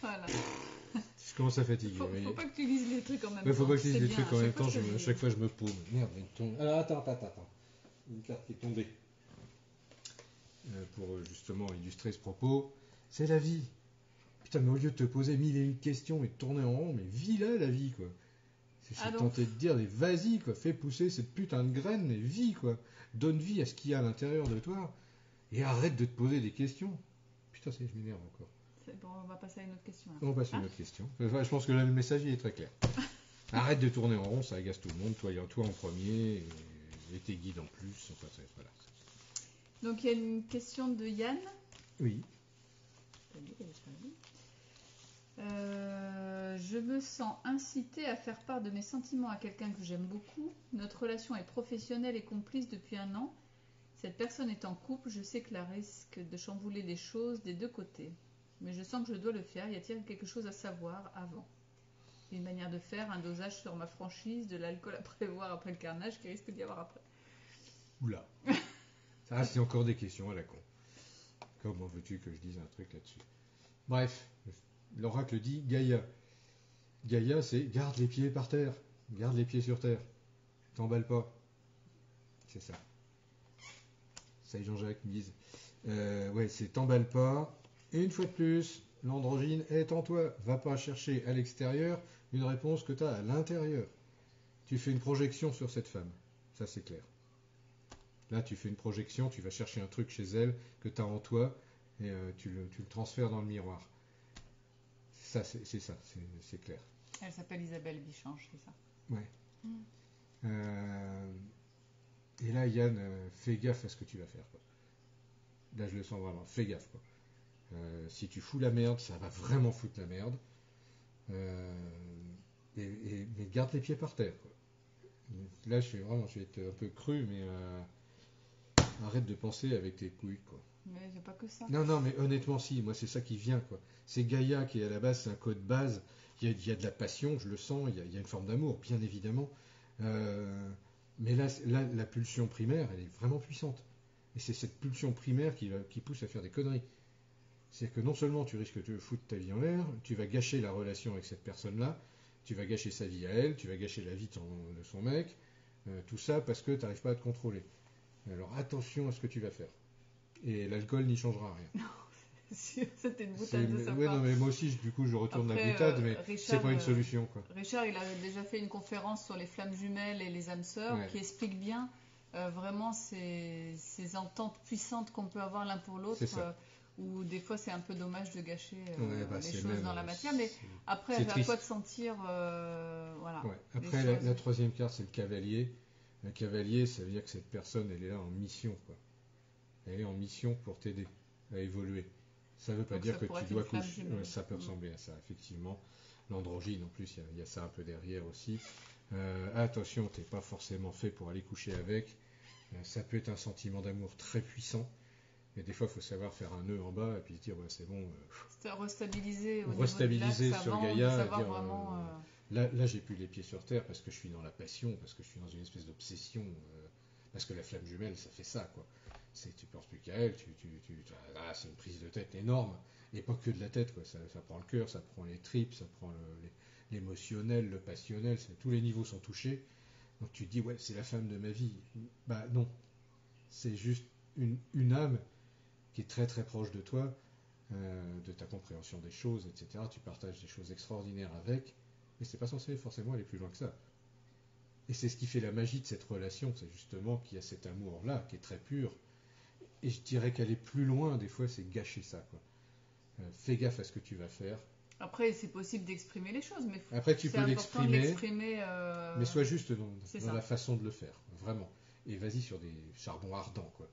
Voilà. Je commence à fatiguer. Faut pas que tu lises les trucs en même temps. Faut pas que je lise les trucs en même temps, à chaque fois je me paume. Merde, il tombe. Alors attends. Une carte qui est tombée. Pour justement illustrer ce propos. C'est la vie. Putain, mais au lieu de te poser mille et une questions et de tourner en rond, mais vis-la la vie, quoi. C'est tenté de dire, mais vas-y, quoi, fais pousser cette putain de graine, mais vis, quoi. Donne vie à ce qu'il y a à l'intérieur de toi. Et arrête de te poser des questions. Putain, je m'énerve encore. C'est bon, on va passer à une autre question. On passe à une autre question. Enfin, je pense que là, le message il est très clair. Arrête de tourner en rond, ça agace tout le monde. Toi en premier, et tes guides en plus. Enfin, voilà. Donc il y a une question de Yann. Oui. Je me sens incitée à faire part de mes sentiments à quelqu'un que j'aime beaucoup. Notre relation est professionnelle et complice depuis 1 an. Cette personne est en couple, je sais que la risque de chambouler les choses des deux côtés. Mais je sens que je dois le faire. Y a-t-il quelque chose à savoir avant? Une manière de faire, un dosage sur ma franchise, de l'alcool à prévoir après le carnage qui risque d'y avoir après. Oula. Ça, c'est encore des questions à la con. Comment veux-tu que je dise un truc là-dessus? Bref, l'oracle dit Gaïa. Gaïa, c'est garde les pieds par terre. Garde les pieds sur terre. T'emballe pas. C'est ça. Ça y est, Jean-Jacques me dise. Ouais, c'est t'emballe pas. Et une fois de plus, l'androgyne est en toi. Va pas chercher à l'extérieur une réponse que tu as à l'intérieur. Tu fais une projection sur cette femme. Ça, c'est clair. Là, tu fais une projection, tu vas chercher un truc chez elle que tu as en toi et tu le transfères dans le miroir. Ça, c'est ça, c'est clair. Elle s'appelle Isabelle Bichange, c'est ça? Ouais. Et là, Yann, fais gaffe à ce que tu vas faire, quoi. Là, je le sens vraiment. Fais gaffe, quoi. Si tu fous la merde, ça va vraiment foutre la merde. Mais garde les pieds par terre, quoi. Là, je vais être un peu cru, mais arrête de penser avec tes couilles, quoi. Mais c'est pas que ça. Non, mais honnêtement, si, moi, c'est ça qui vient, quoi. C'est Gaïa qui, à la base, c'est un code base. Il y a de la passion, je le sens, il y a une forme d'amour, bien évidemment. Mais là, la pulsion primaire, elle est vraiment puissante. Et c'est cette pulsion primaire qui pousse à faire des conneries. C'est que non seulement tu risques de foutre ta vie en l'air, tu vas gâcher la relation avec cette personne-là, tu vas gâcher sa vie à elle, tu vas gâcher la vie de son mec, Tout ça parce que tu n'arrives pas à te contrôler. Alors attention à ce que tu vas faire. Et l'alcool n'y changera rien. C'était une boutade de sa Ouais, part. non, mais moi aussi, du coup, je retourne Après, la boutade, mais c'est Richard, pas une solution, quoi. Richard, il a déjà fait une conférence sur les flammes jumelles et les âmes sœurs Ouais. qui explique bien vraiment ces ententes puissantes qu'on peut avoir l'un pour l'autre. C'est ça. Où des fois c'est un peu dommage de gâcher Ouais, bah, les c'est choses même, dans la matière, mais après c'est à triste. toi de sentir, voilà. Ouais. les Après, choses. la troisième carte, c'est le cavalier. Le cavalier, ça veut dire que cette personne, elle est là en mission, quoi. Elle est en mission pour t'aider à évoluer. Ça ne veut pas Donc dire ça que pourrait tu être dois une flamme coucher. jumelle. Ça peut ressembler à ça, effectivement. L'androgyne, en plus, il y a ça un peu derrière aussi. Attention, t'es pas forcément fait pour aller coucher avec. Ça peut être un sentiment d'amour très puissant. Mais des fois, il faut savoir faire un nœud en bas et puis se dire, ouais, c'est bon. C'est restabiliser au niveau Restabiliser de l'axe sur avant, Gaïa de et savoir dire, vraiment. là, j'ai plus les pieds sur terre parce que je suis dans la passion, parce que je suis dans une espèce d'obsession. Parce que la flamme jumelle, ça fait ça, quoi. Tu penses plus qu'à elle, c'est une prise de tête énorme. Et pas que de la tête, quoi. Ça prend le cœur, ça prend les tripes, ça prend l'émotionnel, le passionnel. Tous les niveaux sont touchés. Donc tu te dis, ouais, c'est la femme de ma vie. Bah non. C'est juste une âme qui est très très proche de toi, de ta compréhension des choses, etc. Tu partages des choses extraordinaires avec, mais c'est pas censé forcément aller plus loin que ça. Et c'est ce qui fait la magie de cette relation, c'est justement qu'il y a cet amour-là, qui est très pur. Et je dirais qu'aller plus loin, des fois, c'est gâcher ça, quoi. Fais gaffe à ce que tu vas faire. Après, c'est possible d'exprimer les choses, mais Après, tu c'est peux important de l'exprimer, mais sois juste dans ça. la façon de le faire, vraiment. Et vas-y sur des charbons ardents, quoi.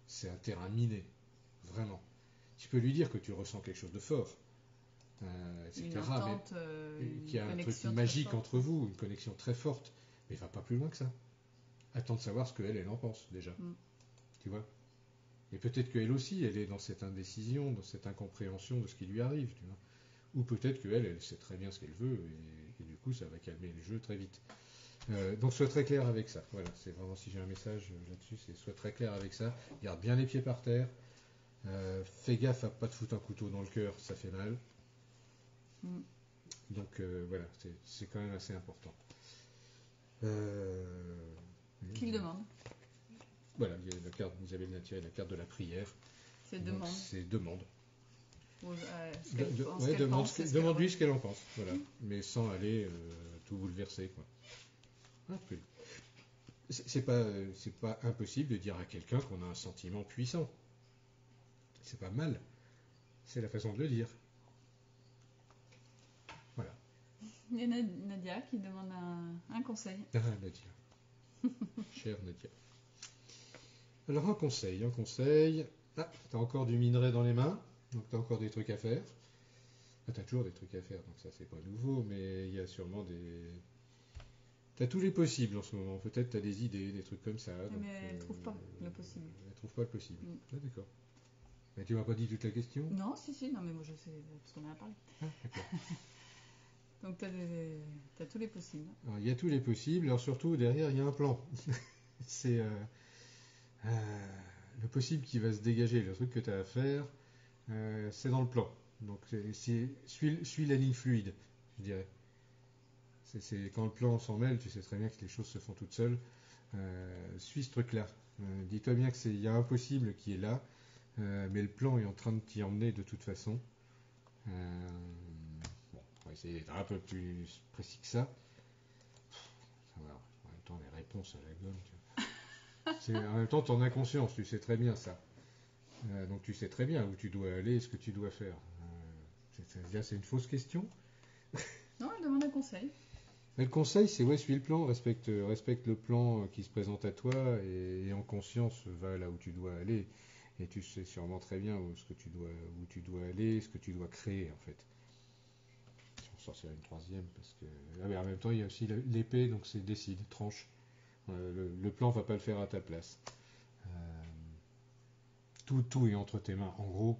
C'est un terrain miné, vraiment. Tu peux lui dire que tu ressens quelque chose de fort, etc. Une entente, mais qu'il y a un truc connexion magique entre vous, une connexion très forte, mais va pas plus loin que ça. Attends de savoir ce qu'elle en pense déjà. Tu vois. Et peut-être qu'elle aussi, elle est dans cette indécision, dans cette incompréhension de ce qui lui arrive, tu vois. Ou peut-être qu'elle sait très bien ce qu'elle veut, et du coup, ça va calmer le jeu très vite. Donc sois très clair avec ça. Voilà, c'est vraiment, si j'ai un message là-dessus, c'est sois très clair avec ça. Garde bien les pieds par terre. Fais gaffe à pas te foutre un couteau dans le cœur, ça fait mal. Donc voilà, c'est quand même assez important. Qui le demande? Voilà, il y a la carte d'Isabelle Natier, la carte de la prière. C'est demande. C'est demande. Demande-lui ce qu'elle en pense, voilà. Mais sans aller tout bouleverser, quoi. C'est pas impossible de dire à quelqu'un qu'on a un sentiment puissant. C'est pas mal. C'est la façon de le dire. Voilà. Il y a Nadia qui demande un conseil. Ah, Nadia. Chère Nadia. Alors un conseil. Ah, t'as encore du minerai dans les mains, donc t'as encore des trucs à faire. Ah, t'as toujours des trucs à faire, donc ça c'est pas nouveau, mais il y a sûrement des... T'as tous les possibles en ce moment. Peut-être t'as des idées, des trucs comme ça. Mais elle trouve pas le possible. Elle trouve pas le possible. Ah, d'accord. Mais tu m'as pas dit toute la question? Non, si, non, mais moi je sais, parce qu'on en a parlé. Ah, d'accord. Donc t'as tous les possibles. Alors, il y a tous les possibles, alors surtout derrière il y a un plan. C'est le possible qui va se dégager, le truc que tu as à faire, c'est dans le plan. Donc suis la ligne fluide, je dirais. C'est quand le plan s'en mêle, tu sais très bien que les choses se font toutes seules. Suis ce truc-là. Dis-toi bien qu'il y a un possible qui est là, mais le plan est en train de t'y emmener de toute façon. Bon, on va essayer d'être un peu plus précis que ça. En même temps, les réponses à la gomme, tu vois. En même temps, ton inconscience, tu sais très bien ça. Donc tu sais très bien où tu dois aller et ce que tu dois faire. C'est une fausse question. Non, elle demande un conseil. Mais le conseil, c'est suis le plan, respecte le plan qui se présente à toi et en conscience, va là où tu dois aller. Et tu sais sûrement très bien où tu dois aller, ce que tu dois créer en fait. Je vais en sortir une troisième parce que en même temps, il y a aussi l'épée, donc c'est décide, tranche. Le plan va pas le faire à ta place. Tout est entre tes mains, en gros.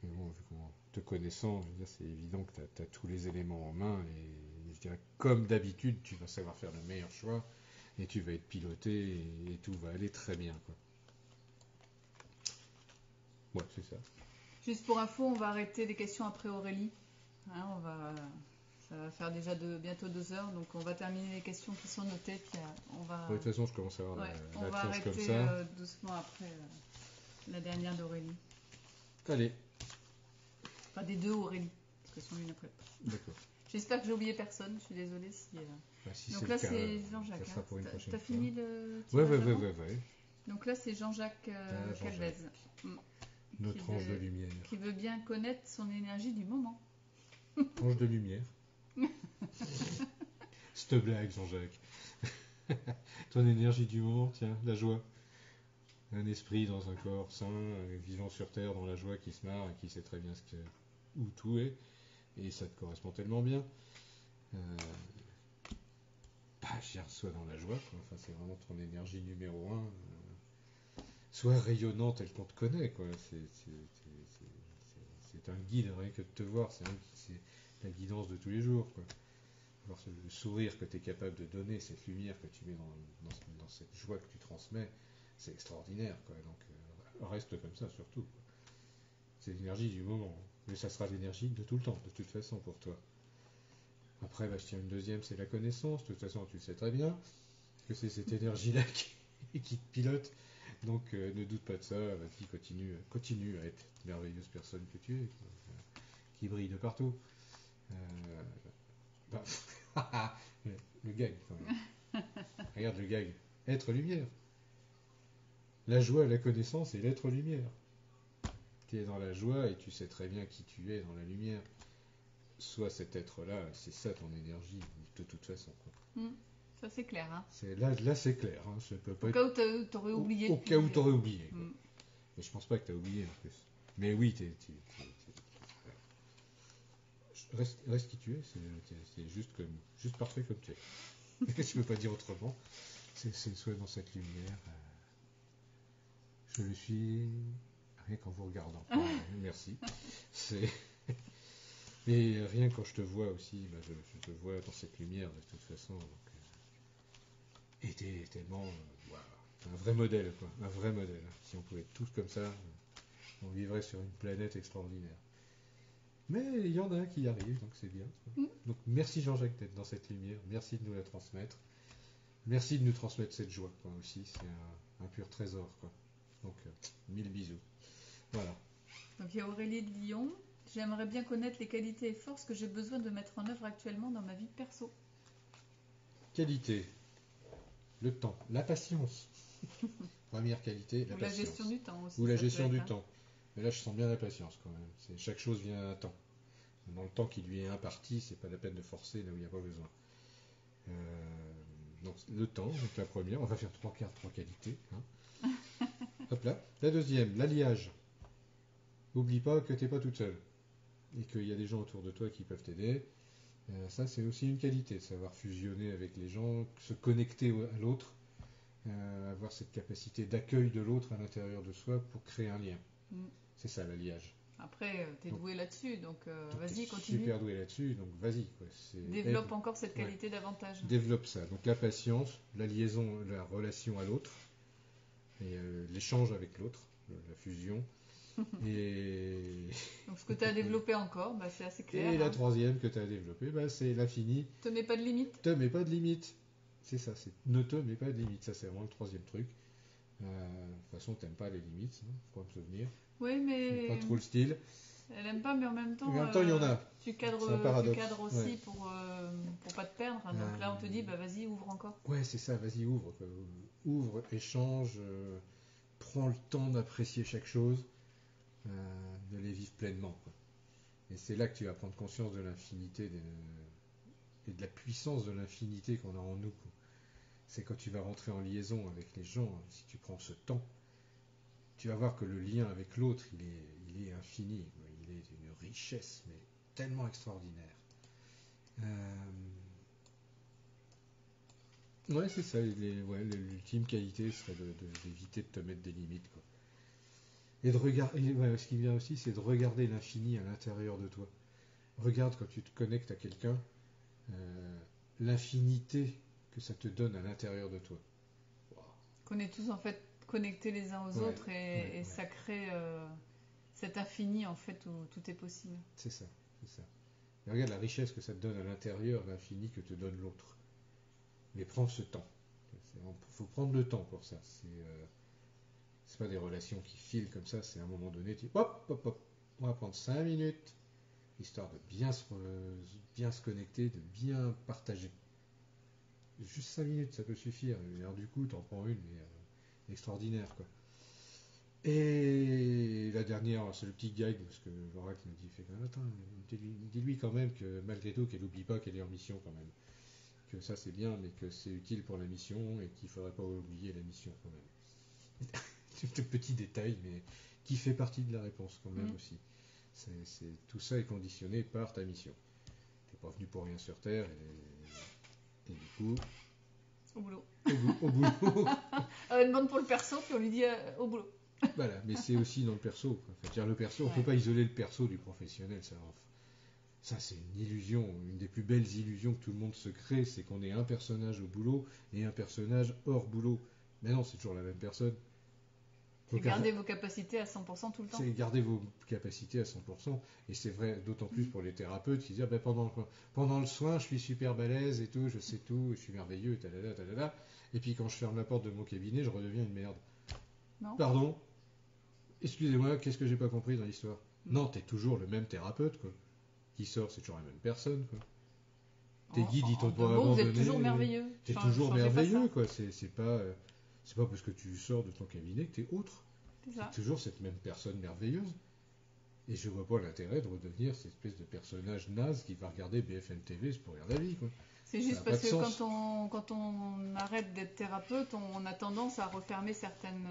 Mais bon, vu qu'on te connaissant, je veux dire, c'est évident que tu as tous les éléments en main. Et je dirais, comme d'habitude, tu vas savoir faire le meilleur choix. Et tu vas être piloté et tout va aller très bien, quoi. Ouais, c'est ça. Juste pour info, on va arrêter les questions après Aurélie. Hein, Ça va faire déjà bientôt 2 heures, donc on va terminer les questions qui sont notées, puis on va, De toute façon, je commence à avoir on la va tronche comme arrêter ça. doucement après la dernière d'Aurélie. Allez, Enfin, des deux Aurélie, parce qu'elles sont l'une après l'autre. d'accord. J'espère que j'ai oublié personne, je suis désolée si... Bah, si Donc c'est là, le cas, c'est Jean-Jacques. ça sera pour une T'as prochaine fois. fini le Ouais, tirage avant ouais. Donc là, c'est Jean-Jacques Jean-Jacques. Calvez. Notre Qui tranche de veut- lumière. Qui veut bien connaître son énergie du moment. Tranche de lumière. Cette blague, Jean-Jacques. Ton énergie du moment, tiens, la joie. Un esprit dans un corps sain, vivant sur Terre dans la joie, qui se marre et qui sait très bien où tout est. Et ça te correspond tellement bien. Sois dans la joie, quoi. Enfin, c'est vraiment ton énergie numéro un. Sois rayonnant tel qu'on te connaît, quoi. C'est un guide, rien que de te voir, c'est la guidance de tous les jours, quoi. Voir le sourire que tu es capable de donner, cette lumière que tu mets dans cette joie que tu transmets, c'est extraordinaire, quoi. Donc reste comme ça, surtout, quoi. C'est l'énergie du moment, mais ça sera l'énergie de tout le temps, de toute façon, pour toi. Après, je tiens une deuxième, c'est la connaissance. De toute façon, tu sais très bien que c'est cette énergie-là qui te pilote. Donc, ne doute pas de ça. Vas-y, continue à être la merveilleuse personne que tu es, quoi, qui brille de partout. Le gag, quand même. Regarde le gag. Être lumière. La joie, la connaissance et l'être lumière. Tu es dans la joie et tu sais très bien qui tu es dans la lumière. Soit cet être-là, c'est ça ton énergie, de toute façon, quoi. Ça, c'est clair. Hein. Là, c'est clair. Hein, ça peut pas Au cas où t'aurais oublié. Au cas où t'aurais oublié. Quoi. Mm. Mais je pense pas que t'as oublié, en plus. Mais oui, reste qui tu es. C'est juste parfait comme tu es. Je peux pas dire autrement. C'est soit dans cette lumière. Je le suis rien qu'en vous regardant. Merci. Mais rien quand je te vois aussi, je te vois dans cette lumière de toute façon. Donc, et t'es tellement un vrai modèle, quoi. Un vrai modèle. Si on pouvait être tous comme ça, on vivrait sur une planète extraordinaire. Mais il y en a qui y arrivent, donc c'est bien. Donc merci Jean-Jacques d'être dans cette lumière. Merci de nous la transmettre. Merci de nous transmettre cette joie, quoi, aussi. C'est un pur trésor, quoi. Donc, 1000 bisous. Voilà. Donc il y a Aurélie de Lyon. J'aimerais bien connaître les qualités et forces que j'ai besoin de mettre en œuvre actuellement dans ma vie perso. Qualité. Le temps. La patience. Première qualité, la Ou patience. la gestion du temps aussi. Ou la ça peut gestion être, du hein. temps. Mais là, je sens bien la patience, quand même. Chaque chose vient à un temps. Dans le temps qui lui est imparti, c'est pas la peine de forcer là où il n'y a pas besoin. Donc le temps, donc la première, on va faire 3 cartes, 3 qualités. Hein. Hop là. La deuxième, l'alliage. N'oublie pas que tu n'es pas toute seule. Et qu'il y a des gens autour de toi qui peuvent t'aider. Ça, c'est aussi une qualité, savoir fusionner avec les gens, se connecter à l'autre, avoir cette capacité d'accueil de l'autre à l'intérieur de soi pour créer un lien. C'est ça l'alliage. Après, t'es doué là-dessus, donc vas-y, t'es continue. Super doué là-dessus, donc vas-y, quoi. Développe encore cette qualité davantage. Développe ça. Donc la patience, la liaison, la relation à l'autre, et l'échange avec l'autre, la fusion. Et donc ce que tu as développé encore, c'est assez clair. Et la troisième que tu as développée, c'est l'infini. Te mets pas de limite. Te mets pas de limite. C'est ça, ne te mets pas de limite. Ça, c'est vraiment le troisième truc. De toute façon, t'aimes pas les limites, hein, faut me souvenir. Oui, mais. C'est pas trop le style. Elle aime pas, mais en même temps. Il y en a. Tu cadres aussi pour pas te perdre. Donc là, on te dit, vas-y, ouvre encore. Ouais, c'est ça, vas-y, ouvre. Quoi. Ouvre, échange, prends le temps d'apprécier chaque chose, de les vivre pleinement. Quoi. Et c'est là que tu vas prendre conscience de l'infinité et de la puissance de l'infinité qu'on a en nous. Quoi. C'est quand tu vas rentrer en liaison avec les gens, si tu prends ce temps, tu vas voir que le lien avec l'autre, il est infini. Quoi. Il est d'une richesse, mais tellement extraordinaire. Ouais, c'est ça. L'ultime qualité serait d'éviter de te mettre des limites. Quoi. Et de regarder. Ce qui vient aussi, c'est de regarder l'infini à l'intérieur de toi. Regarde quand tu te connectes à quelqu'un, l'infinité que ça te donne à l'intérieur de toi. Wow. Qu'on est tous en fait connectés les uns aux autres et ça crée cet infini en fait où tout est possible. C'est ça, c'est ça. Et regarde la richesse que ça te donne à l'intérieur, l'infini que te donne l'autre. Mais prends ce temps. Il faut prendre le temps pour ça. C'est pas des relations qui filent comme ça, c'est à un moment donné, tu dis hop, hop, hop, on va prendre 5 minutes, histoire de bien se connecter, de bien partager. Juste 5 minutes, ça peut suffire. Et alors, du coup, t'en prends une, mais extraordinaire, quoi. Et la dernière, c'est le petit gag, parce que l'oracle me dit, fait quand même, attends, dis-lui quand même que malgré tout, qu'elle n'oublie pas qu'elle est en mission quand même. Que ça c'est bien, mais que c'est utile pour la mission et qu'il ne faudrait pas oublier la mission quand même. C'est un petit détail, mais qui fait partie de la réponse quand même aussi. Tout ça est conditionné par ta mission. Tu n'es pas venu pour rien sur Terre et du coup... Au boulot. Au boulot. Elle demande pour le perso, puis on lui dit au boulot. Voilà, mais c'est aussi dans le perso. Quoi. Enfin, dire le perso, on ne peut pas isoler le perso du professionnel. Ça, c'est une illusion. Une des plus belles illusions que tout le monde se crée, c'est qu'on ait un personnage au boulot et un personnage hors boulot. Mais non, c'est toujours la même personne. C'est garder vos capacités à 100% tout le temps. C'est garder vos capacités à 100%. Et c'est vrai, d'autant plus pour les thérapeutes qui disent ben pendant le soin, je suis super balèze et tout, je sais tout, je suis merveilleux, talala, talala. Et puis quand je ferme la porte de mon cabinet, je redeviens une merde. Non. Pardon? Excusez-moi, qu'est-ce que j'ai pas compris dans l'histoire? Non, t'es toujours le même thérapeute, quoi. Qui sort, c'est toujours la même personne, quoi. Tes guides, ils t'ont pas abandonné. Vous êtes toujours merveilleux. T'es toujours merveilleux, quoi. C'est pas parce que tu sors de ton cabinet que t'es autre. C'est toujours cette même personne merveilleuse. Et je vois pas l'intérêt de redevenir cette espèce de personnage naze qui va regarder BFM TV pour rire la vie, quoi. C'est juste parce que quand on arrête d'être thérapeute, on a tendance à refermer certaines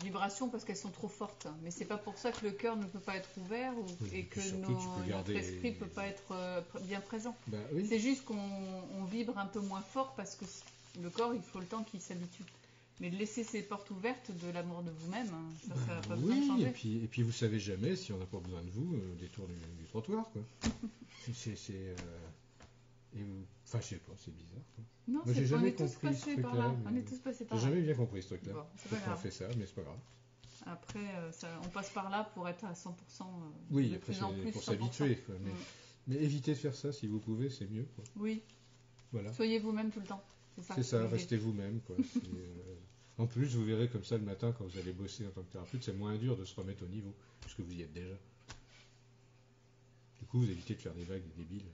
vibrations parce qu'elles sont trop fortes. Mais c'est pas pour ça que le cœur ne peut pas être ouvert et que notre esprit ne peut pas être bien présent. Bah, oui. C'est juste qu'on vibre un peu moins fort parce que le corps, il faut le temps qu'il s'habitue. Mais de laisser ces portes ouvertes de l'amour de vous-même, ça n'a pas besoin de changer. Et puis vous savez jamais si on n'a pas besoin de vous au détour du trottoir, quoi. Enfin, je sais pas, c'est bizarre, quoi. Non, moi, j'ai jamais compris ce truc-là. On est tous passés par là. J'ai jamais bien compris ce truc-là. Bon, pourquoi on fait ça, mais c'est pas grave. Après, on passe par là pour être à 100%. Oui, après, c'est pour s'habituer. Mais évitez de faire ça si vous pouvez, c'est mieux, quoi. Oui. Voilà. Soyez vous-même tout le temps. C'est ça, restez vous-même, quoi. En plus, vous verrez comme ça le matin, quand vous allez bosser en tant que thérapeute, c'est moins dur de se remettre au niveau, puisque vous y êtes déjà. Du coup, vous évitez de faire des vagues débiles.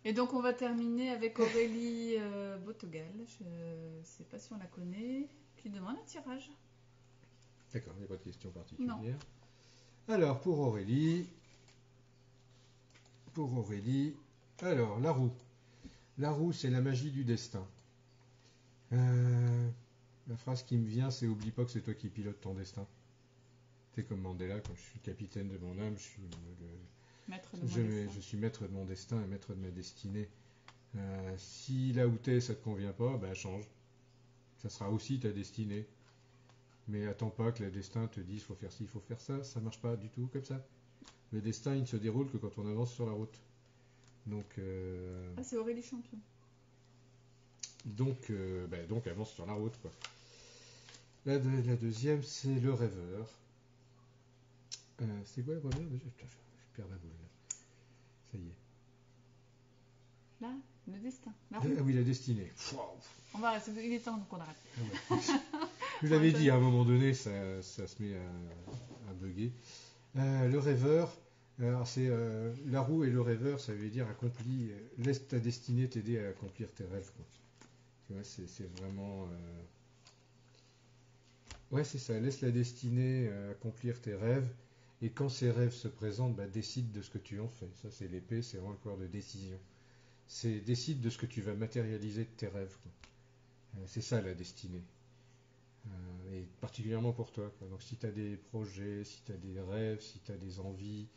Et donc, on va terminer avec Aurélie Botogal, je ne sais pas si on la connaît, qui demande un tirage. D'accord, il n'y a pas de question particulière. Non. Alors, pour Aurélie, alors, la roue. La roue, c'est la magie du destin. La phrase qui me vient, c'est oublie pas que c'est toi qui pilotes ton destin. C'est comme Mandela, quand je suis capitaine de mon âme, je suis je suis maître de mon destin et maître de ma destinée. Si là où t'es, ça te convient pas, bah change. Ça sera aussi ta destinée. Mais attends pas que le destin te dise faut faire ci, faut faire ça. Ça marche pas du tout comme ça. Le destin, il ne se déroule que quand on avance sur la route. Donc, c'est Aurélie Champion. Donc avance sur la route, quoi. La deuxième, c'est le rêveur. C'est quoi la première déjà? Je perds la boule. Là. Ça y est. Là, le destin. Ah oui, la destinée. On va arrêter. Il est temps qu'on arrête. Ah ouais. Je l'avais dit, à un moment donné, ça se met à bugger. Le rêveur, alors c'est la roue et le rêveur, ça veut dire accomplis, laisse ta destinée t'aider à accomplir tes rêves, quoi. Tu vois, c'est vraiment... Ouais, c'est ça, laisse la destinée accomplir tes rêves, et quand ces rêves se présentent, bah, décide de ce que tu en fais. Ça, c'est l'épée, c'est vraiment le corps de décision. C'est décide de ce que tu vas matérialiser de tes rêves, quoi. C'est ça la destinée. Et particulièrement pour toi, quoi. Donc si tu as des projets, si tu as des rêves, si tu as des envies,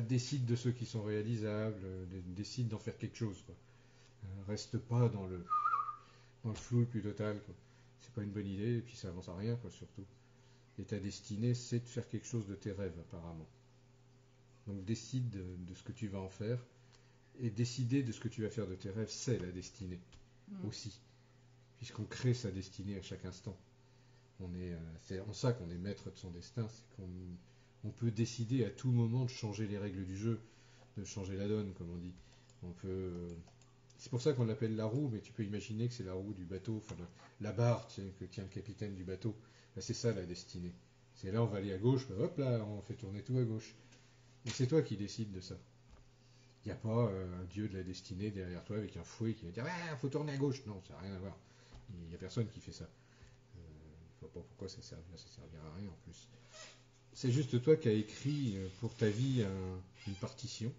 décide de ceux qui sont réalisables, décide d'en faire quelque chose, quoi. Reste pas dans le flou le plus total, quoi. C'est pas une bonne idée et puis ça avance à rien, quoi, surtout. Et ta destinée, c'est de faire quelque chose de tes rêves, apparemment. Donc décide de ce que tu vas en faire, et décider de ce que tu vas faire de tes rêves, c'est la destinée aussi, puisqu'on crée sa destinée à chaque instant. C'est en ça qu'on est maître de son destin, c'est On peut décider à tout moment de changer les règles du jeu, de changer la donne, comme on dit. On peut... C'est pour ça qu'on l'appelle la roue, mais tu peux imaginer que c'est la roue du bateau, enfin la barre que tient le capitaine du bateau. Ben, c'est ça la destinée. C'est là on va aller à gauche, ben, hop là, on fait tourner tout à gauche. Et c'est toi qui décides de ça. Il n'y a pas un dieu de la destinée derrière toi avec un fouet qui va dire ah, faut tourner à gauche. Non, ça n'a rien à voir. Il n'y a personne qui fait ça. Je vois pas pourquoi ça servira à rien en plus. C'est juste toi qui as écrit pour ta vie une partition.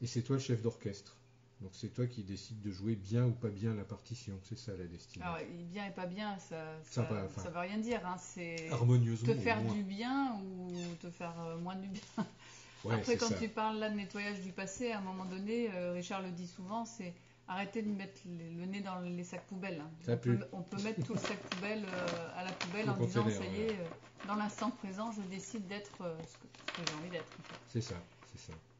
Et c'est toi le chef d'orchestre. Donc c'est toi qui décides de jouer bien ou pas bien la partition. C'est ça la destinée. Alors, bien et pas bien, ça veut rien dire. Hein. C'est harmonieusement. te faire du bien ou te faire moins du bien. Ouais, après, quand ça. tu parles là de nettoyage du passé, à un moment donné, Richard le dit souvent, c'est arrêter de mettre le nez dans les sacs poubelles. Hein. On peut mettre tout le sac poubelle à la poubelle en disant ça y est, dans l'instant présent, je décide d'être ce que j'ai envie d'être. En fait. C'est ça.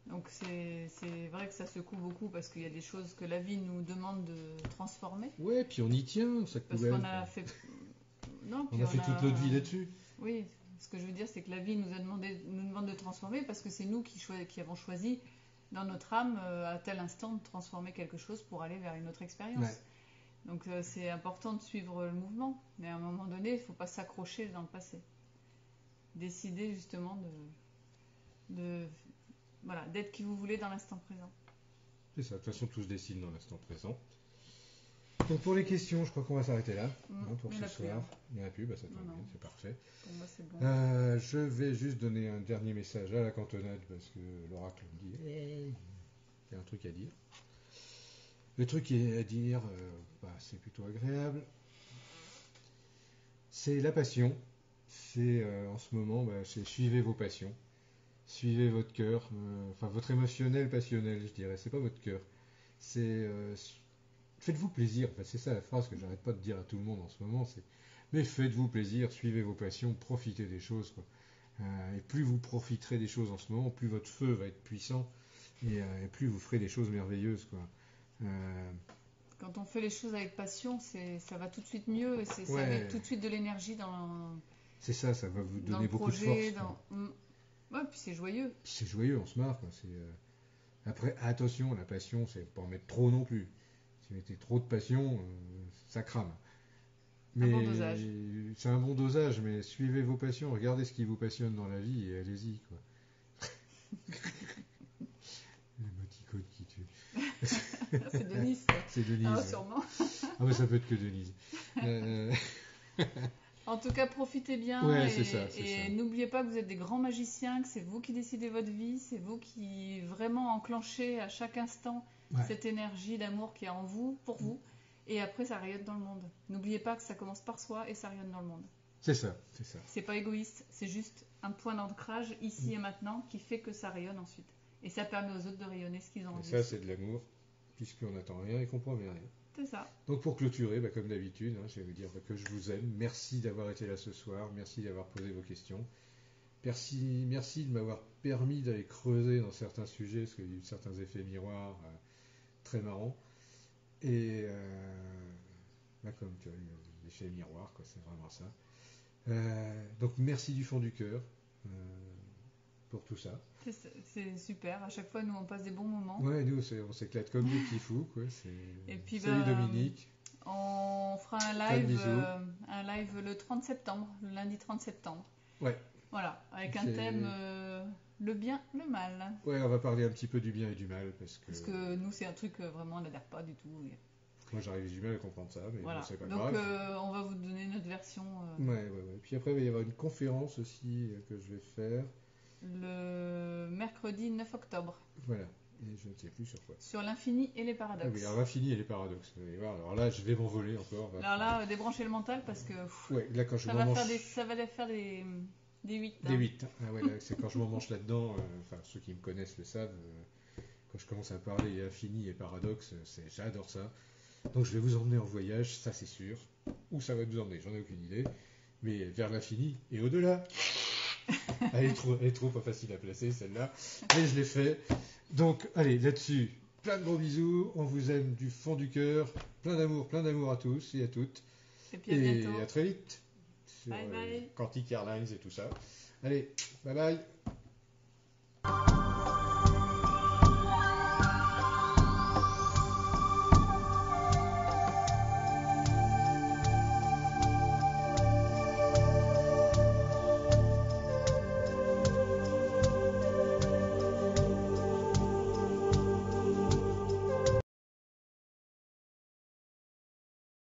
Donc c'est vrai que ça secoue beaucoup parce qu'il y a des choses que la vie nous demande de transformer. Ouais, puis on y tient, sac poubelle. Parce qu'on a fait... Non, on a fait toute notre vie là-dessus. Oui, ce que je veux dire, c'est que la vie nous demande de transformer parce que c'est nous qui avons choisi dans notre âme à tel instant de transformer quelque chose pour aller vers une autre expérience. Ouais. Donc c'est important de suivre le mouvement, mais à un moment donné, il ne faut pas s'accrocher dans le passé. Décider justement voilà, d'être qui vous voulez dans l'instant présent. C'est ça, de toute façon tout se décide dans l'instant présent. Donc pour les questions, je crois qu'on va s'arrêter là pour ce soir. Il n'y en a plus, ça tombe bien, c'est parfait. Pour moi c'est bon. Je vais juste donner un dernier message à la cantonade parce que l'oracle me dit il y a un truc à dire. Le truc à dire, c'est plutôt agréable. C'est la passion. C'est en ce moment, c'est suivez vos passions. Suivez votre cœur, votre émotionnel passionnel, je dirais. C'est pas votre cœur. C'est faites-vous plaisir. C'est ça la phrase que j'arrête pas de dire à tout le monde en ce moment. C'est mais faites-vous plaisir, suivez vos passions, profitez des choses. Quoi. Et plus vous profiterez des choses en ce moment, plus votre feu va être puissant et plus vous ferez des choses merveilleuses. Quoi. Quand on fait les choses avec passion, ça va tout de suite mieux et ça met tout de suite de l'énergie dans. C'est ça va vous donner beaucoup de force. Ouais, puis c'est joyeux. C'est joyeux, on se marre. Quoi. Après, attention, la passion, c'est pas en mettre trop non plus. Si vous mettez trop de passion, ça crame. Mais un bon dosage. C'est un bon dosage, mais suivez vos passions, regardez ce qui vous passionne dans la vie et allez-y. Quoi. L'émoticône qui tue. C'est Denise. C'est Denise. Ah, sûrement. Mais ça peut être que Denise. En tout cas, profitez bien et n'oubliez pas que vous êtes des grands magiciens, que c'est vous qui décidez votre vie, c'est vous qui vraiment enclenchez à chaque instant cette énergie d'amour qui est en vous, pour vous, et après ça rayonne dans le monde. N'oubliez pas que ça commence par soi et ça rayonne dans le monde. C'est ça. C'est pas égoïste, c'est juste un point d'ancrage ici et maintenant qui fait que ça rayonne ensuite. Et ça permet aux autres de rayonner ce qu'ils ont envie. Et ça, c'est de l'amour, puisqu'on n'attend rien et qu'on promet rien. C'est ça. Donc pour clôturer, comme d'habitude, je vais vous dire que je vous aime. Merci d'avoir été là ce soir. Merci d'avoir posé vos questions. Merci de m'avoir permis d'aller creuser dans certains sujets, parce qu'il y a eu certains effets miroirs très marrants. Et comme tu as eu l'effet miroir, c'est vraiment ça. Donc merci du fond du cœur pour tout ça. C'est super, à chaque fois nous on passe des bons moments. Ouais, nous on s'éclate comme des petits fous. Quoi. Et puis, salut Dominique. On fera un live le 30 septembre, le lundi 30 septembre. Ouais. Voilà, avec un thème le bien, le mal. Ouais, on va parler un petit peu du bien et du mal. Parce que nous c'est un truc vraiment on n'adhère pas du tout. Moi j'arrive du mal à comprendre ça, mais voilà. bon, c'est pas donc, grave. On va vous donner notre version. Ouais. Puis après il va y avoir une conférence aussi que je vais faire. Le mercredi 9 octobre. Voilà, et je ne sais plus sur quoi. Sur l'infini et les paradoxes. Ah oui, alors l'infini et les paradoxes. Alors là, je vais m'envoler encore. Alors là, débranchez le mental parce que là, quand ça va faire des 8. Des 8. Ah ouais, là, c'est quand je m'en mange là-dedans, ceux qui me connaissent le savent, quand je commence à parler infini et paradoxes, j'adore ça. Donc je vais vous emmener en voyage, ça c'est sûr. Où ça va nous emmener, j'en ai aucune idée. Mais vers l'infini et au-delà. Elle est trop pas facile à placer celle-là, mais je l'ai fait. Donc allez, là-dessus, plein de gros bisous, on vous aime du fond du cœur, plein d'amour à tous et à toutes. Et puis à bientôt. À très vite sur bye. Quantic Airlines et tout ça. Allez, bye bye.